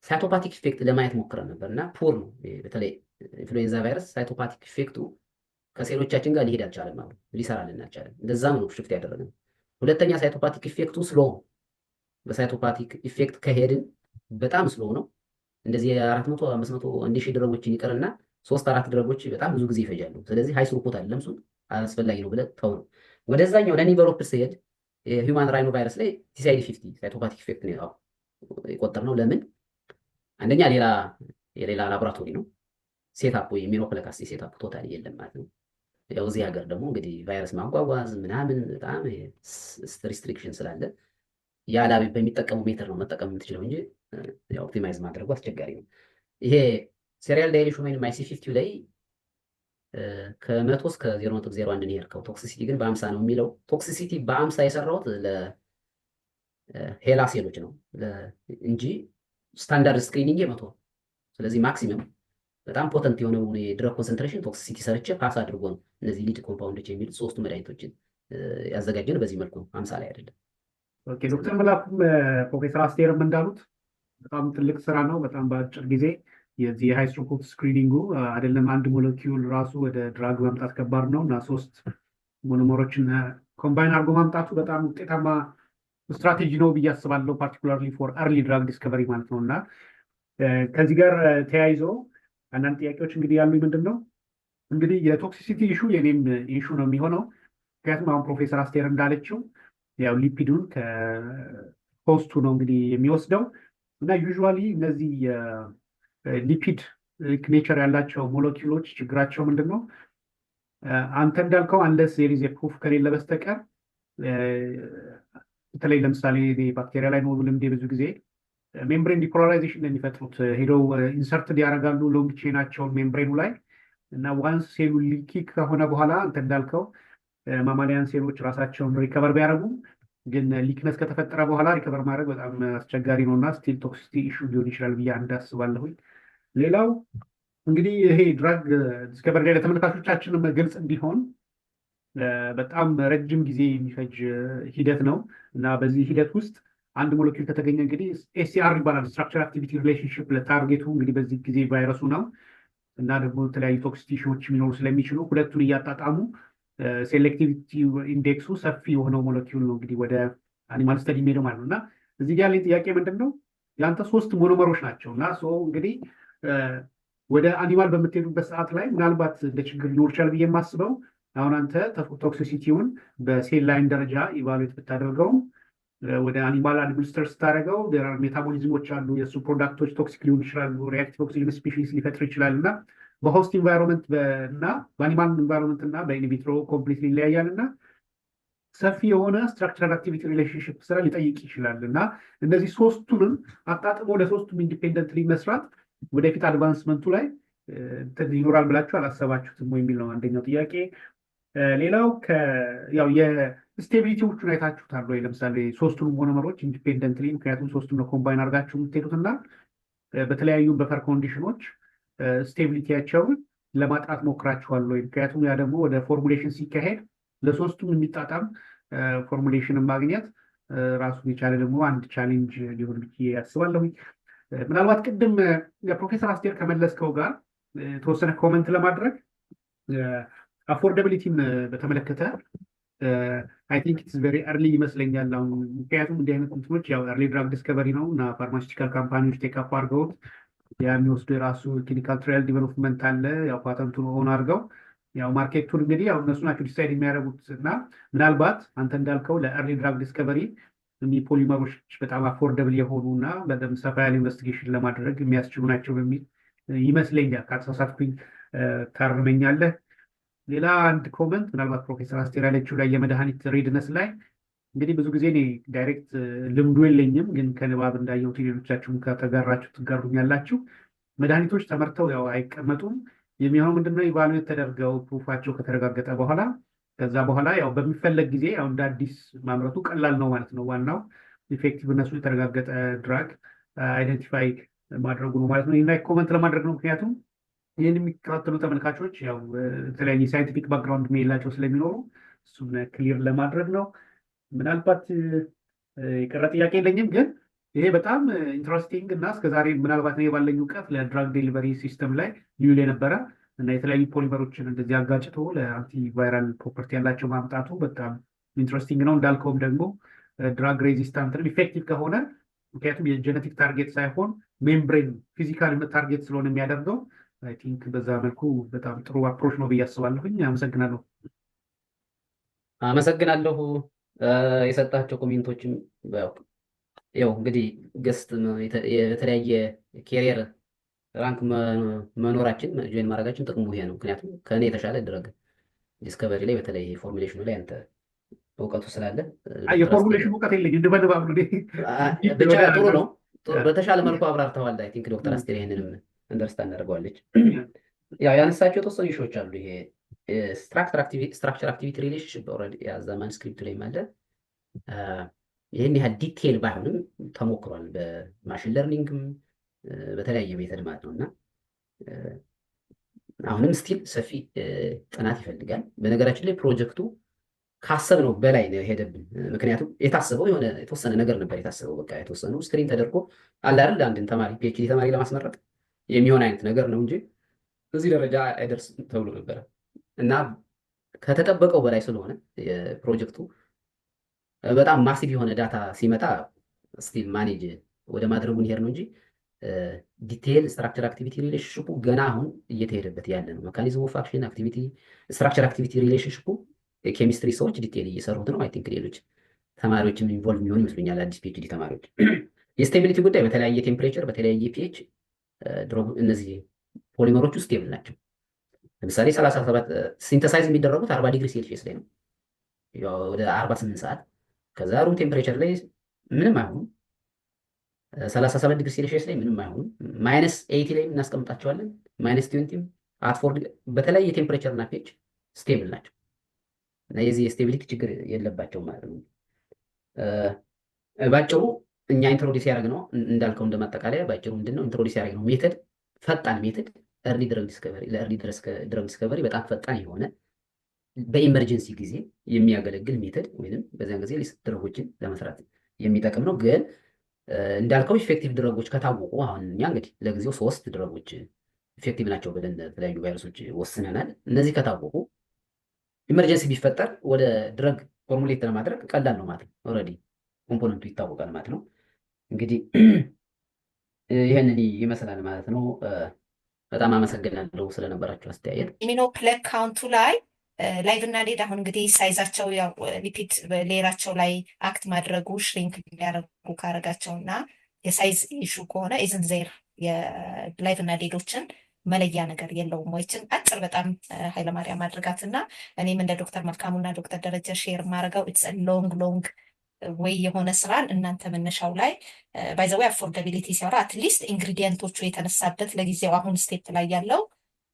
ሳይቶፓቲክ ኢፌክት ለማየት ሞክረን ነበር እና ፑር ነው። በተለይ ኢንፍሉዌንዛ ቫይረስ ሳይቶፓቲክ ኢፌክቱ ከሴሎቻችን ጋር ሊሄድ አልቻለም፣ አሉ ሊሰራልን አልቻለም። እንደዛም ነው ሽፍት ያደረግነው። ሁለተኛ ሳይቶፓቲክ ኢፌክቱ ስሎ ነው። በሳይቶፓቲክ ኢፌክት ከሄድን በጣም ስሎ ነው። እንደዚህ 400 500 1000 ድረጎችን ይቀርና 3-4 ድረጎች በጣም ብዙ ጊዜ ይፈጃሉ። ስለዚህ ሃይ ስሩፖት አይደለም፣ እሱን አስፈላጊ ነው ብለህ ተው ነው። ወደዛኛው ነን ኢንቨሎፐር ሲሄድ የሂውማን ራይኖ ቫይረስ ላይ ቲሲአይዲ 50 ሳይቶፓቲክ ኢፌክት ነው የቆጠርነው። ለምን? አንደኛ የሌላ ላቦራቶሪ ነው ሴታፕ ወይ ኢሚኖ ፕለግ አሴ ሴታፕ ቶታሊ የለም ማለት ነው። ያው እዚህ ሀገር ደግሞ እንግዲህ ቫይረስ ማጓጓዝ ምናምን በጣም ሪስትሪክሽን ስላለ ያ ላብ በሚጠቀሙ ሜትር ነው መጠቀም የምትችለው እንጂ ኦፕቲማይዝ ማድረጉ አስቸጋሪ ነው። ይሄ ሴሪያል ዳይሌሽን ወይም IC50 ላይ ከ100 እስከ 0.01 ነው የሄድከው። ቶክሲሲቲ ግን በ50 ነው የሚለው። ቶክሲሲቲ በ50 የሰራሁት ለሄላ ሴሎች ነው እንጂ ስታንዳርድ ስክሪኒንግ 100። ስለዚህ ማክሲመም በጣም ፖተንት የሆነው የድረግ ኮንሰንትሬሽን ቶክሲሲቲ ሰርቼ ፓስ አድርጎ ነው እነዚህ ሊድ ኮምፓውንዶች የሚሉት ሶስቱ መድኃኒቶችን ያዘጋጀን በዚህ መልኩ ነው፣ 50 ላይ አይደለም። ኦኬ ዶክተር መላኩም ፕሮፌሰር አስቴርም እንዳሉት በጣም ትልቅ ስራ ነው። በጣም በአጭር ጊዜ የዚህ የሃይ ስሩፖት ስክሪኒንጉ አይደለም አንድ ሞለኪውል ራሱ ወደ ድራግ ማምጣት ከባድ ነው እና 3 ሞኖመሮችን ኮምባይን አድርጎ ማምጣቱ በጣም ውጤታማ ስትራቴጂ ነው ብዬ አስባለሁ። ፓርቲኩላርሊ ፎር አርሊ ድራግ ዲስከቨሪ ማለት ነው እና ከዚህ ጋር ተያይዞ አንዳንድ ጥያቄዎች እንግዲህ ያሉ ምንድን ነው እንግዲህ የቶክሲሲቲ ኢሹ የኔም ኢሹ ነው የሚሆነው። ምክንያቱም አሁን ፕሮፌሰር አስቴር እንዳለችው ያው ሊፒዱን ከሆስቱ ነው እንግዲህ የሚወስደው እና ዩዥዋሊ እነዚህ ሊፒድ ኔቸር ያላቸው ሞለኪውሎች ችግራቸው ምንድን ነው? አንተ እንዳልከው አንለስ ዜሪዝ ፕሩፍ ከሌለ በስተቀር በተለይ ለምሳሌ ባክቴሪያ ላይ ነው ልምዴ ብዙ ጊዜ ሜምብሬን ዲፖላራይዜሽን ነው የሚፈጥሩት። ሄደው ኢንሰርትድ ያደርጋሉ ሎንግ ቼናቸውን ሜምብሬኑ ላይ እና ዋንስ ሴሉ ሊኪ ከሆነ በኋላ አንተ እንዳልከው ማማሊያን ሴሎች ራሳቸውን ሪከቨር ቢያደርጉ ግን ሊክነስ ከተፈጠረ በኋላ ሪከቨር ማድረግ በጣም አስቸጋሪ ነው እና ስቲል ቶክሲሲቲ ኢሹ ሊሆን ይችላል ብዬ እንዳስባለሁኝ። ሌላው እንግዲህ ይሄ ድራግ ዲስከቨሪ ላይ ለተመልካቾቻችንም ግልጽ እንዲሆን በጣም ረጅም ጊዜ የሚፈጅ ሂደት ነው እና በዚህ ሂደት ውስጥ አንድ ሞለኪውል ከተገኘ እንግዲህ ኤስሲአር ይባላል፣ ስትራክቸር አክቲቪቲ ሪሌሽንሽፕ። ለታርጌቱ እንግዲህ በዚህ ጊዜ ቫይረሱ ነው እና ደግሞ የተለያዩ ቶክሲሲቲ ኢሹዎች የሚኖሩ ስለሚችሉ ሁለቱን እያጣጣሙ ሴሌክቲቪቲ ኢንዴክሱ ሰፊ የሆነው ሞለኪውል ነው እንግዲህ ወደ አኒማል ስተዲ የሚሄደው ማለት ነው እና እዚህ ጋር ያለኝ ጥያቄ ምንድን ነው የአንተ 3 ሞኖመሮች ናቸው እና እንግዲህ ወደ አኒማል በምትሄዱበት ሰዓት ላይ ምናልባት እንደ ችግር ሊኖር ይችላል ብዬ የማስበው አሁን አንተ ቶክሲሲቲውን በሴል ላይን ደረጃ ኢቫሉዌት ብታደርገው ወደ አኒማል አድሚኒስተር ስታደርገው ሜታቦሊዝሞች አሉ፣ የእሱ ፕሮዳክቶች ቶክሲክ ሊሆኑ ይችላሉ፣ ሪአክቲቭ ኦክሲጅን ስፒሺስ ሊፈጥር ይችላል እና በሆስት ኢንቫይሮንመንት እና በአኒማል ኢንቫይሮንመንት እና በኢንቪትሮ ኮምፕሊት ይለያያል እና ሰፊ የሆነ ስትራክቸራል አክቲቪቲ ሪሌሽንሽፕ ስራ ሊጠይቅ ይችላል እና እነዚህ 3ቱንም አጣጥሞ ለሶስቱም ኢንዲፔንደንትሊ መስራት ወደፊት አድቫንስመንቱ ላይ ይኖራል ብላችሁ አላሰባችሁትም ወይ የሚል ነው አንደኛው ጥያቄ። ሌላው ያው የስቴቢሊቲዎቹን አይታችሁታል ወይ? ለምሳሌ 3ቱንም ሞኖመሮች ኢንዲፔንደንትሊ ምክንያቱም 3ቱን ኮምባይን አድርጋችሁ የምትሄዱት እና በተለያዩ በፈር ኮንዲሽኖች ስቴቢሊቲያቸውን ለማጥራት ሞክራችኋል ወይ? ምክንያቱም ያ ደግሞ ወደ ፎርሙሌሽን ሲካሄድ ለ3ቱም የሚጣጣም ፎርሙሌሽን ማግኘት ራሱን የቻለ ደግሞ አንድ ቻሌንጅ ሊሆን ብዬ ያስባለሁኝ። ምናልባት ቅድም የፕሮፌሰር አስቴር ከመለስከው ጋር የተወሰነ ኮመንት ለማድረግ አፎርደቢሊቲን በተመለከተ አይ ቲንክ ኢትስ ቬሪ አርሊ ይመስለኛል አሁን። ምክንያቱም እንዲህ አይነት እንትኖች ያው አርሊ ድራግ ዲስከቨሪ ነው እና ፋርማሲውቲካል ካምፓኒዎች ቴክአፕ አድርገውት የሚወስዱ የራሱ ክሊኒካል ትራያል ዲቨሎፕመንት አለ። ያው ፓተንቱን ሆን አድርገው ያው ማርኬቱን እንግዲህ ያው እነሱ ናቸው ዲሳይድ የሚያደርጉት እና ምናልባት አንተ እንዳልከው ለአርሊ ድራግ ዲስከቨሪ ፖሊመሮች በጣም አፎርደብል የሆኑ እና በደንብ ሰፋ ያለ ኢንቨስቲጌሽን ለማድረግ የሚያስችሉ ናቸው በሚል ይመስለኛል። ከተሳሳትኩኝ ታርመኛለህ። ሌላ አንድ ኮመንት ምናልባት ፕሮፌሰር አስቴር ያለችው ላይ የመድኃኒት ሬድነስ ላይ እንግዲህ ብዙ ጊዜ እኔ ዳይሬክት ልምዱ የለኝም፣ ግን ከንባብ እንዳየሁት ሌሎቻችሁም ከተጋራችሁ ትጋሩኛላችሁ። መድኃኒቶች ተመርተው ያው አይቀመጡም። የሚሆነው ምንድነው ኢቫሉዌት ተደርገው ፕሩፋቸው ከተረጋገጠ በኋላ ከዛ በኋላ ያው በሚፈለግ ጊዜ ያው እንደ አዲስ ማምረቱ ቀላል ነው ማለት ነው። ዋናው ኢፌክቲቭነሱ የተረጋገጠ ድራግ አይደንቲፋይ ማድረጉ ነው ማለት ነው። ይህን ላይ ኮመንት ለማድረግ ነው። ምክንያቱም ይህን የሚከታተሉ ተመልካቾች ያው የተለያየ ሳይንቲፊክ ባክግራውንድ የሌላቸው ስለሚኖሩ እሱን ክሊር ለማድረግ ነው። ምናልባት የቀረ ጥያቄ የለኝም፣ ግን ይሄ በጣም ኢንትረስቲንግ እና እስከዛሬ ምናልባት እኔ ባለኝ እውቀት ለድራግ ዴሊቨሪ ሲስተም ላይ ሊውል የነበረ እና የተለያዩ ፖሊመሮችን እንደዚህ አጋጭቶ ለአንቲቫይራል ፕሮፐርቲ ያላቸው ማምጣቱ በጣም ኢንትረስቲንግ ነው። እንዳልከውም ደግሞ ድራግ ሬዚስታንትንም ኢፌክቲቭ ከሆነ ምክንያቱም የጀነቲክ ታርጌት ሳይሆን ሜምብሬን ፊዚካል ታርጌት ስለሆነ የሚያደርገው አይ ቲንክ በዛ መልኩ በጣም ጥሩ አፕሮች ነው ብዬ አስባለሁኝ። አመሰግናለሁ። አመሰግናለሁ። የሰጣቸው ኮሜንቶችም ያው እንግዲህ ገስት የተለያየ ኬሪየር ራንክ መኖራችን ጆይን ማድረጋችን ጥቅሙ ይሄ ነው። ምክንያቱም ከእኔ የተሻለ ድረግ ዲስከቨሪ ላይ በተለይ ፎርሙሌሽኑ ላይ አንተ እውቀቱ ስላለ የፎርሙሌሽን እውቀት የለኝም እንድበልባብ ብቻ ጥሩ ነው። በተሻለ መልኩ አብራርተዋል። አይ ቲንክ ዶክተር አስቴር ይሄንንም አንደርስታንድ አድርገዋለች። ያው ያነሳቸው የተወሰኑ ኢሹዎች አሉ። ይሄ ስትራክቸር አክቲቪቲ ሪሌሽንሽፕ ኦልሬዲ ያዛ ማንስክሪፕት ላይ አለ። ይህን ያህል ዲቴል ባይሆንም ተሞክሯል በማሽን ለርኒንግም በተለያየ ሜተድ ማለት ነው። እና አሁንም ስቲል ሰፊ ጥናት ይፈልጋል። በነገራችን ላይ ፕሮጀክቱ ካሰብነው በላይ ነው የሄደብን። ምክንያቱም የታሰበው የሆነ የተወሰነ ነገር ነበር የታሰበው። በቃ የተወሰኑ ስክሪን ተደርጎ አለ አይደል አንድን ተማሪ ፒኤችዲ ተማሪ ለማስመረቅ የሚሆን አይነት ነገር ነው እንጂ እዚህ ደረጃ አይደርስም ተብሎ ነበረ እና ከተጠበቀው በላይ ስለሆነ የፕሮጀክቱ በጣም ማሲቭ የሆነ ዳታ ሲመጣ ስቲል ማኔጅ ወደ ማድረጉ ይሄድ ነው እንጂ ዲቴይል ስትራክቸር አክቲቪቲ ሪሌሽንሽፑ ገና አሁን እየተሄደበት ያለ ነው። ሜካኒዝም ኦፍ አክሽን አክቲቪቲ ስትራክቸር አክቲቪቲ ሪሌሽንሽፑ የኬሚስትሪ ሰዎች ዲቴይል እየሰሩት ነው። አይ ቲንክ ሌሎች ተማሪዎችም ኢንቮልቭ የሚሆኑ ይመስሉኛል። አዲስ ፒኤችዲ ተማሪዎች የስቴቢሊቲ ጉዳይ በተለያየ ቴምፕሬቸር በተለያየ ፒኤች እነዚህ ፖሊመሮቹ ስቴብል ናቸው። ለምሳሌ 37 ሲንተሳይዝ የሚደረጉት 40 ዲግሪ ሴልሺየስ ላይ ነው ወደ 48 ሰዓት። ከዛ ሩም ቴምፕሬቸር ላይ ምንም አይሆኑም። 37 ዲግሪ ሴልሺየስ ላይ ምንም አይሆኑም። -80 ላይ እናስቀምጣቸዋለን። -20 አት4 በተለያየ ቴምፕሬቸር እና ፒኤች ስቴብል ናቸው እና የዚህ የስቴቢሊቲ ችግር የለባቸው ማለት ነው። ባጭሩ እኛ ኢንትሮዲስ ያደረግነው እንዳልከው እንደማጠቃለያ ባጭሩ ምንድነው ኢንትሮዲስ ያደረግነው ሜተድ ፈጣን ሜተድ ኤርሊ ድረግ ዲስከቨሪ ለኤርሊ ድረግ ዲስከቨሪ በጣም ፈጣን የሆነ በኢመርጀንሲ ጊዜ የሚያገለግል ሜተድ ወይንም በዚያን ጊዜ ሊስት ድረጎችን ለመስራት የሚጠቅም ነው። ግን እንዳልከው ኢፌክቲቭ ድረጎች ከታወቁ አሁን እኛ እንግዲህ ለጊዜው 3 ድረጎች ኢፌክቲቭ ናቸው ብለን ለተለያዩ ቫይረሶች ወስነናል። እነዚህ ከታወቁ ኢመርጀንሲ ቢፈጠር ወደ ድረግ ፎርሙሌት ለማድረግ ቀላል ነው ማለት ነው። ኦልሬዲ ኮምፖነንቱ ይታወቃል ማለት ነው። እንግዲህ ይህንን ይመስላል ማለት ነው። በጣም አመሰግናለሁ ስለነበራችሁ አስተያየት። ኢሚኖፕለክ ካውንቱ ላይ ላይቭ እና ሌድ አሁን እንግዲህ ሳይዛቸው ያው ሊፒድ ሌራቸው ላይ አክት ማድረጉ ሽሪንክ ሊያደርጉ ካረጋቸው እና የሳይዝ ኢሹ ከሆነ ኢዝን ዜር የላይቭ እና ሌዶችን መለያ ነገር የለውም ወይችን አጭር በጣም ኃይለማርያም አድርጋት እና እኔም እንደ ዶክተር መልካሙና ዶክተር ደረጀ ሼር ማድረገው ኢትስ ሎንግ ወይ የሆነ ስራን እናንተ መነሻው ላይ ባይዘዌ አፎርዳቢሊቲ ሲያወራ አትሊስት ኢንግሪዲየንቶቹ የተነሳበት ለጊዜው አሁን ስቴፕ ላይ ያለው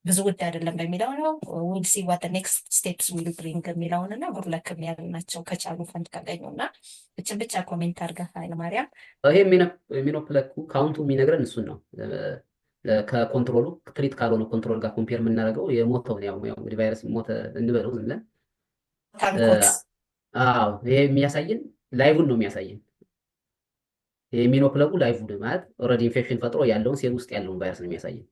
ብዙ ውድ አይደለም በሚለው ነው። ዊል ሲ ዋት ኔክስት ስቴፕስ ዊል ብሪንግ የሚለውን እና ጉድለክም ያሉ ናቸው ከቻሉ ፈንድ ካገኙ እና እችን ብቻ ኮሜንት አድርገህ ኃይለማርያም። ይሄ ሚኖፕለኩ ካውንቱ የሚነግረን እሱን ነው። ከኮንትሮሉ ትሪት ካልሆነ ኮንትሮል ጋር ኮምፔር የምናደርገው የሞተውን ያው እንግዲህ ቫይረስ ሞተ እንበለው ዝም ብለን ይሄ የሚያሳየን ላይቭን ነው የሚያሳየን። የሚኖፕለጉ ላይቭ ማለት ኦልሬዲ ኢንፌክሽን ፈጥሮ ያለውን ሴል ውስጥ ያለውን ቫይረስ ነው የሚያሳየን።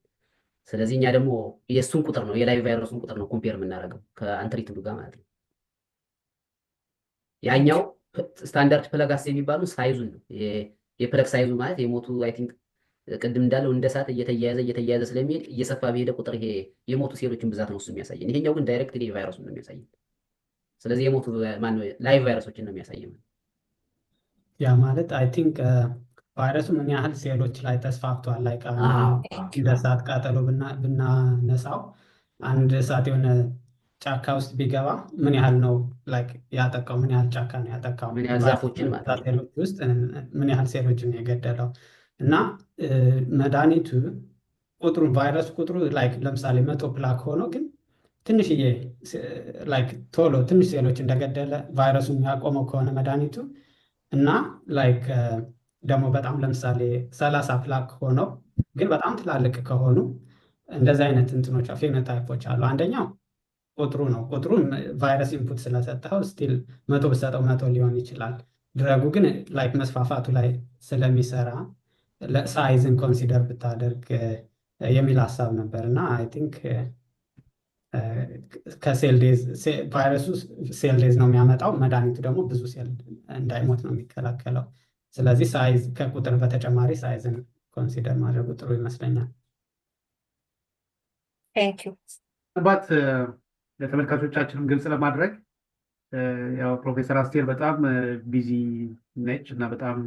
ስለዚህ እኛ ደግሞ የእሱን ቁጥር ነው የላይቭ ቫይረሱን ቁጥር ነው ኮምፔር የምናደርገው ከአንትሪትዱ ጋር ማለት ነው። ያኛው ስታንዳርድ ፕለጋስ የሚባሉ ሳይዙን ነው የፕለግ ሳይዙ ማለት የሞቱ አይ ቲንክ ቅድም እንዳለው እንደ እሳት እየተያያዘ ስለሚሄድ እየሰፋ በሄደ ቁጥር ይሄ የሞቱ ሴሎችን ብዛት ነው እሱ የሚያሳየን። ይሄኛው ግን ዳይሬክትሊ ቫይረሱን ነው የሚያሳየን። ስለዚህ የሞቱ ማነው ላይቭ ቫይረሶችን ነው የሚያሳየን። ያ ማለት አይ ቲንክ ቫይረሱ ምን ያህል ሴሎች ላይ ተስፋፍቷል። ላይ አዎ እንደ እሳት ቃጠሎ ብናነሳው አንድ እሳት የሆነ ጫካ ውስጥ ቢገባ ምን ያህል ነው ላይክ ያጠቃው? ምን ያህል ጫካ ነው ያጠቃው? ምን ያህል ዛፎችን ማለት ነው። ሴሎች ውስጥ ምን ያህል ሴሎችን የገደለው? እና መድኃኒቱ ቁጥሩ ቫይረስ ቁጥሩ ላይክ ለምሳሌ 100 ፕላክ ሆኖ ግን ትንሽዬ ላይክ ቶሎ ትንሽ ሴሎች እንደገደለ ቫይረሱን ያቆመው ከሆነ መድኃኒቱ እና ላይክ ደግሞ በጣም ለምሳሌ 30 ፕላክ ሆነው ግን በጣም ትላልቅ ከሆኑ እንደዚህ አይነት እንትኖች ፌኖታይፖች አሉ። አንደኛው ቁጥሩ ነው። ቁጥሩ ቫይረስ ኢንፑት ስለሰጠው ስቲል 100 ብሰጠው 100 ሊሆን ይችላል። ድረጉ ግን ላይክ መስፋፋቱ ላይ ስለሚሰራ ሳይዝን ኮንሲደር ብታደርግ የሚል ሀሳብ ነበር እና አይ ቲንክ ከሴል ዴዝ ቫይረሱ ሴል ዴዝ ነው የሚያመጣው። መድኃኒቱ ደግሞ ብዙ ሴል እንዳይሞት ነው የሚከላከለው። ስለዚህ ሳይዝ ከቁጥር በተጨማሪ ሳይዝን ኮንሲደር ማድረጉ ጥሩ ይመስለኛል። ቴንኪው። ምናልባት ለተመልካቾቻችንም ግልጽ ለማድረግ ያው ፕሮፌሰር አስቴር በጣም ቢዚ ነች እና በጣም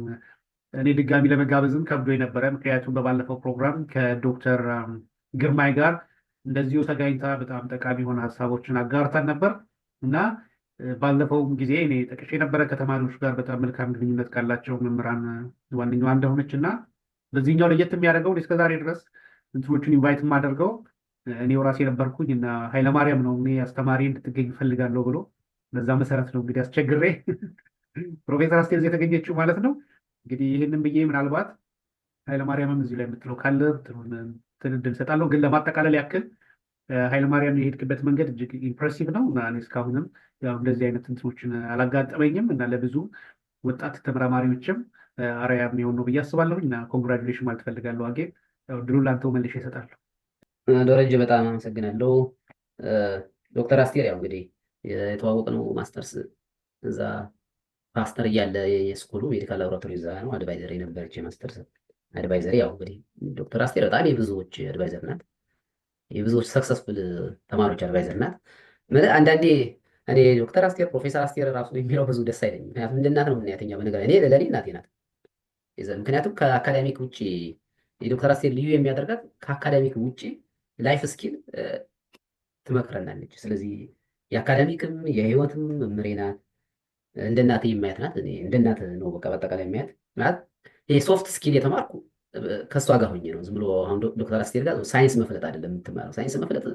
እኔ ድጋሚ ለመጋበዝም ከብዶ የነበረ ምክንያቱም በባለፈው ፕሮግራም ከዶክተር ግርማይ ጋር እንደዚሁ ተገናኝታ በጣም ጠቃሚ የሆነ ሀሳቦችን አጋርታን ነበር እና ባለፈውም ጊዜ እኔ ጠቅሼ የነበረ ከተማሪዎች ጋር በጣም መልካም ግንኙነት ካላቸው መምህራን ዋነኛዋ እንደሆነች እና በዚህኛው ለየት የሚያደርገው እስከዛሬ ድረስ እንትኖቹን ኢንቫይት የማደርገው እኔው ራሴ ነበርኩኝ እና ኃይለማርያም ነው እኔ አስተማሪ እንድትገኝ እፈልጋለሁ ብሎ በዛ መሰረት ነው እንግዲህ አስቸግሬ ፕሮፌሰር አስቴር የተገኘችው ማለት ነው። እንግዲህ ይህንን ብዬ ምናልባት ኃይለማርያምም እዚህ ላይ የምትለው ካለ እድል እሰጣለሁ። ግን ለማጠቃለል ያክል ኃይለማርያም የሄድክበት መንገድ እጅግ ኢምፕሬሲቭ ነው እና እኔ እስካሁንም ያው እንደዚህ አይነት እንትኖችን አላጋጠመኝም እና ለብዙ ወጣት ተመራማሪዎችም አርአያ የሚሆን ነው ብዬ አስባለሁኝ እና ኮንግራጁሌሽን ማለት እፈልጋለሁ። አጌ ድሉን ላንተው መልሼ እሰጣለሁ። ደረጀ በጣም አመሰግናለሁ። ዶክተር አስቴር ያው እንግዲህ የተዋወቅነው ማስተርስ እዛ ፓስተር እያለ የስኩሉ ሜዲካል ላቦራቶሪ እዛ ነው አድቫይዘር የነበረች የማስተርስ አድቫይዘር። ያው እንግዲህ ዶክተር አስቴር በጣም የብዙዎች አድቫይዘር ናት፣ የብዙዎች ሰክሰስፉል ተማሪዎች አድቫይዘር ናት። አንዳንዴ እኔ ዶክተር አስቴር ፕሮፌሰር አስቴር ራሱ የሚለው ብዙ ደስ አይለኝም፣ ምክንያቱም እንደ እናት ነው የምናያተኛ በነገር እኔ ለእኔ እናቴ ናት። ምክንያቱም ከአካዳሚክ ውጭ የዶክተር አስቴር ልዩ የሚያደርጋት ከአካዳሚክ ውጭ ላይፍ ስኪል ትመክረናለች። ስለዚህ የአካዳሚክም የህይወትም መምሬ ናት። እንደ እናቴ የማያት ናት። እንደ እናት ነው በቃ በአጠቃላይ የማያት ማለት ይሄ ሶፍት ስኪል የተማርኩ ከእሷ ጋር ሆኜ ነው። ዝም ብሎ አሁን ዶክተር አስቴር ጋር ሳይንስ መፍለጥ አይደለም የምትማረው። ሳይንስ መፍለጥ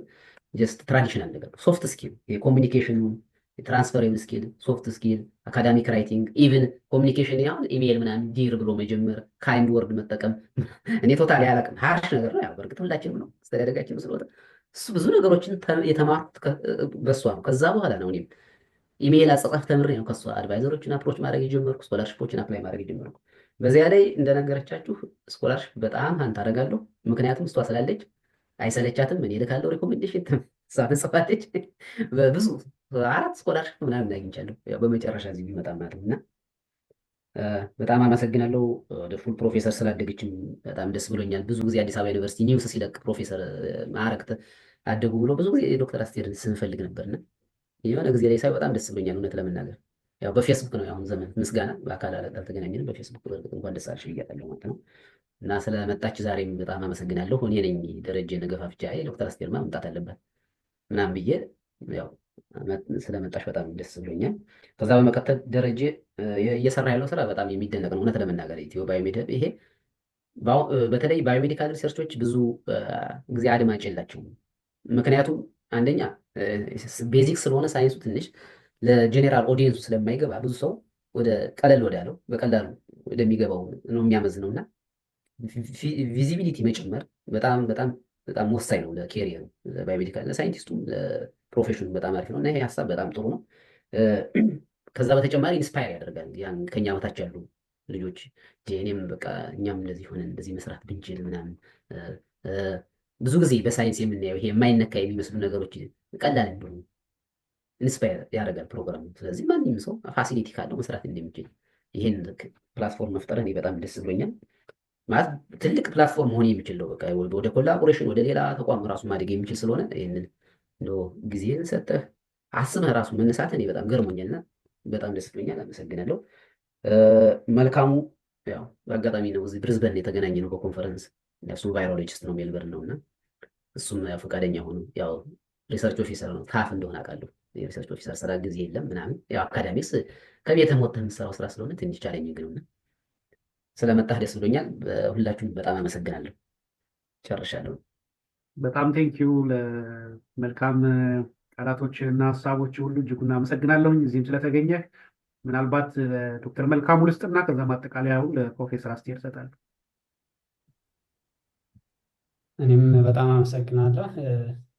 ጀስት ትራዲሽናል ነገር፣ ሶፍት ስኪል የኮሚኒኬሽኑ የትራንስፈሬብል ስኪል፣ ሶፍት ስኪል፣ አካዳሚክ ራይቲንግ፣ ኢቭን ኮሚኒኬሽን አሁን ኢሜይል ምናምን ዲር ብሎ መጀመር፣ ካይንድ ወርድ መጠቀም እኔ ቶታሊ አላውቅም። ሀርሽ ነገር ነው። ያው በእርግጥ ሁላችንም ነው አስተዳደጋችን ስለወጣ እሱ ብዙ ነገሮችን የተማርኩት በእሷ ነው። ከዛ በኋላ ነው እኔም ኢሜይል አጻጻፍ ተምሬ ነው ከእሷ አድቫይዘሮችን አፕሮች ማድረግ የጀመርኩ፣ ስኮላርሽፖችን አፕላይ ማድረግ የጀመርኩ። በዚያ ላይ እንደነገረቻችሁ ስኮላርሽፕ በጣም ሀንት አደርጋለሁ። ምክንያቱም እሷ ስላለች አይሰለቻትም። እኔ ልካለሁ ሪኮሜንዴሽን፣ እሷ ትጽፋለች። በብዙ 4 ስኮላርሽፕ ምናምን አግኝቻለሁ በመጨረሻ እዚህ ቢመጣ ማለት ነው። እና በጣም አመሰግናለሁ። ወደ ፉል ፕሮፌሰር ስላደገችም በጣም ደስ ብሎኛል። ብዙ ጊዜ አዲስ አበባ ዩኒቨርሲቲ ኒውስ ሲለቅ ፕሮፌሰር ማዕረግ አደጉ ብሎ ብዙ ጊዜ ዶክተር አስቴርን ስንፈልግ ነበርና የሆነ ጊዜ ላይ ሳይ በጣም ደስ ብሎኛል። እውነት ለመናገር ያው በፌስቡክ ነው አሁን ዘመን ምስጋና፣ በአካል አልተገናኘንም። በፌስቡክ በእርግጥ እንኳን ደስ አለሽ ብያለሁ ማለት ነው። እና ስለመጣች ዛሬም በጣም አመሰግናለሁ። እኔ ነኝ ደረጀ ነገፋፍቻ ዶክተር አስቴርማ መምጣት አለባት ምናምን ብዬ ያው ስለመጣሽ በጣም ደስ ብሎኛል። ከዛ በመቀጠል ደረጀ እየሰራ ያለው ስራ በጣም የሚደነቅ ነው። እውነት ለመናገር ኢትዮ ባዮሜድ ይሄ በተለይ ባዮሜዲካል ሪሰርቾች ብዙ ጊዜ አድማጭ የላቸውም። ምክንያቱም አንደኛ ቤዚክ ስለሆነ ሳይንሱ ትንሽ ለጄኔራል ኦዲየንሱ ስለማይገባ ብዙ ሰው ወደ ቀለል ወዳለው በቀላሉ ወደሚገባው ነው የሚያመዝነው እና ቪዚቢሊቲ መጨመር በጣም በጣም በጣም ወሳኝ ነው ለኬሪየር ባዮሜዲካል ለሳይንቲስቱም ለፕሮፌሽኑ በጣም አሪፍ ነው እና ይሄ ሀሳብ በጣም ጥሩ ነው። ከዛ በተጨማሪ ኢንስፓየር ያደርጋል ያን ከኛ በታች ያሉ ልጆች እኔም በቃ እኛም እንደዚህ ሆነን እንደዚህ መስራት ብንችል ምናምን። ብዙ ጊዜ በሳይንስ የምናየው ይሄ የማይነካ የሚመስሉ ነገሮች ቀላል እንደሆኑ ኢንስፓየር ያደርጋል ፕሮግራሙ። ስለዚህ ማንም ሰው ፋሲሊቲ ካለው መስራት እንደሚችል ይሄን ፕላትፎርም መፍጠር እኔ በጣም ደስ ብሎኛል። ማለት ትልቅ ፕላትፎርም መሆን የሚችል ነው። በቃ ወደ ኮላቦሬሽን ወደ ሌላ ተቋም ራሱ ማደግ የሚችል ስለሆነ ይህንን ጊዜን ሰጠህ አስበህ ራሱ መነሳት እኔ በጣም ገርሞኛልና በጣም ደስ ብሎኛል። አመሰግናለሁ። መልካሙ ያው በአጋጣሚ ነው እዚህ ብሪዝበን የተገናኘ ነው በኮንፈረንስ። እሱ ቫይሮሎጂስት ነው ሜልበርን ነው እና እሱም ያው ፈቃደኛ ሆኖ ያው ሪሰርች ኦፊሰር ነው። ታፍ እንደሆነ አውቃለሁ። የሪሰርች ኦፊሰር ስራ ጊዜ የለም ምናምን። ያው አካዳሚክስ ከቤተ ሞተህ የምትሰራው ስራ ስለሆነ ትንሽ ቻሌንጅ ነው እና ስለመጣህ ደስ ብሎኛል። ሁላችሁም በጣም አመሰግናለሁ። ጨርሻለሁ። በጣም ቴንኪዩ ለመልካም ቃላቶችና ሀሳቦች ሁሉ እጅጉን አመሰግናለሁኝ እዚህም ስለተገኘ። ምናልባት ዶክተር መልካሙ ልስጥና ከዛ ማጠቃለያው ለፕሮፌሰር አስቴር እሰጣለሁ። እኔም በጣም አመሰግናለሁ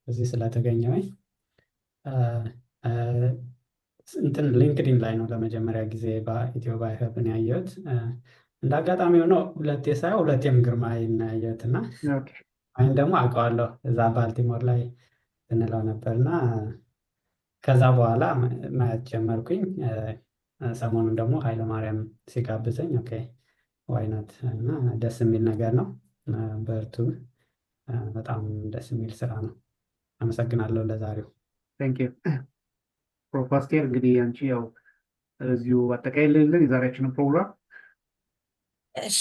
እዚህ ስለተገኘሁኝ። እንትን ሊንክዲን ላይ ነው ለመጀመሪያ ጊዜ በኢትዮ ባይሀብን ያየሁት። እንደ አጋጣሚ ሆኖ ሁለቴ ሳይሆን ሁለቴም ግርማይን ያየሁት እና ወይም ደግሞ አውቀዋለሁ እዛ ባልቲሞር ላይ እንለው ነበርና ከዛ በኋላ ማየት ጀመርኩኝ። ሰሞኑን ደግሞ ኃይለማርያም ሲጋብዘኝ ኦኬ ዋይናት እና ደስ የሚል ነገር ነው። በርቱ። በጣም ደስ የሚል ስራ ነው። አመሰግናለሁ ለዛሬው። ቴንኪዩ ፕሮፍ አስቴር። እንግዲህ አንቺ ያው እዚሁ አጠቃልልን የዛሬያችንን ፕሮግራም። እሺ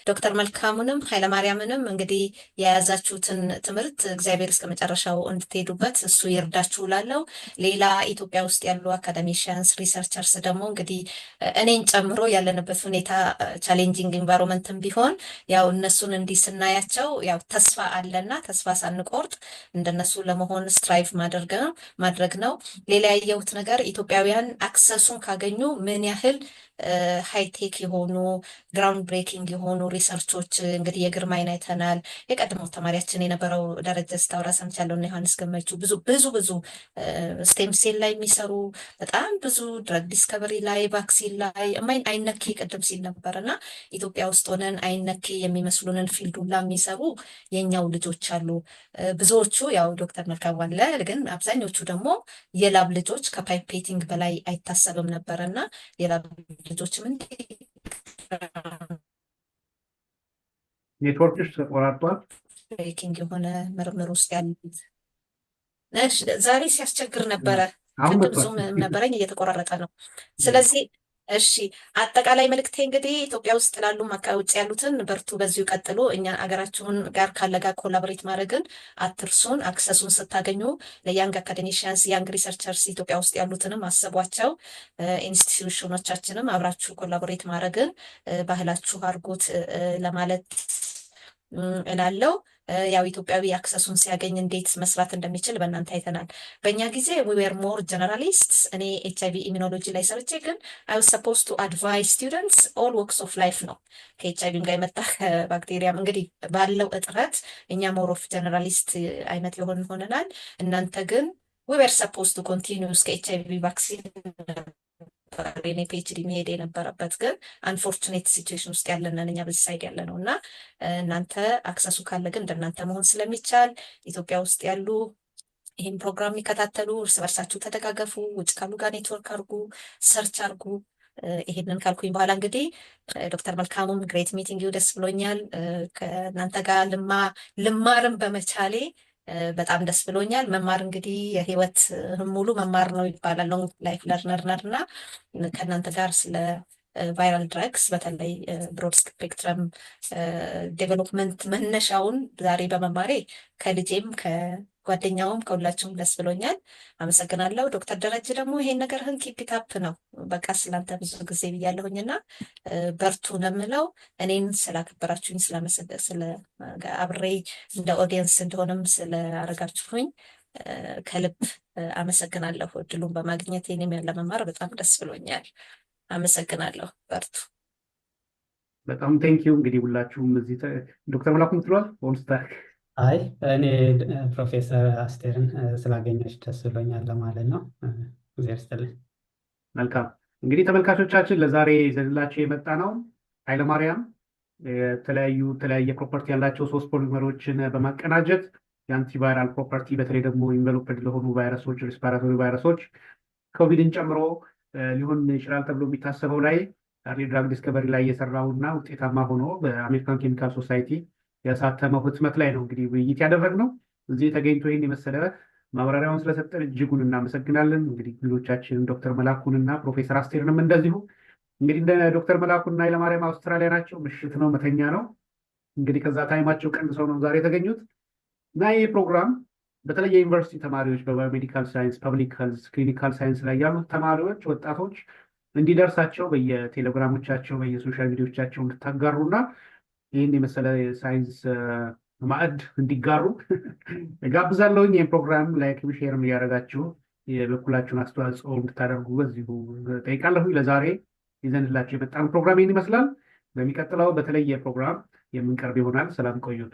ዶክተር መልካሙንም ኃይለማርያምንም እንግዲህ የያዛችሁትን ትምህርት እግዚአብሔር እስከ መጨረሻው እንድትሄዱበት እሱ ይርዳችሁ እላለሁ። ሌላ ኢትዮጵያ ውስጥ ያሉ አካዳሚሽያንስ ሪሰርቸርስ ደግሞ እንግዲህ እኔን ጨምሮ ያለንበት ሁኔታ ቻሌንጂንግ ኢንቫይሮንመንትም ቢሆን ያው እነሱን እንዲህ ስናያቸው ያው ተስፋ አለና ተስፋ ሳንቆርጥ እንደነሱ ለመሆን ስትራይቭ ማድረግ ነው። ሌላ ያየሁት ነገር ኢትዮጵያውያን አክሰሱን ካገኙ ምን ያህል ሃይቴክ የሆኑ ግራውንድ ብሬኪንግ የሆኑ ሪሰርቾች እንግዲህ የግርማይን አይተናል። የቀድሞው ተማሪያችን የነበረው ደረጀ ስታወራ ሰምቻለሁ እና ዮሐንስ ገመቹ ብዙ ስቴም ሴል ላይ የሚሰሩ በጣም ብዙ ድረግ ዲስከቨሪ ላይ ቫክሲን ላይ አይነኬ ቅድም ሲል ነበር እና ኢትዮጵያ ውስጥ ሆነን አይነኬ የሚመስሉንን ፊልድ ሁላ የሚሰሩ የኛው ልጆች አሉ። ብዙዎቹ ያው ዶክተር መልካሙ አለ፣ ግን አብዛኞቹ ደግሞ የላብ ልጆች ከፓይፔቲንግ በላይ አይታሰብም ነበር እና የላብ ልጆችም ኔትወርክሽ ተቆራርጧል። ብሬኪንግ የሆነ ምርምር ውስጥ ያሉት ዛሬ ሲያስቸግር ነበረ። አሁን ቅድም ዙም ነበረኝ እየተቆራረጠ ነው። ስለዚህ እሺ አጠቃላይ መልእክቴ እንግዲህ ኢትዮጵያ ውስጥ ላሉ ውጭ ያሉትን በርቱ፣ በዚሁ ቀጥሉ። እኛ አገራችሁን ጋር ካለ ጋር ኮላቦሬት ማድረግን አትርሱን። አክሰሱን ስታገኙ ለያንግ አካዴሚሽያንስ ያንግ ሪሰርቸርስ ኢትዮጵያ ውስጥ ያሉትንም አስቧቸው። ኢንስቲትዩሽኖቻችንም አብራችሁ ኮላቦሬት ማድረግን ባህላችሁ አድርጉት ለማለት እላለሁ። ያው ኢትዮጵያዊ አክሰሱን ሲያገኝ እንዴት መስራት እንደሚችል በእናንተ አይተናል። በእኛ ጊዜ we were more generalists። እኔ HIV ኢሚኖሎጂ ላይ ሰርቼ ግን I was supposed to advise students all walks of life ነው። ከኤችአይቪ ጋር የመጣ ባክቴሪያም እንግዲህ ባለው እጥረት እኛ more of generalist አይነት ሆነናል። እናንተ ግን we were supposed to continue እስከ HIV ቫክሲን እኔ ፒኤችዲ መሄድ የነበረበት ግን አንፎርቹኔት ሲቹዌሽን ውስጥ ያለንን እኛ በዚህ ሳይድ ያለ ነው እና እናንተ አክሰሱ ካለ ግን እንደናንተ መሆን ስለሚቻል ኢትዮጵያ ውስጥ ያሉ ይህን ፕሮግራም የሚከታተሉ እርስ በርሳችሁ ተደጋገፉ። ውጭ ካሉ ጋር ኔትወርክ አርጉ፣ ሰርች አርጉ። ይሄንን ካልኩኝ በኋላ እንግዲህ ዶክተር መልካሙም ግሬት ሚቲንግ ደስ ብሎኛል። ከእናንተ ጋር ልማርም በመቻሌ በጣም ደስ ብሎኛል። መማር እንግዲህ የህይወት ሙሉ መማር ነው ይባላል። ሎንግ ላይፍ ለርነር እና ከእናንተ ጋር ስለ ቫይራል ድራግስ በተለይ ብሮድ ስፔክትረም ዴቨሎፕመንት መነሻውን ዛሬ በመማሬ ከልጄም ከጓደኛውም ከሁላችሁም ደስ ብሎኛል። አመሰግናለሁ። ዶክተር ደረጀ ደግሞ ይሄን ነገርህን ኪፒታፕ ነው በቃ ስላንተ ብዙ ጊዜ ብያለሁኝና በርቱ ነው የምለው። እኔን ስላከበራችሁኝ ስለ አብሬ እንደ ኦዲየንስ እንደሆነም ስላረጋችሁኝ ከልብ አመሰግናለሁ። እድሉን በማግኘት እኔም ለመማር በጣም ደስ ብሎኛል። አመሰግናለሁ። በርቱ። በጣም ቴንኪዩ። እንግዲህ ሁላችሁም እዚህ ዶክተር መላኩ ምትሏል ኦልስታር አይ እኔ ፕሮፌሰር አስቴርን ስላገኘች ደስ ብሎኛል ለማለት ነው። እግዚአብሔር ይስጥልኝ። መልካም እንግዲህ ተመልካቾቻችን ለዛሬ ይዘንላችሁ የመጣ ነው ኃይለማርያም የተለያየ ፕሮፐርቲ ያላቸው 3 ፖሊመሮችን በማቀናጀት የአንቲቫይራል ፕሮፐርቲ በተለይ ደግሞ ኢንቨሎፕድ ለሆኑ ቫይረሶች፣ ሪስፓራቶሪ ቫይረሶች ኮቪድን ጨምሮ ሊሆን ይችላል ተብሎ የሚታሰበው ላይ ድራግ ዲስከቨሪ ላይ የሰራውና ውጤታማ ሆኖ በአሜሪካን ኬሚካል ሶሳይቲ ያሳተመው ህትመት ላይ ነው እንግዲህ ውይይት ያደረግነው። እዚህ ተገኝቶ ይህን የመሰለ ማብራሪያውን ስለሰጠን እጅጉን እናመሰግናለን። እንግዲህ ሌሎቻችንን ዶክተር መላኩንና ፕሮፌሰር አስቴርንም እንደዚሁ እንግዲህ እንደ ዶክተር መላኩና ኃይለማርያም አውስትራሊያ ናቸው። ምሽት ነው፣ መተኛ ነው። እንግዲህ ከዛ ታይማቸው ቀንሰው ነው ዛሬ የተገኙት እና ይህ ፕሮግራም በተለይ የዩኒቨርሲቲ ተማሪዎች በባዮሜዲካል ሳይንስ፣ ፐብሊክ ሄልዝ፣ ክሊኒካል ሳይንስ ላይ ያሉት ተማሪዎች፣ ወጣቶች እንዲደርሳቸው በየቴሌግራሞቻቸው በየሶሻል ሚዲያዎቻቸው እንድታጋሩና ይህን የመሰለ ሳይንስ ማዕድ እንዲጋሩ እጋብዛለሁኝ። ይህን ፕሮግራም ላይክ ሼርም እያደረጋችሁ የበኩላችሁን አስተዋጽኦ እንድታደርጉ በዚሁ ጠይቃለሁ። ለዛሬ ይዘንላችሁ የመጣን ፕሮግራም ይህን ይመስላል። በሚቀጥለው በተለየ ፕሮግራም የምንቀርብ ይሆናል። ሰላም ቆዩት።